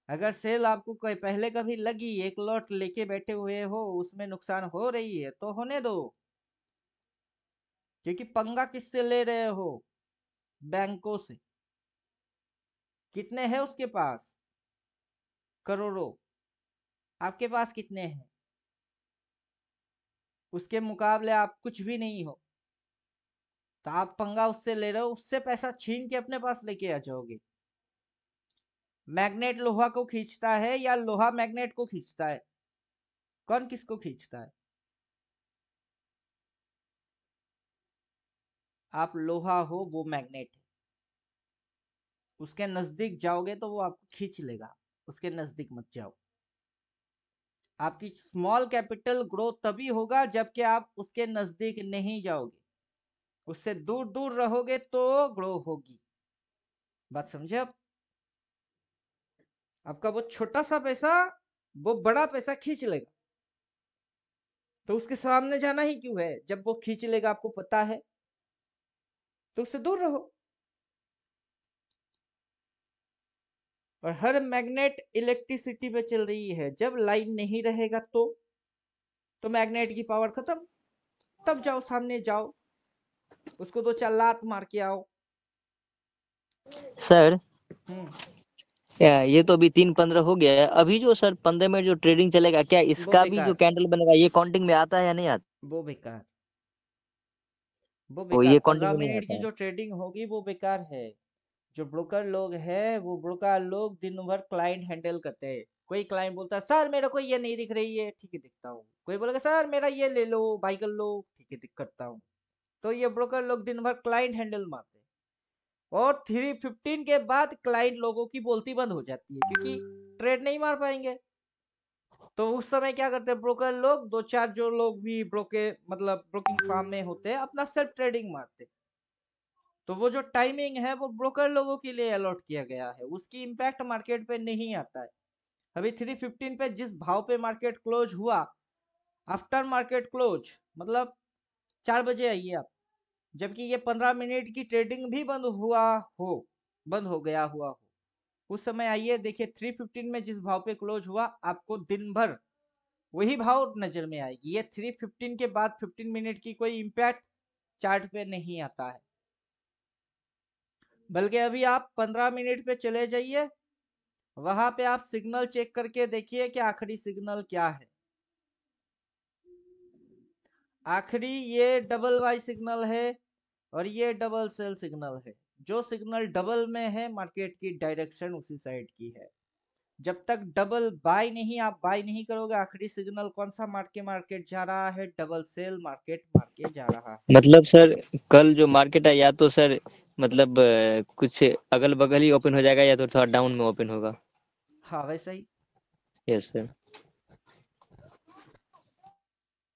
[SPEAKER 2] अगर सेल आपको कोई पहले कभी लगी, एक लॉट लेके बैठे हुए हो, उसमें नुकसान हो रही है तो होने दो। क्योंकि पंगा किससे ले रहे हो? बैंकों से। कितने हैं उसके पास? करोड़ों। आपके पास कितने हैं? उसके मुकाबले आप कुछ भी नहीं हो। तो आप पंगा उससे ले रहे हो, उससे पैसा छीन के अपने पास लेके आ जाओगे। मैग्नेट लोहा को खींचता है या लोहा मैग्नेट को खींचता है? कौन किसको खींचता है? आप लोहा हो, वो मैग्नेट है। उसके नजदीक जाओगे तो वो आपको खींच लेगा, उसके नजदीक मत जाओ। आपकी स्मॉल कैपिटल ग्रोथ तभी होगा जबकि आप उसके नजदीक नहीं जाओगे, उससे दूर दूर रहोगे तो ग्रो होगी। बात समझे? अब आपका वो छोटा सा पैसा वो बड़ा पैसा खींच लेगा। तो उसके सामने जाना ही क्यों है? जब वो खींच लेगा आपको पता है, तो उससे दूर रहो। और हर मैग्नेट इलेक्ट्रिसिटी पे चल रही है। जब लाइन नहीं रहेगा तो मैग्नेट की पावर खत्म। तब जाओ, सामने जाओ, उसको 2-4 लात मार के आओ।
[SPEAKER 3] सर
[SPEAKER 2] हम्म
[SPEAKER 3] ये तो अभी 3:15 हो गया है। अभी जो सर 15 मिनट जो ट्रेडिंग चलेगा, क्या
[SPEAKER 2] वो
[SPEAKER 3] इसका भी जो
[SPEAKER 2] बेकार,
[SPEAKER 3] कैंडल बनेगा ये काउंटिंग में आता है या नहीं आता?
[SPEAKER 2] वो बेकार, वो
[SPEAKER 3] वो
[SPEAKER 2] बेकार।
[SPEAKER 3] ये काउंटिंग
[SPEAKER 2] 15
[SPEAKER 3] में नहीं
[SPEAKER 2] मिनट
[SPEAKER 3] आता
[SPEAKER 2] की
[SPEAKER 3] है।
[SPEAKER 2] जो ट्रेडिंग होगी वो बेकार है। जो ब्रोकर लोग हैं, वो ब्रोकर लोग दिन भर क्लाइंट हैंडल करते हैं। कोई क्लाइंट बोलता है सर मेरे को ये नहीं दिख रही है, ठीक है दिखता हूँ। कोई बोलेगा सर मेरा ये ले लो, बाई कर लो, ठीक है करता हूँ। तो ये ब्रोकर लोग दिन भर क्लाइंट हैंडल मारते हैं। और 3:15 के बाद क्लाइंट लोगों की बोलती बंद हो जाती है, क्योंकि ट्रेड नहीं मार पाएंगे। तो उस समय क्या करते हैं ब्रोकर लोग, 2-4 जो लोग भी मतलब ब्रोकिंग फार्म में होते हैं, अपना सेल्फ ट्रेडिंग मारते हैं। तो वो जो टाइमिंग है वो ब्रोकर लोगों के लिए अलॉट किया गया है, उसकी इम्पैक्ट मार्केट पे नहीं आता है। अभी 3:15 पे जिस भाव पे मार्केट क्लोज हुआ, आफ्टर मार्केट क्लोज मतलब 4 बजे आइए आप, जबकि ये 15 मिनट की ट्रेडिंग भी बंद हो गया हुआ हो, उस समय आइए देखिए 3:15 में जिस भाव पे क्लोज हुआ, आपको दिन भर वही भाव नजर में आएगी। ये 3:15 के बाद 15 मिनट की कोई इम्पैक्ट चार्ट पे नहीं आता है। बल्कि अभी आप 15 मिनट पे चले जाइए, वहां पे आप सिग्नल चेक करके देखिए कि आखिरी सिग्नल क्या है। आखिरी ये डबल वाई सिग्नल है और ये डबल सेल सिग्नल है। जो सिग्नल डबल में है, मार्केट की डायरेक्शन उसी साइड की है। जब तक डबल बाय नहीं, आप बाय नहीं करोगे, आखिरी सिग्नल कौन सा मार्केट जा रहा है? डबल सेल मार्केट जा रहा है।
[SPEAKER 3] मतलब सर कल जो मार्केट है, या तो सर मतलब कुछ अगल बगल ही ओपन हो जाएगा, या तो थोड़ा डाउन में ओपन होगा।
[SPEAKER 2] हाँ वैसा ही
[SPEAKER 3] यस सर।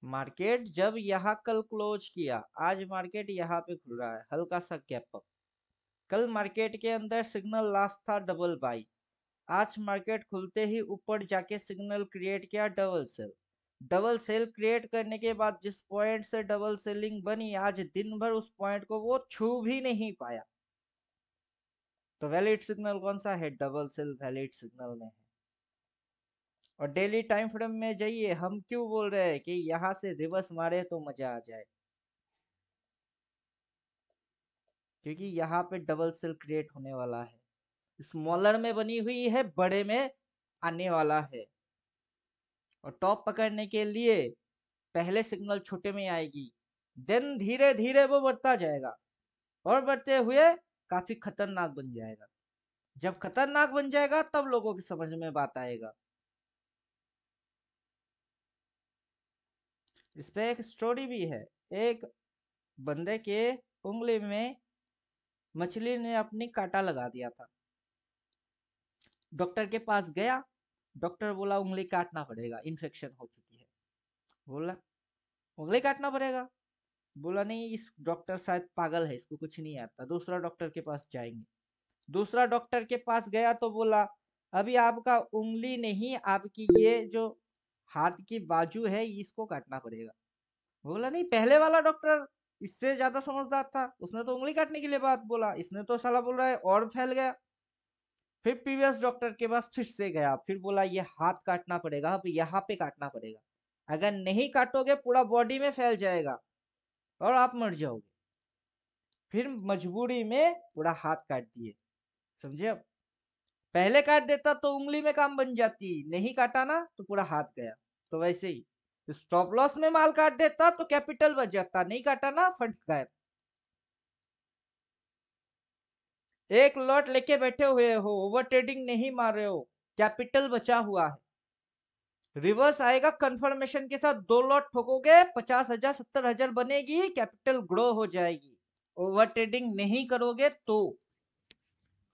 [SPEAKER 2] मार्केट जब यहाँ कल क्लोज किया, आज मार्केट यहाँ पे खुल रहा है, हल्का सा गैप अप। कल मार्केट के अंदर सिग्नल लास्ट था डबल बाई, आज मार्केट खुलते ही ऊपर जाके सिग्नल क्रिएट किया double sell. Double sell create करने के बाद जिस पॉइंट से डबल सेलिंग बनी, आज दिन भर उस पॉइंट को वो छू भी नहीं पाया। तो वैलिड सिग्नल कौन सा है? डबल सेल वैलिड सिग्नल में है। और डेली टाइम फ्रेम में जाइए, हम क्यों बोल रहे हैं कि यहाँ से रिवर्स मारे तो मजा आ जाए? क्योंकि यहाँ पे डबल सेल क्रिएट होने वाला है, स्मॉलर में बनी हुई है, बड़े में आने वाला है। और टॉप पकड़ने के लिए पहले सिग्नल छोटे में आएगी, देन धीरे धीरे वो बढ़ता जाएगा, और बढ़ते हुए काफी खतरनाक बन जाएगा। जब खतरनाक बन जाएगा तब लोगों की समझ में बात आएगा। इस पे एक स्टोरी भी है। एक बंदे के उंगली में मछली ने अपनी कांटा लगा दिया था। डॉक्टर के पास गया, डॉक्टर बोला उंगली काटना पड़ेगा, इन्फेक्शन हो चुकी है। बोला उंगली काटना पड़ेगा? बोला नहीं, इस डॉक्टर शायद पागल है, इसको कुछ नहीं आता, दूसरा डॉक्टर के पास जाएंगे। दूसरा डॉक्टर के पास गया तो बोला अभी आपका उंगली नहीं, आपकी ये जो हाथ की बाजू है इसको काटना पड़ेगा। बोला नहीं, पहले वाला डॉक्टर इससे ज्यादा समझदार था, उसने तो उंगली काटने के लिए बात बोला, इसने तो साला बोल रहा है और फैल गया। फिर प्रीवियस डॉक्टर के पास फिर से गया, फिर बोला ये हाथ काटना पड़ेगा, अब यहाँ पे काटना पड़ेगा, अगर नहीं काटोगे पूरा बॉडी में फैल जाएगा और आप मर जाओगे। फिर मजबूरी में पूरा हाथ काट दिए, समझे? अब पहले काट देता तो उंगली में काम बन जाती, नहीं काटा ना तो पूरा हाथ गया। तो वैसे ही स्टॉप लॉस में माल काट देता तो कैपिटल बच जाता, नहीं काटा ना फंड गायब। एक लॉट लेके बैठे हुए हो, ओवर ट्रेडिंग नहीं मार रहे हो, कैपिटल बचा हुआ है, रिवर्स आएगा कंफर्मेशन के साथ, 2 लॉट ठोकोगे 50,000 70,000 बनेगी, कैपिटल ग्रो हो जाएगी। ओवर ट्रेडिंग नहीं करोगे तो।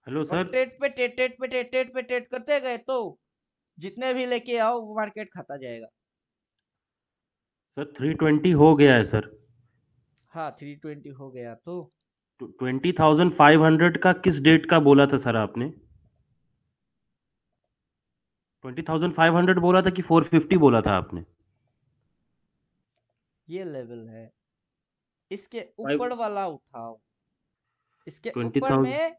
[SPEAKER 1] हेलो
[SPEAKER 2] और
[SPEAKER 1] सर।
[SPEAKER 2] ट्रेड करते गए तो जितने भी लेके आओ वो मार्केट खाता जाएगा।
[SPEAKER 1] सर 320 हो गया है सर।
[SPEAKER 2] हाँ 320 हो गया तो
[SPEAKER 1] 20,500 का किस डेट का बोला था सर आपने? 20,500 बोला था कि 450 बोला था आपने?
[SPEAKER 2] ये लेवल है। इसके
[SPEAKER 1] फाइव
[SPEAKER 2] ऊपर वाला उठाओ, इसके
[SPEAKER 1] ट्वेंटी
[SPEAKER 2] ऊपर
[SPEAKER 1] थाउजेंड
[SPEAKER 2] में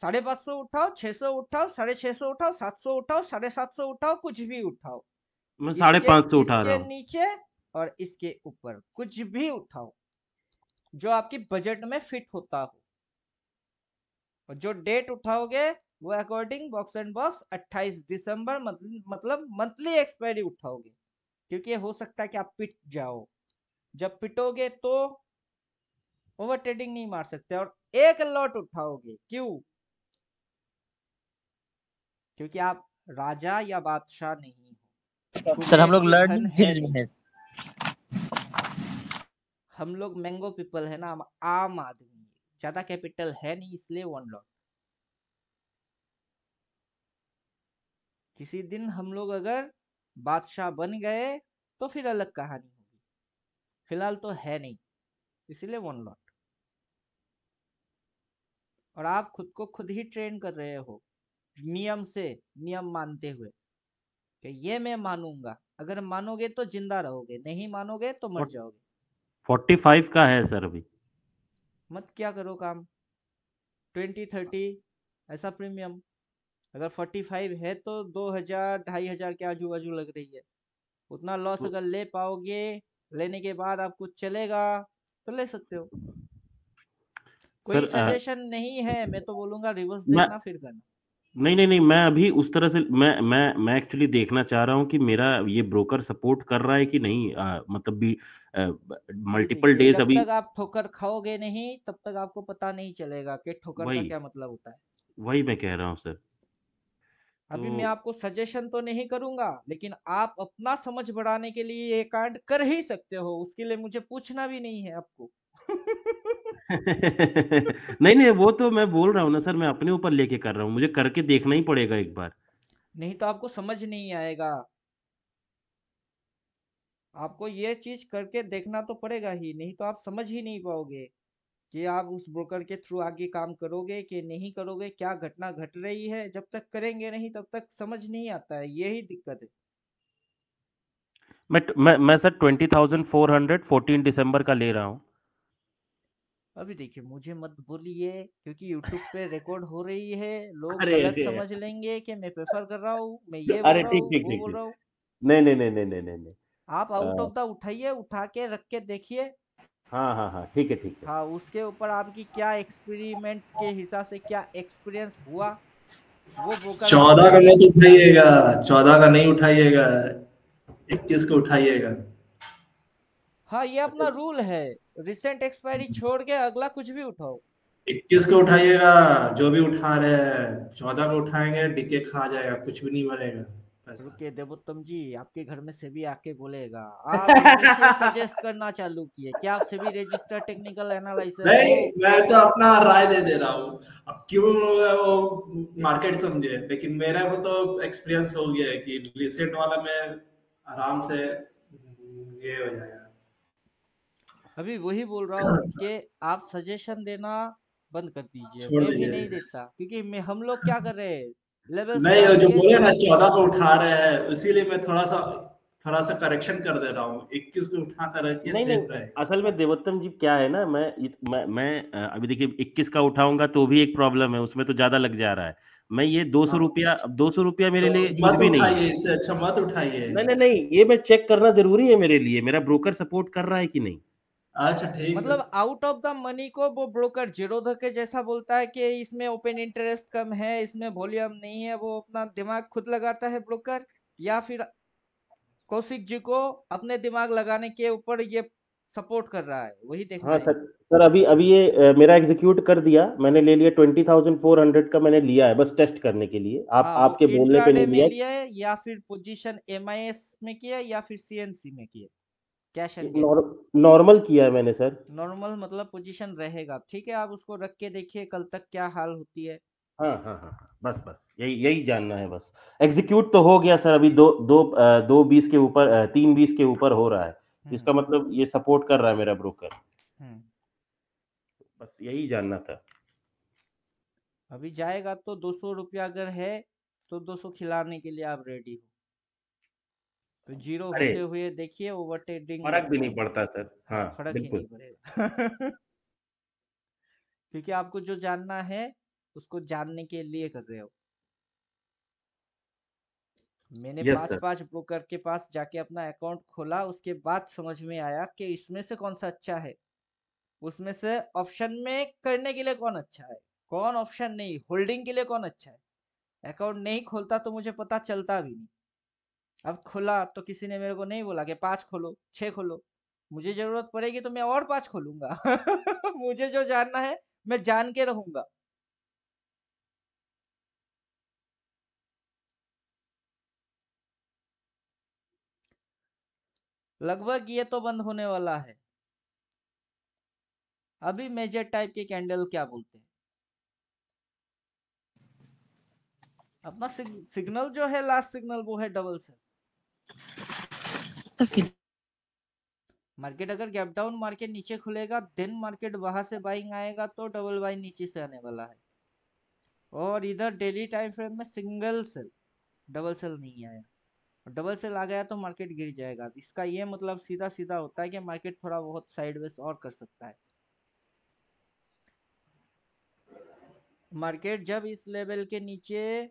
[SPEAKER 2] 550 उठाओ, 600 उठाओ, 650 उठाओ, 700 उठाओ, 750 उठाओ, कुछ भी उठाओ।
[SPEAKER 1] मैं
[SPEAKER 2] इसके
[SPEAKER 1] 550 उठा रहा
[SPEAKER 2] इसके
[SPEAKER 1] हूँ।
[SPEAKER 2] नीचे और इसके ऊपर कुछ भी उठाओ जो आपकी बजट में फिट होता हो। और जो डेट उठाओगे वो अकॉर्डिंग बॉक्स एंड बॉक्स 28 दिसंबर मतलब मंथली एक्सपायरी उठाओगे, क्योंकि हो सकता है कि आप पिट जाओ। जब पिटोगे तो ओवर ट्रेडिंग नहीं मार सकते। और एक लॉट उठाओगे, क्यों? क्योंकि आप राजा या बादशाह नहीं हो,
[SPEAKER 3] सर हम
[SPEAKER 2] कुबेर
[SPEAKER 3] लोग
[SPEAKER 2] की धन
[SPEAKER 3] लर्निंग
[SPEAKER 2] है
[SPEAKER 3] फेज में
[SPEAKER 2] नहीं।
[SPEAKER 3] है।
[SPEAKER 2] हम लोग मैंगो पीपल है ना, हम आम आदमी है, ज्यादा कैपिटल है नहीं, इसलिए वन लॉट। किसी दिन हम लोग अगर बादशाह बन गए तो फिर अलग कहानी होगी, फिलहाल तो है नहीं, इसलिए वन लॉट। और आप खुद को खुद ही ट्रेन कर रहे हो नियम से, नियम मानते हुए कि ये मैं मानूंगा। अगर मानोगे तो जिंदा रहोगे, नहीं मानोगे तो मर जाओगे।
[SPEAKER 1] 45 का है सर अभी।
[SPEAKER 2] मत क्या करो काम, 20-30 ऐसा प्रीमियम। अगर 45 है तो 2000 2500 के आजू बाजू लग रही है। उतना लॉस अगर ले पाओगे, लेने के बाद आपको चलेगा तो ले सकते हो। कोई
[SPEAKER 1] सर
[SPEAKER 2] सजेशन नहीं है, मैं तो बोलूंगा रिवर्स
[SPEAKER 1] मैं
[SPEAKER 2] देखना फिर करना।
[SPEAKER 1] नहीं नहीं नहीं, मैं अभी उस तरह से मैं एक्चुअली देखना चाह रहा हूँ कि मेरा ये ब्रोकर सपोर्ट कर रहा है कि नहीं, मतलब भी
[SPEAKER 2] अभी
[SPEAKER 1] मल्टीपल
[SPEAKER 2] देखिए,
[SPEAKER 1] डेज
[SPEAKER 2] जब
[SPEAKER 1] अभी।
[SPEAKER 2] तक आप ठोकर खाओगे नहीं तब तक आपको पता नहीं चलेगा कि ठोकर का
[SPEAKER 1] वही
[SPEAKER 2] क्या मतलब होता है।
[SPEAKER 1] वही मैं कह रहा हूँ सर।
[SPEAKER 2] अभी मैं
[SPEAKER 1] तो
[SPEAKER 2] आपको सजेशन तो नहीं करूंगा, लेकिन आप अपना समझ बढ़ाने के लिए ये कांड कर ही सकते हो, उसके लिए मुझे पूछना भी नहीं है आपको।
[SPEAKER 1] नहीं नहीं, वो तो मैं बोल रहा हूँ ना सर, मैं अपने ऊपर लेके कर रहा हूँ, मुझे करके देखना ही पड़ेगा एक बार।
[SPEAKER 2] नहीं तो आपको समझ नहीं आएगा। आपको ये चीज करके देखना तो पड़ेगा ही, नहीं तो आप समझ ही नहीं पाओगे कि आप उस ब्रोकर के थ्रू आगे काम करोगे कि नहीं करोगे, क्या घटना घट रही है। जब तक करेंगे नहीं तब तक समझ नहीं आता है, यही दिक्कत है।
[SPEAKER 1] मैं सर 20,400 14 दिसंबर का ले रहा हूँ।
[SPEAKER 2] अभी देखिए, मुझे मत बोलिए, क्योंकि यूट्यूब पे रिकॉर्ड हो रही है, लोग
[SPEAKER 1] अरे
[SPEAKER 2] गलत
[SPEAKER 1] अरे
[SPEAKER 2] समझ लेंगे कि मैं प्रेफर कर रहा हूँ, मैं ये बोल
[SPEAKER 1] अरे,
[SPEAKER 2] रहा
[SPEAKER 1] ठीक
[SPEAKER 2] हूँ,
[SPEAKER 1] ठीक
[SPEAKER 2] वो
[SPEAKER 1] ठीक
[SPEAKER 2] बोल
[SPEAKER 1] ठीक।
[SPEAKER 2] रहा हूँ।
[SPEAKER 1] नहीं नहीं नहीं नहीं नहीं नहीं नहीं।
[SPEAKER 2] आप आउट
[SPEAKER 1] अ,
[SPEAKER 2] ऑफ द उठाइए, उठा के रख के देखिए।
[SPEAKER 1] हाँ हाँ हाँ, ठीक है ठीक है।
[SPEAKER 2] हाँ, उसके ऊपर आपकी क्या एक्सपेरिमेंट के हिसाब से क्या एक्सपीरियंस हुआ, वो ब्रोकर आपको
[SPEAKER 4] 14 का
[SPEAKER 2] बताएगा।
[SPEAKER 4] मत उठाइएगा, 14 का नहीं उठाइएगा, 21 को उठाइएगा।
[SPEAKER 2] हाँ, ये अपना रूल है, रिसेंट एक्सपायरी छोड़ के अगला कुछ भी उठाओ।
[SPEAKER 4] 21 को उठाइएगा, जो भी उठा रहे हैं। 14 को उठाएंगे डीके खा जाएगा, कुछ भी नहीं बनेगा पैसा।
[SPEAKER 2] रुकिए देवोत्तम जी, आपके घर में सेबी आके बोलेगा। आप हमको क्यों सजेस्ट करना चालू किए? क्या आप सेबी रजिस्टर टेक्निकल एनालाइजर
[SPEAKER 4] नहीं,
[SPEAKER 2] हो?
[SPEAKER 4] मैं तो अपना राय दे दे रहा हूँ। अब क्यों वो मार्केट समझे, लेकिन मेरा को तो एक्सपीरियंस हो गया है कि रिसेंट वाला में आराम से ये हो जाएगा।
[SPEAKER 2] अभी वही बोल रहा हूँ कि आप सजेशन देना बंद कर दीजिए,
[SPEAKER 4] छोड़
[SPEAKER 2] मैं भी
[SPEAKER 4] दीजिए।
[SPEAKER 2] नहीं देता, क्योंकि मैं हम लोग क्या कर रहे हैं, लेवल्स
[SPEAKER 4] नहीं, वो
[SPEAKER 2] डाल
[SPEAKER 4] जो
[SPEAKER 2] के
[SPEAKER 4] बोले ना
[SPEAKER 2] समझ।
[SPEAKER 4] 14 को उठा रहे हैं, इसीलिए मैं थोड़ा सा करेक्शन कर दे रहा हूँ। 21 को उठा कर रखिए,
[SPEAKER 1] नहीं नहीं,
[SPEAKER 4] सेफ रहे।
[SPEAKER 1] असल में देवोत्तम जी क्या है ना, अभी देखिए 21 का उठाऊंगा तो भी एक प्रॉब्लम है, उसमें तो ज्यादा लग जा रहा है। मैं ये 200
[SPEAKER 4] हाँ,
[SPEAKER 1] रुपया, अब 200 रुपया मेरे
[SPEAKER 4] तो
[SPEAKER 1] लिए कुछ
[SPEAKER 4] मत
[SPEAKER 1] भी नहीं है।
[SPEAKER 4] उठाइए, इससे अच्छा मत उठाइए।
[SPEAKER 1] नहीं नहीं नहीं, ये मैं चेक करना जरूरी है मेरे लिए, मेरा ब्रोकर सपोर्ट कर रहा है कि नहीं।
[SPEAKER 4] अच्छा ठीक है।
[SPEAKER 2] मतलब आउट ऑफ द मनी को वो ब्रोकर जीरोधा के जैसा बोलता है कि इसमें ओपन इंटरेस्ट कम है, इसमें वॉल्यूम नहीं है, वो अपना दिमाग खुद लगाता है ब्रोकर, या फिर कौशिक जी को अपने दिमाग लगाने के ऊपर ये सपोर्ट कर रहा है, वही देखना
[SPEAKER 1] हाँ
[SPEAKER 2] है।
[SPEAKER 1] सर। सर अभी अभी ये मेरा एग्जीक्यूट कर दिया मैंने, ले लिया 20,400 का मैंने लिया है, बस टेस्ट करने के लिए, आप
[SPEAKER 2] हाँ, वो
[SPEAKER 1] आपके बोलने पे
[SPEAKER 2] इंट्राडे
[SPEAKER 1] नहीं
[SPEAKER 2] में
[SPEAKER 1] लिया।
[SPEAKER 2] लिया है या फिर पोजीशन एमआईएस में किया है या फिर सीएनसी में किया, कैश एंड कैरी।
[SPEAKER 1] नॉर्मल किया है मैंने सर।
[SPEAKER 2] नॉर्मल मतलब पोजीशन रहेगा, ठीक है, आप उसको रख के देखिए कल तक क्या हाल होती है।
[SPEAKER 1] हाँ हाँ हाँ हाँ, बस बस यही यही जानना है बस। एग्जीक्यूट तो हो गया सर, अभी 2 20 के ऊपर, 3 20 के ऊपर हो रहा है।
[SPEAKER 2] हम्म।
[SPEAKER 1] इसका मतलब ये सपोर्ट कर रहा है मेरा ब्रोकर।
[SPEAKER 2] हम्म।
[SPEAKER 1] बस यही जानना था।
[SPEAKER 2] अभी जाएगा तो 200 रुपया अगर है तो 200 खिलाने के लिए आप रेडी हो। तो जीरो
[SPEAKER 1] अरे
[SPEAKER 2] होते हुए देखिए ओवर ट्रेडिंग
[SPEAKER 1] फर्क भी नहीं पड़ता सर।
[SPEAKER 2] हाँ,
[SPEAKER 1] हाँ
[SPEAKER 2] फर्क ही नहीं
[SPEAKER 1] बिल्कुल।
[SPEAKER 2] पड़ेगा। क्योंकि आपको जो जानना है उसको जानने के लिए कर रहे हो। मैंने
[SPEAKER 1] यस
[SPEAKER 2] पांच
[SPEAKER 1] सर।
[SPEAKER 2] पांच ब्रोकर के पास जाके अपना अकाउंट खोला, उसके बाद समझ में आया कि इसमें से कौन सा अच्छा है, उसमें से ऑप्शन में करने के लिए कौन अच्छा है, कौन ऑप्शन नहीं, होल्डिंग के लिए कौन अच्छा है। अकाउंट नहीं खोलता तो मुझे पता चलता भी नहीं। अब खुला तो किसी ने मेरे को नहीं बोला कि 5 खोलो 6 खोलो, मुझे जरूरत पड़ेगी तो मैं और 5 खोलूंगा। मुझे जो जानना है मैं जान के रहूंगा। लगभग ये तो बंद होने वाला है। अभी मेजर टाइप के कैंडल क्या बोलते हैं, अपना सिग्नल जो है लास्ट सिग्नल वो है डबल सेल। मार्केट अगर गैप डाउन मार्केट नीचे खुलेगा देन मार्केट वहां से बाइंग आएगा तो डबल बाइंग नीचे से आने वाला है। और इधर डेली टाइम फ्रेम में सिंगल सेल, डबल सेल नहीं आया, डबल सेल आ गया तो मार्केट गिर जाएगा। इसका ये मतलब सीधा सीधा होता है कि मार्केट थोड़ा बहुत साइडवेज और कर सकता है। मार्केट जब इस लेवल के नीचे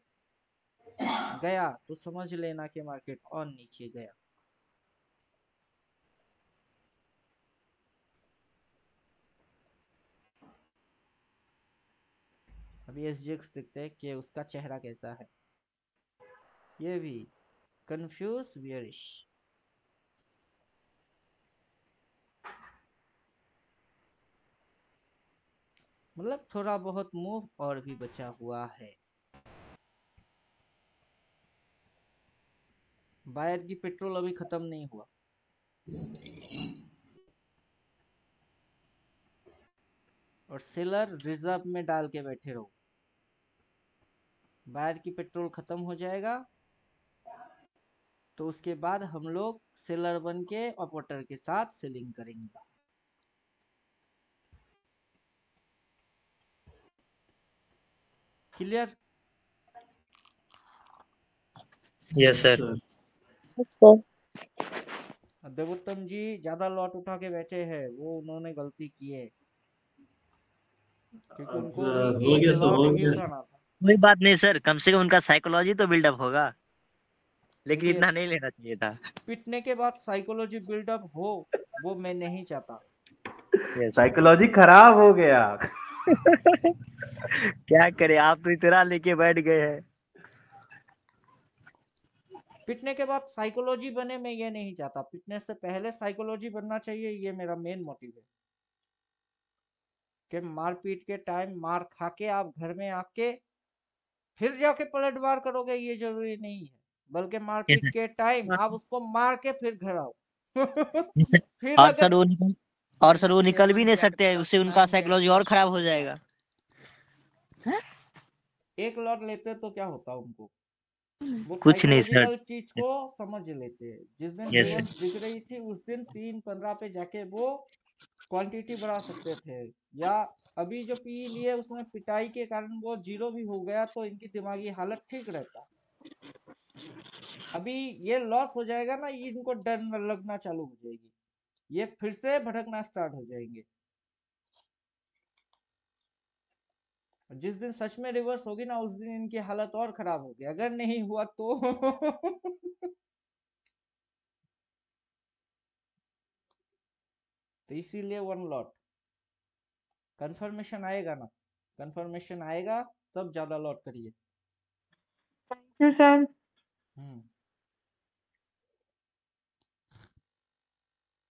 [SPEAKER 2] गया तो समझ लेना कि मार्केट और नीचे गया। अभी एसजीएक्स देखते हैं कि उसका चेहरा कैसा है। ये भी कंफ्यूज बियरिश, मतलब थोड़ा बहुत मूव और भी बचा हुआ है। बायर की पेट्रोल अभी खत्म नहीं हुआ, और सेलर रिजर्व में डाल के बैठे रहो। बायर की पेट्रोल खत्म हो जाएगा तो उसके बाद हम लोग सेलर बन के ऑपरेटर के साथ सेलिंग करेंगे। Clear?
[SPEAKER 3] Yes sir.
[SPEAKER 4] Sir
[SPEAKER 5] Yes, sir.
[SPEAKER 2] देवोत्तम जी ज्यादा लॉट उठा के बैठे हैं, वो उन्होंने गलती की है, क्योंकि
[SPEAKER 4] अब
[SPEAKER 2] उनको भी
[SPEAKER 4] हो
[SPEAKER 2] एक
[SPEAKER 4] गया सर,
[SPEAKER 2] लॉट
[SPEAKER 4] हो
[SPEAKER 2] ही
[SPEAKER 4] गया।
[SPEAKER 2] उठाना था।
[SPEAKER 3] कोई बात नहीं सर, कम से कम उनका साइकोलॉजी तो बिल्डअप होगा, लेकिन
[SPEAKER 2] देखिए,
[SPEAKER 3] इतना नहीं लेना चाहिए था।
[SPEAKER 2] पिटने के बाद साइकोलॉजी बिल्डअप हो वो मैं नहीं चाहता।
[SPEAKER 3] यस।
[SPEAKER 1] साइकोलॉजी खराब हो गया।
[SPEAKER 3] क्या करे, आप तो इतना लेके बैठ गए हैं।
[SPEAKER 2] पिटने के बाद साइकोलॉजी बने मैं ये नहीं चाहता, पिटने से पहले साइकोलॉजी बनना चाहिए, ये मेरा मेन मोटिव है। कि मारपीट के टाइम मार खा के आप घर में आके फिर जाके पलटवार करोगे ये जरूरी नहीं है, बल्कि मारपीट के टाइम आप उसको मार के फिर घर आओ। फिर
[SPEAKER 3] और
[SPEAKER 2] अगर
[SPEAKER 3] सर वो निकल और सर वो निकल भी नहीं सकते हैं, उससे उनका साइकोलॉजी और खराब हो जाएगा।
[SPEAKER 2] एक लॉट लेते तो क्या होता उनको, वो
[SPEAKER 3] कुछ नहीं सर।
[SPEAKER 2] साइकोलॉजिकल चीज को समझ लेते हैं। जिस दिन
[SPEAKER 3] यस
[SPEAKER 2] रिवर्स दिख रही थी उस दिन 3.15 पे जाके वो क्वांटिटी बढ़ा सकते थे, या अभी जो पी लिए उसमें पिटाई के कारण वो जीरो भी हो गया तो इनकी दिमागी हालत ठीक रहता। अभी ये लॉस हो जाएगा ना, इनको डर लगना चालू हो जाएगी, ये फिर से भटकना स्टार्ट हो जाएंगे। जिस दिन सच में रिवर्स होगी ना उस दिन इनकी हालत और खराब होगी, अगर नहीं हुआ तो। तो इसीलिए वन लॉट कंफर्मेशन आएगा ना, कंफर्मेशन आएगा तब ज्यादा लॉट करिए।
[SPEAKER 3] सर।
[SPEAKER 2] हम्म